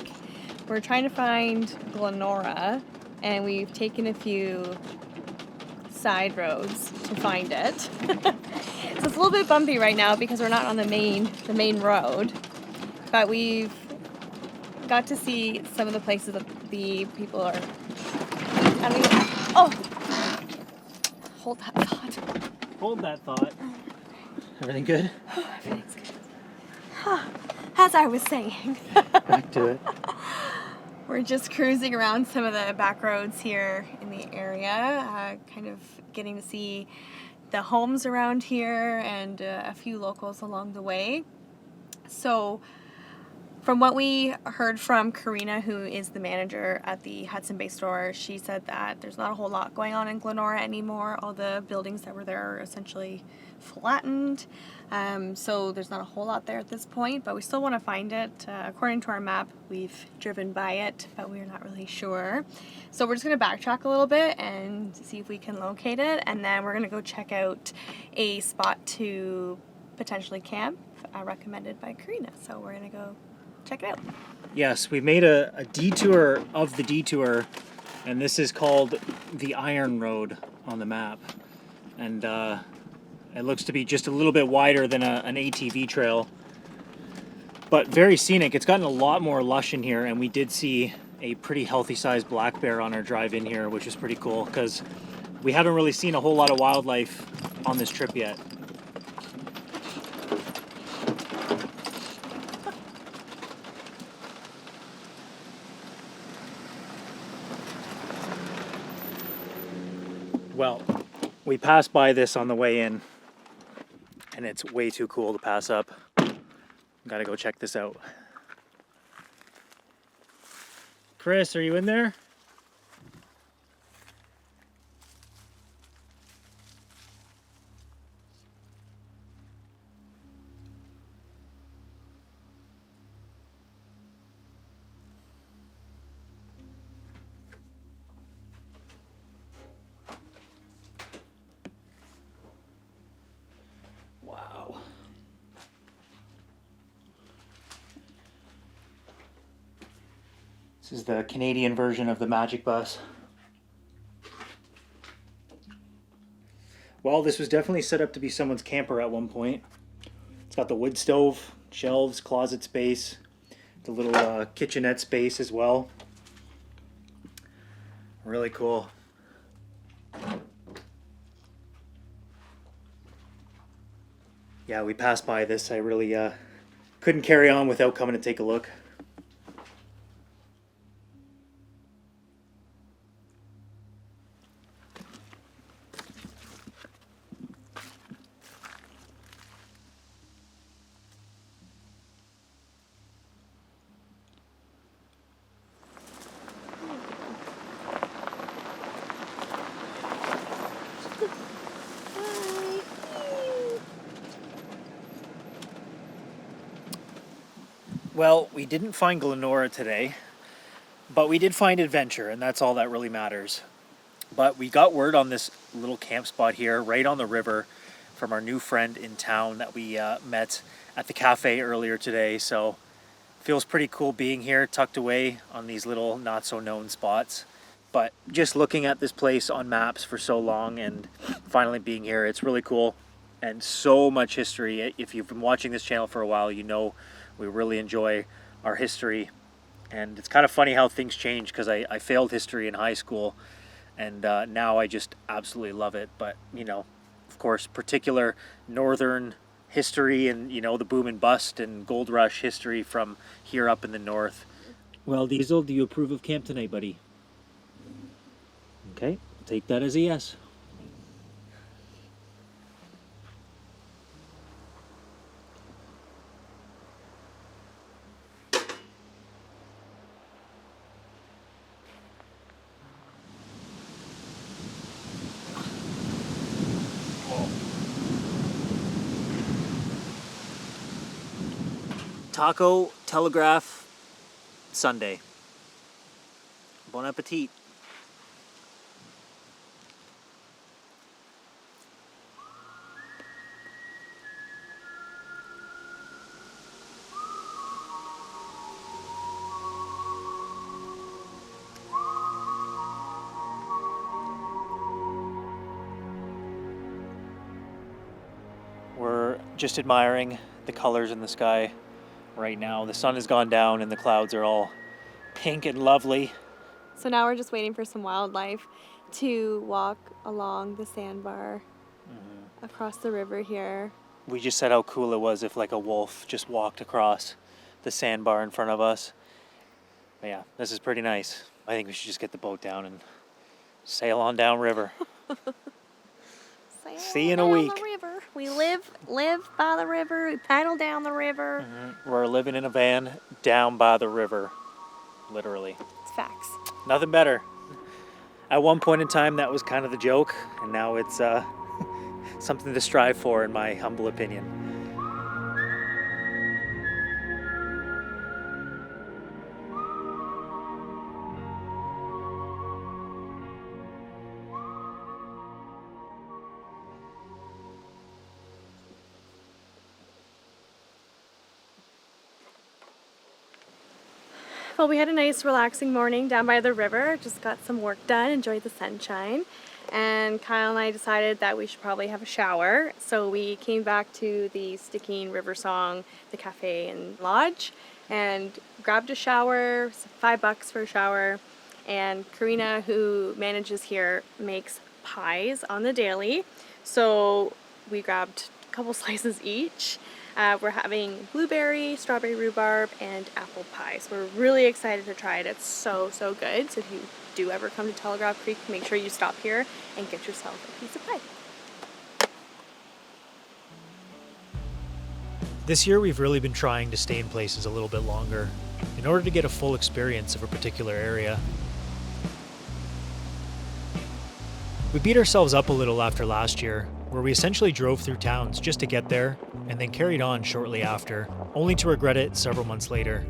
Speaker 2: We're trying to find Glenora, and we've taken a few side roads to find it. So it's a little bit bumpy right now because we're not on the main road, but we've got to see some of the places that the people are. Oh, hold that thought.
Speaker 1: Hold that thought. Everything good?
Speaker 2: Everything's good. As I was saying.
Speaker 1: Back to it.
Speaker 2: We're just cruising around some of the back roads here in the area, kind of getting to see the homes around here and a few locals along the way. So from what we heard from Karina, who is the manager at the Hudson Bay store, she said that there's not a whole lot going on in Glenora anymore. All the buildings that were there are essentially flattened. So there's not a whole lot there at this point, but we still want to find it. According to our map, we've driven by it, but we're not really sure. So we're just going to backtrack a little bit and see if we can locate it, and then we're going to go check out a spot to potentially camp, recommended by Karina. So we're going to go check it out.
Speaker 1: Yes, we made a detour of the detour, and this is called the Iron Road on the map. And it looks to be just a little bit wider than an ATV trail, but very scenic. It's gotten a lot more lush in here, and we did see a pretty healthy sized black bear on our drive in here, which is pretty cool because we haven't really seen a whole lot of wildlife on this trip yet. Well, we passed by this on the way in, and it's way too cool to pass up. Gotta go check this out. Chris, are you in there? Wow. This is the Canadian version of the Magic Bus.
Speaker 6: Well, this was definitely set up to be someone's camper at one point. It's got the wood stove, shelves, closet space, the little kitchenette space as well. Really cool. Yeah, we passed by this. I really couldn't carry on without coming to take a look. Well, we didn't find Glenora today, but we did find adventure, and that's all that really matters. But we got word on this little camp spot here, right on the river, from our new friend in town that we met at the cafe earlier today. So feels pretty cool being here, tucked away on these little not-so-known spots. But just looking at this place on maps for so long and finally being here, it's really cool. And so much history. If you've been watching this channel for a while, you know we really enjoy our history. And it's kind of funny how things change, because I failed history in high school, and now I just absolutely love it. But, you know, of course, particular northern history and, you know, the boom and bust and gold rush history from here up in the north. Well, Diesel, do you approve of camp tonight, buddy? Okay, take that as a yes. Taco Telegraph Sunday. Bon appetit. We're just admiring the colors in the sky right now. The sun has gone down and the clouds are all pink and lovely.
Speaker 2: So now we're just waiting for some wildlife to walk along the sandbar across the river here.
Speaker 6: We just said how cool it was if like a wolf just walked across the sandbar in front of us. But yeah, this is pretty nice. I think we should just get the boat down and sail on down river. See you in a week.
Speaker 2: The river. We live by the river. We paddle down the river.
Speaker 6: We're living in a van down by the river, literally.
Speaker 2: It's facts.
Speaker 6: Nothing better. At one point in time, that was kind of the joke, and now it's something to strive for, in my humble opinion.
Speaker 2: Well, we had a nice relaxing morning down by the river. Just got some work done, enjoyed the sunshine. And Kyle and I decided that we should probably have a shower. So we came back to the Sticking River Song, the cafe and lodge, and grabbed a shower, $5 for a shower. And Karina, who manages here, makes pies on the daily. So we grabbed a couple slices each. We're having blueberry, strawberry rhubarb, and apple pie. So we're really excited to try it. It's so good. So if you do ever come to Telegraph Creek, make sure you stop here and get yourself a piece of pie.
Speaker 6: This year we've really been trying to stay in places a little bit longer in order to get a full experience of a particular area. We beat ourselves up a little after last year, where we essentially drove through towns just to get there and then carried on shortly after, only to regret it several months later.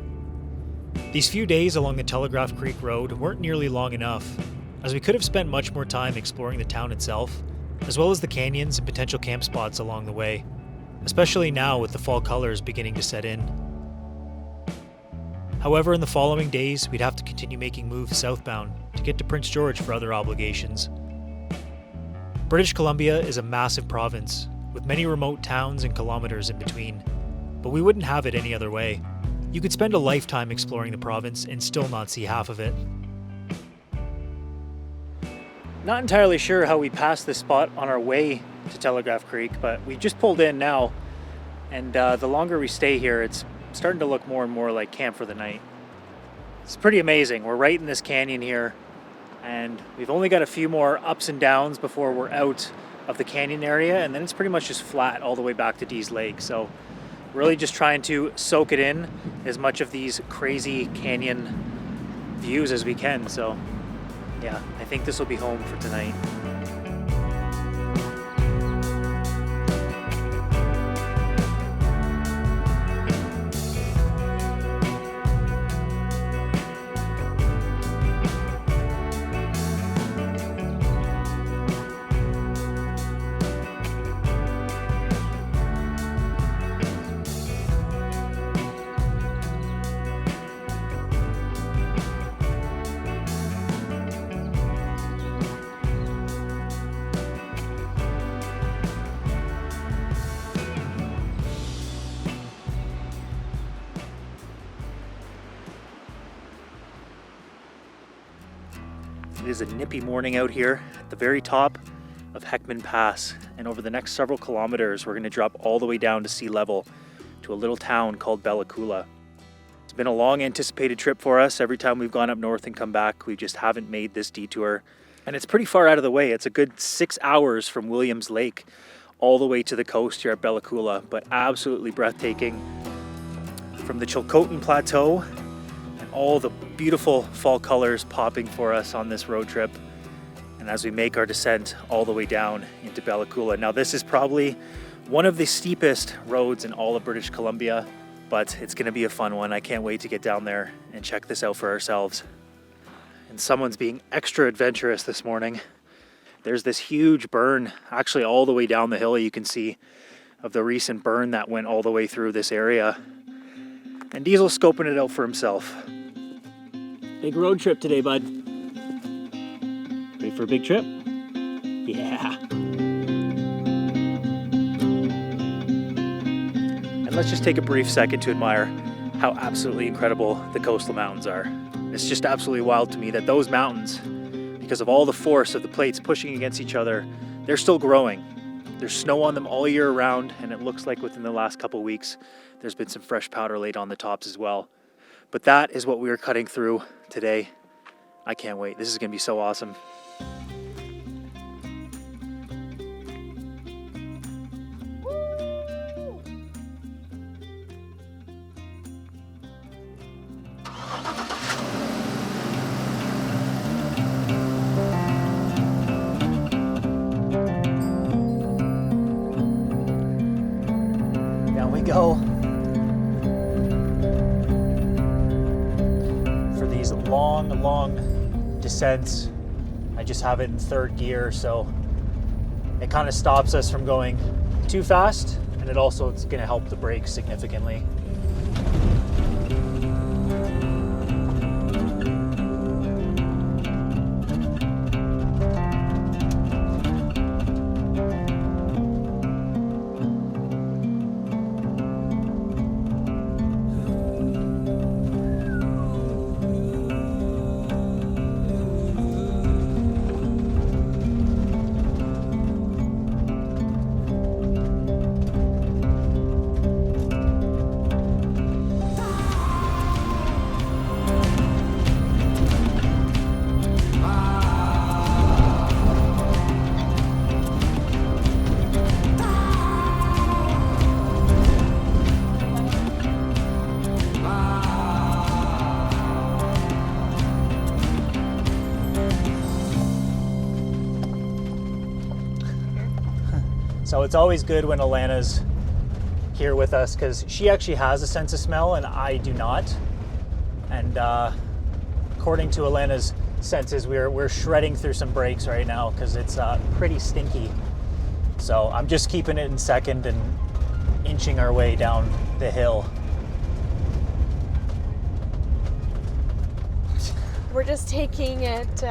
Speaker 6: These few days along the Telegraph Creek Road weren't nearly long enough, as we could have spent much more time exploring the town itself, as well as the canyons and potential camp spots along the way, especially now with the fall colors beginning to set in. However, in the following days, we'd have to continue making moves southbound to get to Prince George for other obligations. British Columbia is a massive province with many remote towns and kilometers in between, but we wouldn't have it any other way. You could spend a lifetime exploring the province and still not see half of it. Not entirely sure how we passed this spot on our way to Telegraph Creek, but we just pulled in now, and the longer we stay here, it's starting to look more and more like camp for the night. It's pretty amazing. We're right in this canyon here, and we've only got a few more ups and downs before we're out of the canyon area, and then it's pretty much just flat all the way back to Dease Lake. So really just trying to soak it in as much of these crazy canyon views as we can. So yeah, I think this will be home for tonight. It is a nippy morning out here at the very top of Heckman Pass, and over the next several kilometers we're going to drop all the way down to sea level to a little town called Bella Coola. It's been a long anticipated trip for us. Every time we've gone up north and come back, we just haven't made this detour, and it's pretty far out of the way. It's a good 6 hours from Williams Lake all the way to the coast here at Bella Coola, but absolutely breathtaking. From the Chilcotin Plateau, all the beautiful fall colors popping for us on this road trip, and as we make our descent all the way down into Bella Coola. Now this is probably one of the steepest roads in all of British Columbia, but it's going to be a fun one. I can't wait to get down there and check this out for ourselves. And someone's being extra adventurous this morning. There's this huge burn actually all the way down the hill, you can see, of the recent burn that went all the way through this area, and Diesel's scoping it out for himself. Big road trip today, bud. Ready for a big trip? Yeah. And let's just take a brief second to admire how absolutely incredible the coastal mountains are. It's just absolutely wild to me that those mountains, because of all the force of the plates pushing against each other, they're still growing. There's snow on them all year round, and it looks like within the last couple weeks, there's been some fresh powder laid on the tops as well. But that is what we are cutting through today. I can't wait. This is going to be so awesome. Down we go. Long descents. I just have it in third gear, so it kind of stops us from going too fast, and it also it's going to help the brakes significantly. So it's always good when Alana's here with us, because she actually has a sense of smell and I do not. And according to Alana's senses, we're shredding through some brakes right now because it's pretty stinky. So I'm just keeping it in second and inching our way down the hill.
Speaker 2: We're just taking it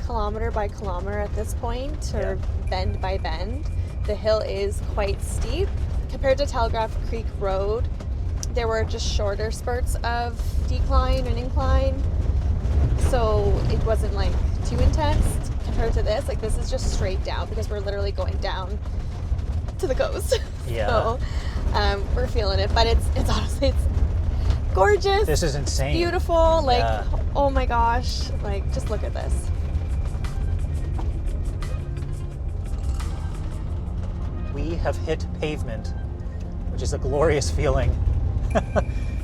Speaker 2: kilometer by kilometer at this point, or bend by bend. The hill is quite steep. Compared to Telegraph Creek Road, there were just shorter spurts of decline and incline. So it wasn't like too intense compared to this. Like this is just straight down because we're literally going down to the coast.
Speaker 5: Yeah.
Speaker 2: So we're feeling it, but it's honestly, it's gorgeous.
Speaker 5: This is insane.
Speaker 2: Beautiful. Like,
Speaker 5: Yeah.
Speaker 2: oh my gosh. Like, just look at this.
Speaker 5: We have hit pavement, which is a glorious feeling.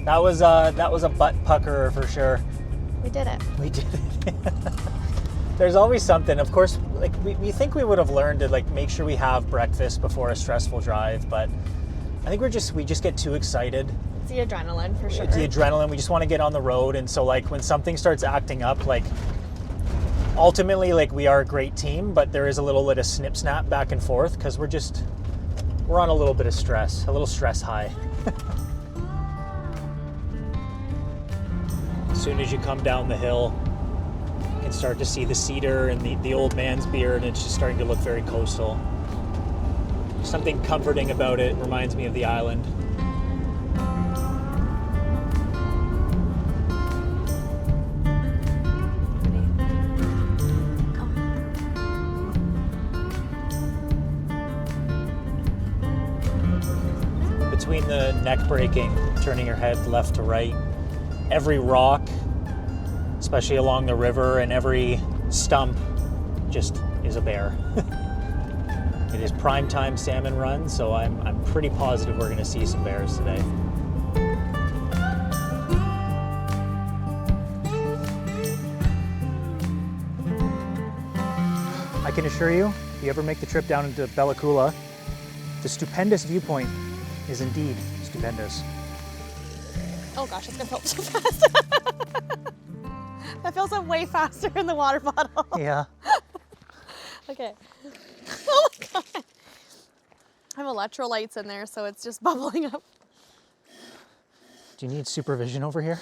Speaker 5: That was a butt puckerer for sure.
Speaker 2: We did it.
Speaker 5: We did it. There's always something. Of course, like we think we would have learned to like make sure we have breakfast before a stressful drive, but I think we just get too excited.
Speaker 2: It's the adrenaline for sure.
Speaker 5: It's the adrenaline. We just want to get on the road, and so like when something starts acting up, like ultimately like we are a great team, but there is a little bit of snip snap back and forth because we're on a little bit of stress, a little stress high. As soon as you come down the hill, you can start to see the cedar and the old man's beard, and it's just starting to look very coastal. Something comforting about it. Reminds me of the island. Between the neck breaking, turning your head left to right, every rock, especially along the river, and every stump just is a bear. It is primetime salmon run, so I'm pretty positive we're going to see some bears today. I can assure you, if you ever make the trip down into Bella Coola, the stupendous viewpoint is indeed stupendous.
Speaker 2: Oh gosh, it's gonna fill up so fast. That fills up way faster in the water bottle.
Speaker 5: Yeah.
Speaker 2: Okay. Oh my god. I have electrolytes in there, so it's just bubbling up.
Speaker 5: Do you need supervision over here?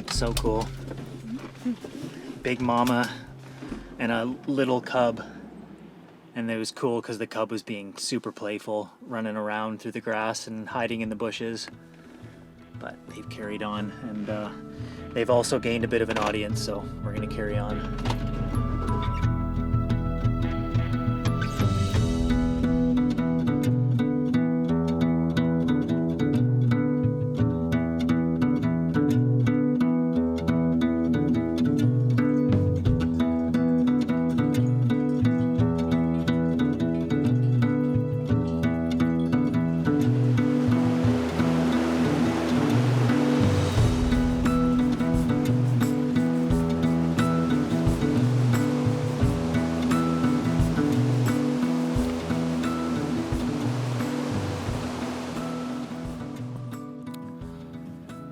Speaker 5: So cool. Big mama and a little cub. And it was cool because the cub was being super playful, running around through the grass and hiding in the bushes. But they've carried on, and they've also gained a bit of an audience, so we're going to carry on.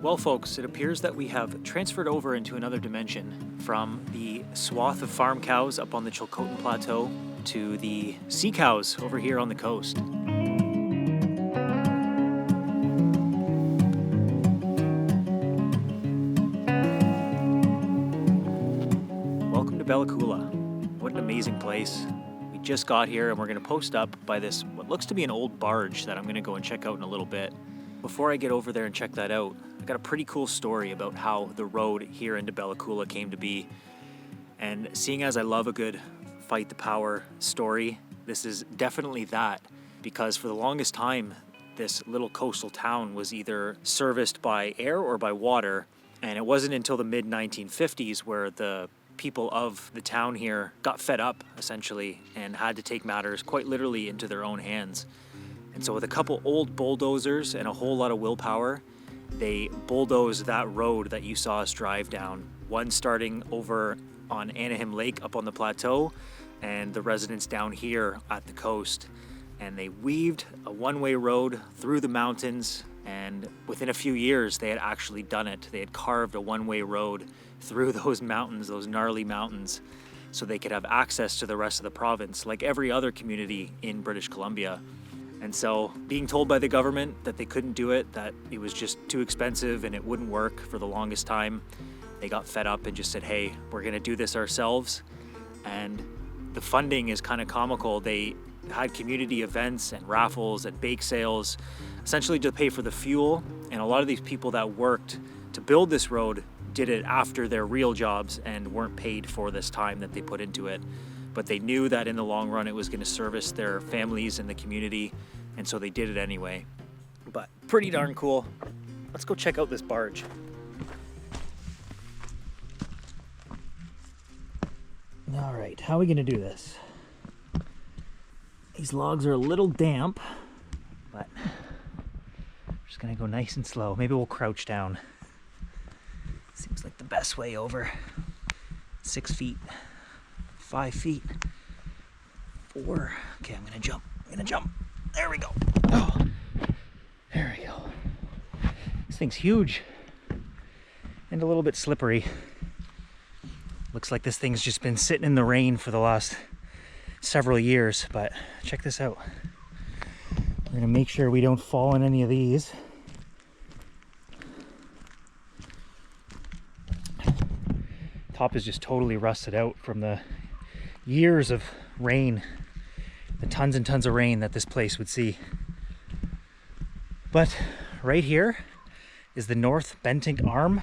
Speaker 5: Well, folks, it appears that we have transferred over into another dimension from the swath of farm cows up on the Chilcotin Plateau to the sea cows over here on the coast. Welcome to Bella Coola. What an amazing place. We
Speaker 1: just got here and we're going to post up by this, what looks to be an old barge that I'm going to go and check out in a little bit. Before I get over there and check that out, I got a pretty cool story about how the road here into Bella Coola came to be. And seeing as I love a good fight the power story, this is definitely that, because for the longest time, this little coastal town was either serviced by air or by water. And it wasn't until the mid-1950s where the people of the town here got fed up, essentially, and had to take matters quite literally into their own hands. And so with a couple old bulldozers and a whole lot of willpower, they bulldozed that road that you saw us drive down. One starting over on Anaheim Lake up on the plateau, and the residents down here at the coast. And they weaved a one-way road through the mountains, and within a few years they had actually done it. They had carved a one-way road through those mountains, those gnarly mountains, so they could have access to the rest of the province, like every other community in British Columbia. And so being told by the government that they couldn't do it, that it was just too expensive and it wouldn't work for the longest time, they got fed up and just said, hey, we're gonna do this ourselves. And the funding is kind of comical. They had community events and raffles and bake sales, essentially to pay for the fuel. And a lot of these people that worked to build this road did it after their real jobs and weren't paid for this time that they put into it. But they knew that in the long run it was going to service their families and the community, and so they did it anyway. But pretty darn cool. Let's go check out this barge. All right, how are we going to do this? These logs are a little damp, but I'm just going to go nice and slow. Maybe we'll crouch down. Seems like the best way over. 6 feet. 5 feet. 4. Okay, I'm gonna jump. There we go. Oh, there we go. This thing's huge and a little bit slippery. Looks like this thing's just been sitting in the rain for the last several years, but check this out. We're gonna make sure we don't fall in any of these. Top is just totally rusted out from the years of rain, the tons and tons of rain that this place would see. But right here is the North Bentinck Arm,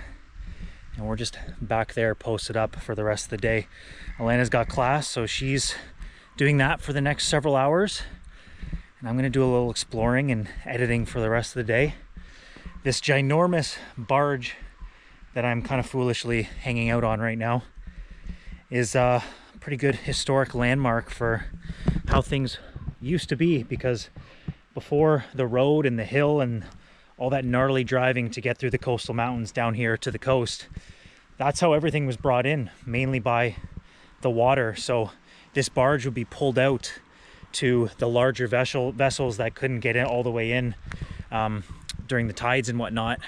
Speaker 1: and we're just back there posted up for the rest of the day. Alana's got class, so she's doing that for the next several hours, and I'm gonna do a little exploring and editing for the rest of the day. This ginormous barge that I'm kind of foolishly hanging out on right now is pretty good historic landmark for how things used to be, because before the road and the hill and all that gnarly driving to get through the coastal mountains down here to the coast, that's how everything was brought in, mainly by the water. So this barge would be pulled out to the larger vessels that couldn't get in all the way in during the tides and whatnot.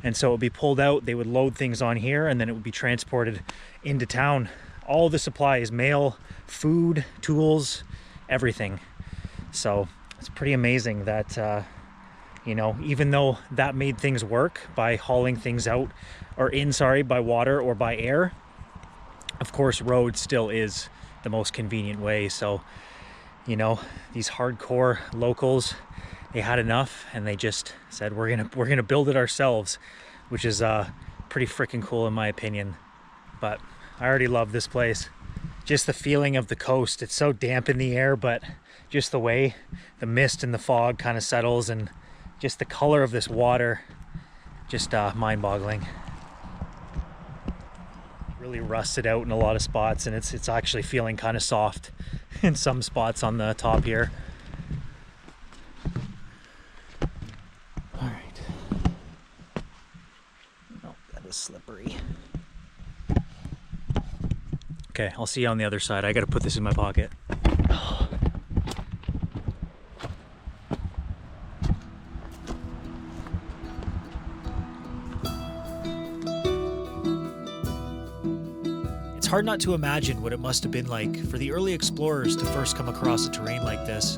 Speaker 1: And so it would be pulled out, they would load things on here, and then it would be transported into town. All the supplies, mail, food, tools, everything. So it's pretty amazing that, you know, even though that made things work by hauling things out or in, by water or by air, of course, road still is the most convenient way. So, you know, these hardcore locals, they had enough and they just said, we're gonna build it ourselves, which is pretty freaking cool in my opinion. But I already love this place. Just the feeling of the coast. It's so damp in the air, but just the way the mist and the fog kind of settles, and just the color of this water, just mind-boggling. Really rusted out in a lot of spots, and it's actually feeling kind of soft in some spots on the top here. All right. Oh, that is slippery. Okay, I'll see you on the other side. I gotta put this in my pocket. It's hard not to imagine what it must have been like for the early explorers to first come across a terrain like this.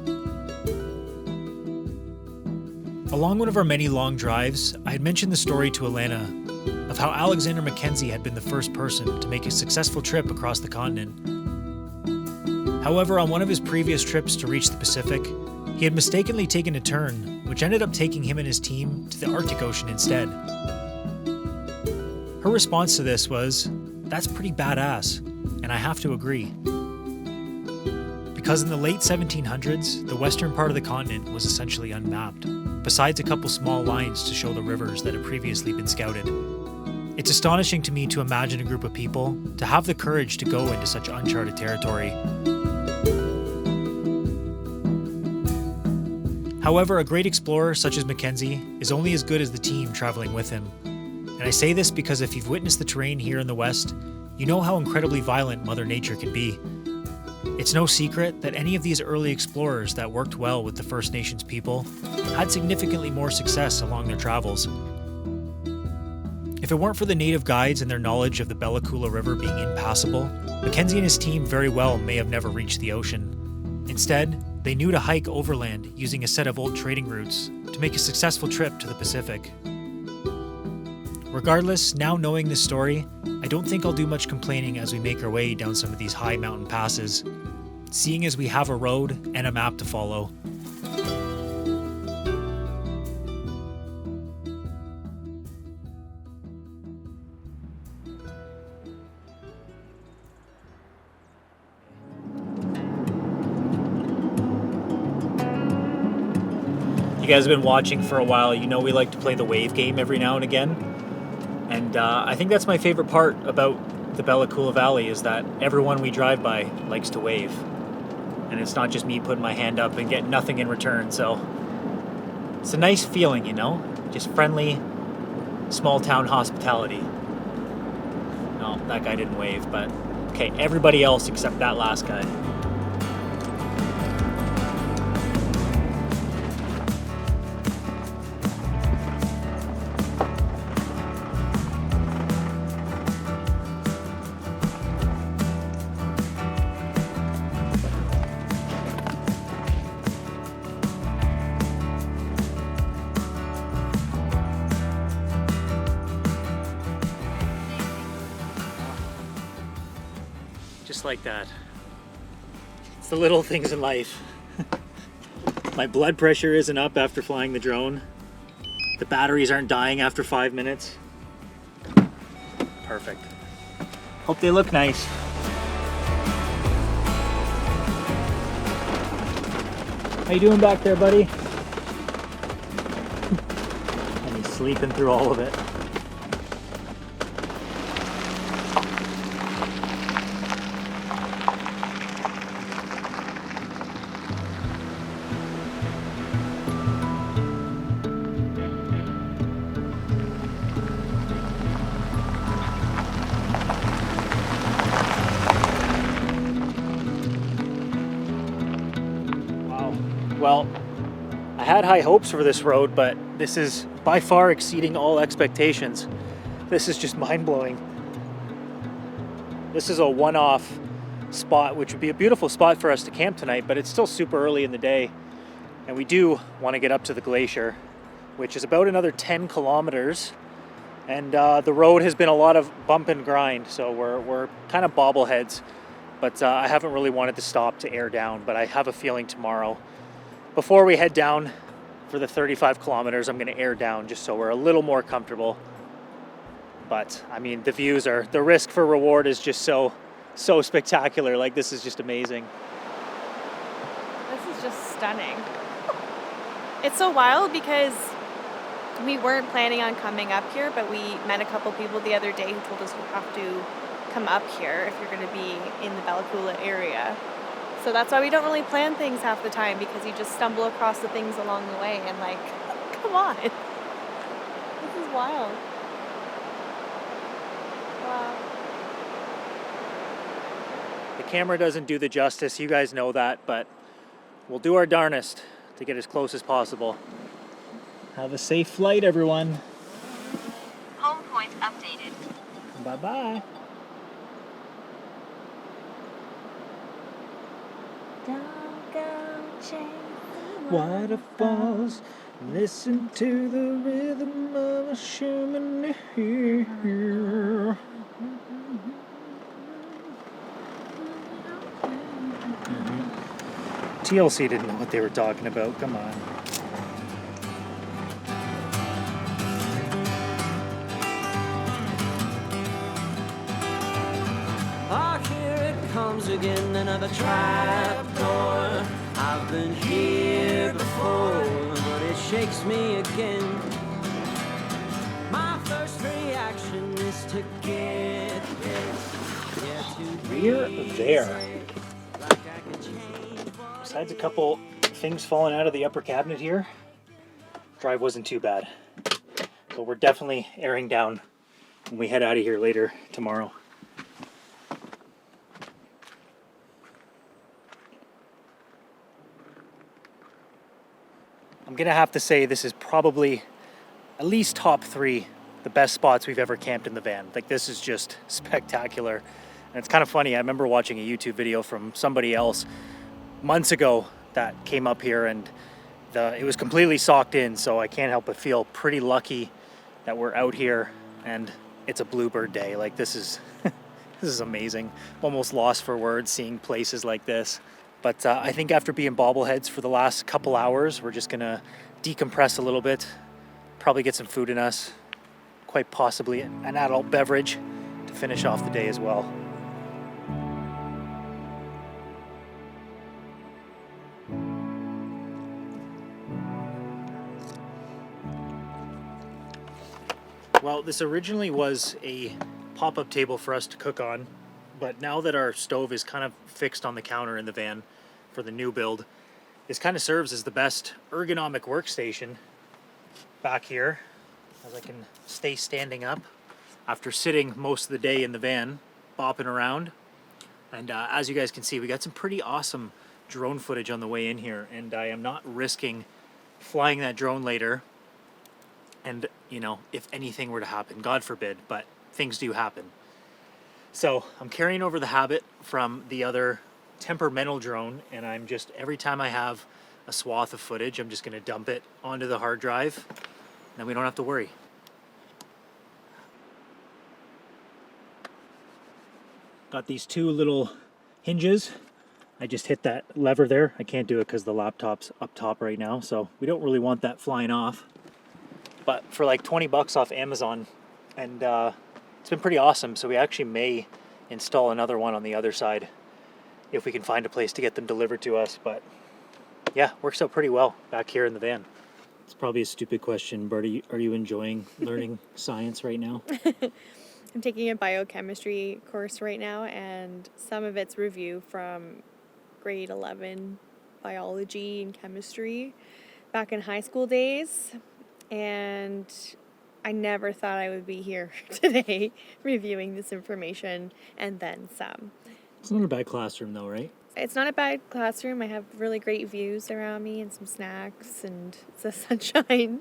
Speaker 1: Along one of our many long drives, I had mentioned the story to Alana of how Alexander Mackenzie had been the first person to make a successful trip across the continent.
Speaker 6: However, on one of his previous trips to reach the Pacific, he had mistakenly taken a turn, which ended up taking him and his team to the Arctic Ocean instead. Her response to this was, "That's pretty badass," and I have to agree. Because in the late 1700s, the western part of the continent was essentially unmapped, besides a couple small lines to show the rivers that had previously been scouted. It's astonishing to me to imagine a group of people to have the courage to go into such uncharted territory. However, a great explorer such as Mackenzie is only as good as the team traveling with him. And I say this because if you've witnessed the terrain here in the West, you know how incredibly violent Mother Nature can be. It's no secret that any of these early explorers that worked well with the First Nations people had significantly more success along their travels. If it weren't for the native guides and their knowledge of the Bella Coola River being impassable, Mackenzie and his team very well may have never reached the ocean. Instead, they knew to hike overland using a set of old trading routes to make a successful trip to the Pacific. Regardless, now knowing this story, I don't think I'll do much complaining as we make our way down some of these high mountain passes, seeing as we have a road and a map to follow.
Speaker 5: You guys have been watching for a while. You know we like to play the wave game every now and again. And I think that's my favorite part about the Bella Coola Valley is that everyone we drive by likes to wave. And it's not just me putting my hand up and getting nothing in return. So it's a nice feeling, you know? Just friendly, small town hospitality. No, that guy didn't wave, but okay, everybody else except that last guy. Just like that. It's the little things in life. My blood pressure isn't up after flying the drone. The batteries aren't dying after 5 minutes. Perfect. Hope they look nice. How you doing back there, buddy? And he's sleeping through all of it. Well, I had high hopes for this road, but this is by far exceeding all expectations. This is just mind-blowing. This is a one-off spot, which would be a beautiful spot for us to camp tonight, but it's still super early in the day. And we do want to get up to the glacier, which is about another 10 kilometers. And the road has been a lot of bump and grind, so we're kind of bobbleheads. But I haven't really wanted to stop to air down, but I have a feeling tomorrow, before we head down for the 35 kilometers, I'm going to air down just so we're a little more comfortable. But I mean, the views are, the risk for reward is just so spectacular. Like, this is just amazing.
Speaker 2: This is just stunning. It's so wild because we weren't planning on coming up here, but we met a couple people the other day who told us you have to come up here if you're going to be in the Bella Coola area. So that's why we don't really plan things half the time, because you just stumble across the things along the way and like, come on. This is wild. Wow.
Speaker 5: The camera doesn't do the justice, you guys know that, but we'll do our darnest to get as close as possible. Have a safe flight, everyone.
Speaker 7: Home point updated.
Speaker 5: Bye-bye. Waterfalls, listen to the rhythm of a human ear.
Speaker 6: TLC didn't know what they were talking about. Come on.
Speaker 3: Oh, here it comes again, another trapdoor. I've been here before, but it shakes me again. My first reaction is to get pissed. Yeah, to
Speaker 6: We're there.
Speaker 3: like I could change.
Speaker 6: Besides a couple things falling out of the upper cabinet here, drive wasn't too bad. So we're definitely airing down when we head out of here later tomorrow. I'm gonna have to say this is probably at least top 3 the best spots we've ever camped in the van. Like, this is just spectacular. And it's kind of funny, I remember watching a YouTube video from somebody else months ago that came up here, and it was completely socked in, so I can't help but feel pretty lucky that we're out here and it's a bluebird day. Like, this is this is amazing. I'm almost lost for words seeing places like this. But I think after being bobbleheads for the last couple hours, we're just gonna decompress a little bit, probably get some food in us, quite possibly an adult beverage to finish off the day as well. Well, this originally was a pop-up table for us to cook on, but now that our stove is kind of fixed on the counter in the van for the new build, this kind of serves as the best ergonomic workstation back here, as I can stay standing up after sitting most of the day in the van, bopping around. And as you guys can see, we got some pretty awesome drone footage on the way in here, and I am not risking flying that drone later. And, you know, if anything were to happen, God forbid, but things do happen. So I'm carrying over the habit from the other temperamental drone, and I'm just, every time I have a swath of footage, I'm just going to dump it onto the hard drive, and then we don't have to worry. Got these 2 little hinges. I just hit that lever there. I can't do it because the laptop's up top right now, so we don't really want that flying off. But for like 20 bucks off Amazon, and it's been pretty awesome. So we actually may install another one on the other side if we can find a place to get them delivered to us. But yeah, works out pretty well back here in the van. It's probably a stupid question, but are you enjoying learning science right now?
Speaker 2: I'm taking a biochemistry course right now, and some of it's review from grade 11 biology and chemistry back in high school days. And I never thought I would be here today reviewing this information and then some.
Speaker 6: It's not a bad classroom though, right?
Speaker 2: It's not a bad classroom. I have really great views around me and some snacks, and it's the sunshine.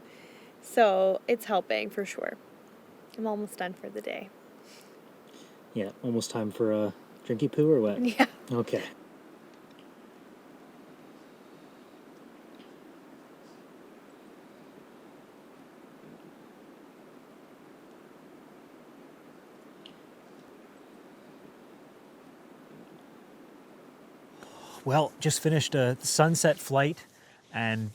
Speaker 2: So it's helping for sure. I'm almost done for the day.
Speaker 6: Yeah, almost time for a drinky poo or what?
Speaker 2: Yeah.
Speaker 6: Okay. Well, just finished a sunset flight, and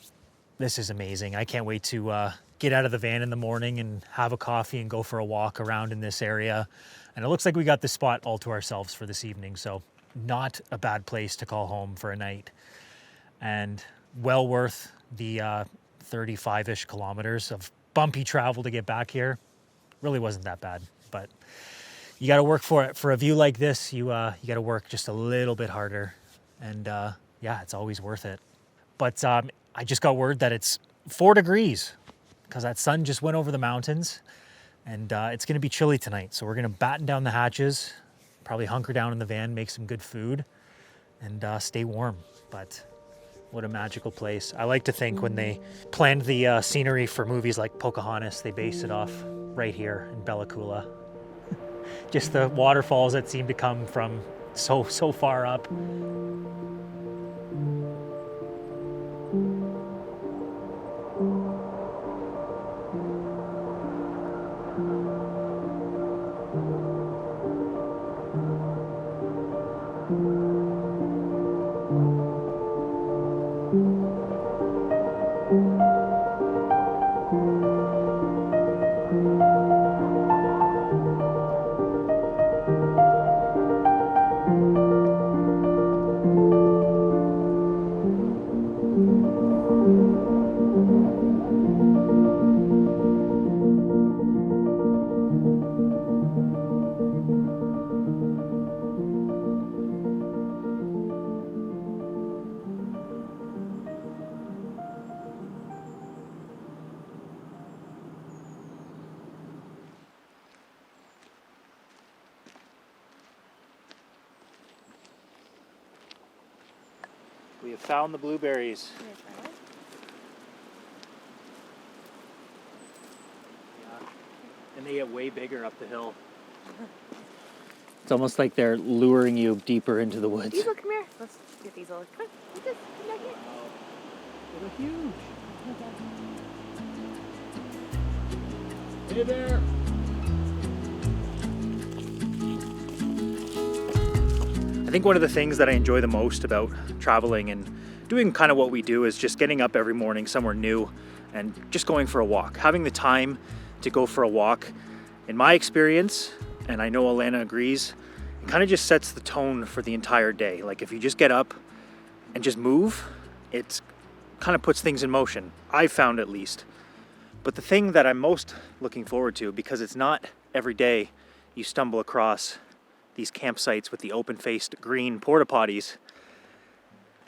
Speaker 6: this is amazing. I can't wait to get out of the van in the morning and have a coffee and go for a walk around in this area. And it looks like we got this spot all to ourselves for this evening, so not a bad place to call home for a night. And well worth the 35-ish kilometers of bumpy travel to get back here. Really wasn't that bad, but you got to work for it. For a view like this, you got to work just a little bit harder. And yeah, it's always worth it. But I just got word that it's 4 degrees because that sun just went over the mountains, and it's going to be chilly tonight. So we're going to batten down the hatches, probably hunker down in the van, make some good food, and stay warm. But what a magical place. I like to think when they planned the scenery for movies like Pocahontas, they based it off right here in Bella Coola. Just the waterfalls that seem to come from so far up.
Speaker 5: We have found the blueberries. Yeah. And they get way bigger up the hill. It's almost like they're luring you deeper into the woods.
Speaker 2: Diesel, come here. Let's get Diesel. Come on, look at this. Come back here.
Speaker 5: They're huge. Hey there. I think one of the things that I enjoy the most about traveling and doing kind of what we do is just getting up every morning somewhere new and just going for a walk. Having the time to go for a walk, in my experience, and I know Alana agrees, it kind of just sets the tone for the entire day. Like if you just get up and just move, it kind of puts things in motion. I've found at least. But the thing that I'm most looking forward to, because it's not every day you stumble across these campsites with the open-faced green porta potties,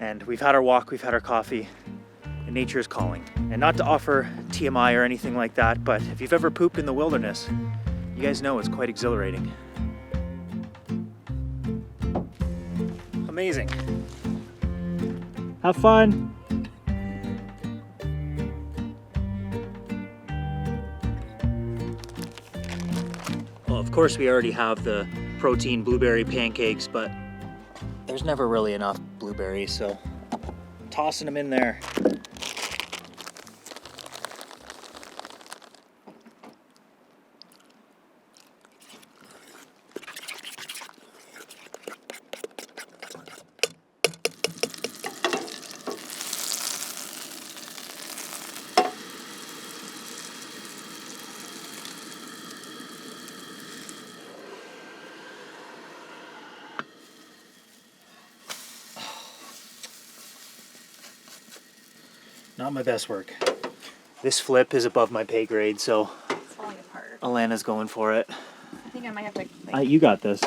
Speaker 5: and we've had our walk, we've had our coffee, and nature is calling. And not to offer TMI or anything like that, but if you've ever pooped in the wilderness, you guys know it's quite exhilarating. Amazing. Have fun. Well, of course we already have the protein blueberry pancakes, but there's never really enough blueberries, so I'm tossing them in there. Not my best work. This flip is above my pay grade, so
Speaker 2: It's falling apart.
Speaker 5: Alana's going for it.
Speaker 2: I think I might have to.
Speaker 5: You got this.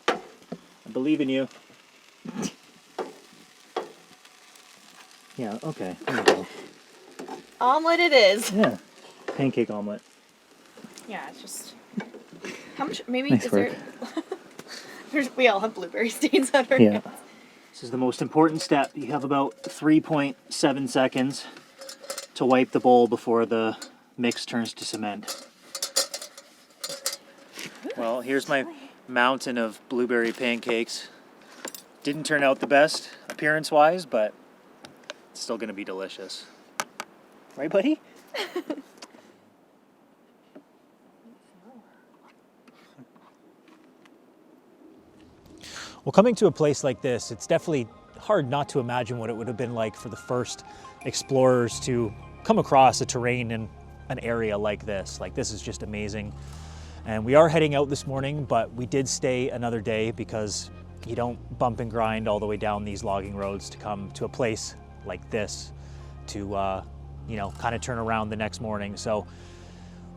Speaker 5: I believe in you. Yeah, okay. There you go.
Speaker 2: Omelet it is.
Speaker 5: Yeah. Pancake omelet.
Speaker 2: Yeah, it's just. How much? Maybe
Speaker 5: Nice
Speaker 2: is
Speaker 5: work.
Speaker 2: there? We all have blueberry stains on our
Speaker 5: Yeah.
Speaker 2: hands.
Speaker 5: This is the most important step. You have about 3.7 seconds to wipe the bowl before the mix turns to cement. Well, here's my mountain of blueberry pancakes. Didn't turn out the best appearance-wise, but it's still gonna be delicious. Right, buddy? Well, coming to a place like this, it's definitely hard not to imagine what it would have been like for the first explorers to come across a terrain in an area like this. Like, this is just amazing. And we are heading out this morning, but we did stay another day because you don't bump and grind all the way down these logging roads to come to a place like this to, you know, kind of turn around the next morning. So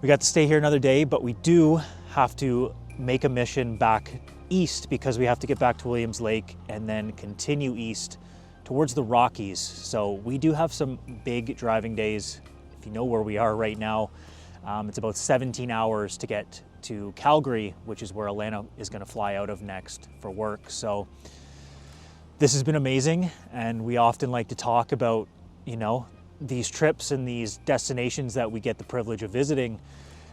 Speaker 5: we got to stay here another day, but we do have to make a mission back east because we have to get back to Williams Lake and then continue east towards the Rockies. So we do have some big driving days. If you know where we are right now, it's about 17 hours to get to Calgary, which is where Alana is going to fly out of next for work. So this has been amazing, and we often like to talk about, you know, these trips and these destinations that we get the privilege of visiting.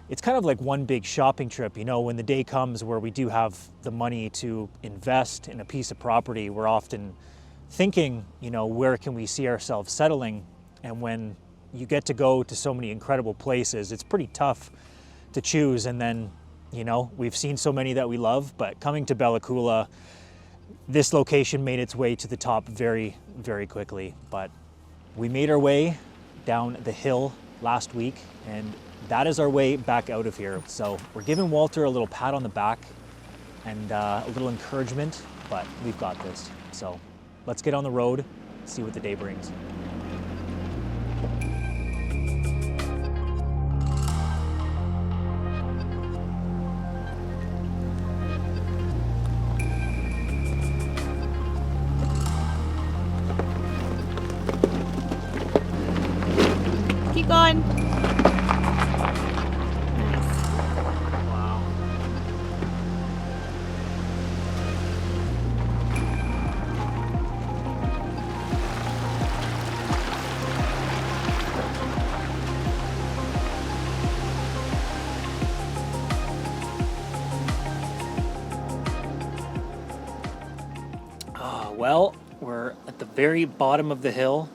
Speaker 5: It's kind of like one big shopping trip, you know. When the day comes where we do have the money to invest in a piece of property, we're often thinking, you know, where can we see ourselves settling? And when you get to go to so many incredible places, it's pretty tough to choose. And then, you know, we've seen so many that we love, but coming to Bella Coola, this location made its way to the top very, very quickly. But we made our way down the hill last week, and that is our way back out of here. So we're giving Walter a little pat on the back and a little encouragement, but we've got this. So let's get on the road, see what the day brings.
Speaker 2: Keep going.
Speaker 5: Well, we're at the very bottom of the hill.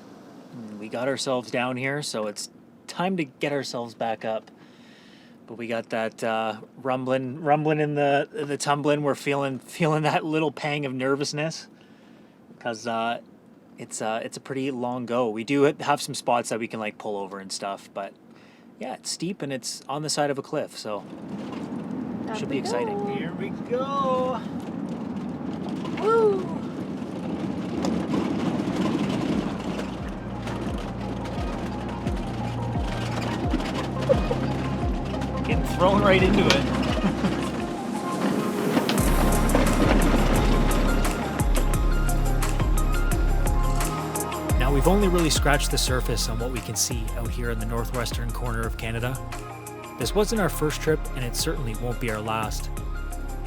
Speaker 5: We got ourselves down here, so it's time to get ourselves back up. But we got that rumbling in the tumbling. We're feeling that little pang of nervousness because it's a pretty long go. We do have some spots that we can like pull over and stuff, but yeah, it's steep and it's on the side of a cliff, so it should be exciting. Here we go. Woo! Getting thrown right into it.
Speaker 6: Now, we've only really scratched the surface on what we can see out here in the northwestern corner of Canada. This wasn't our first trip, and it certainly won't be our last.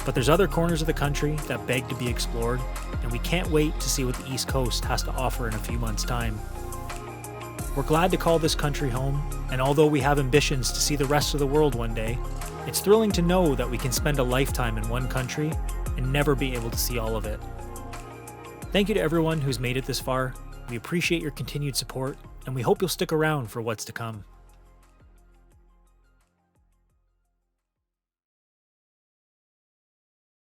Speaker 6: But there's other corners of the country that beg to be explored, and we can't wait to see what the East Coast has to offer in a few months' time. We're glad to call this country home, and although we have ambitions to see the rest of the world one day, it's thrilling to know that we can spend a lifetime in one country and never be able to see all of it. Thank you to everyone who's made it this far. We appreciate your continued support, and we hope you'll stick around for what's to come.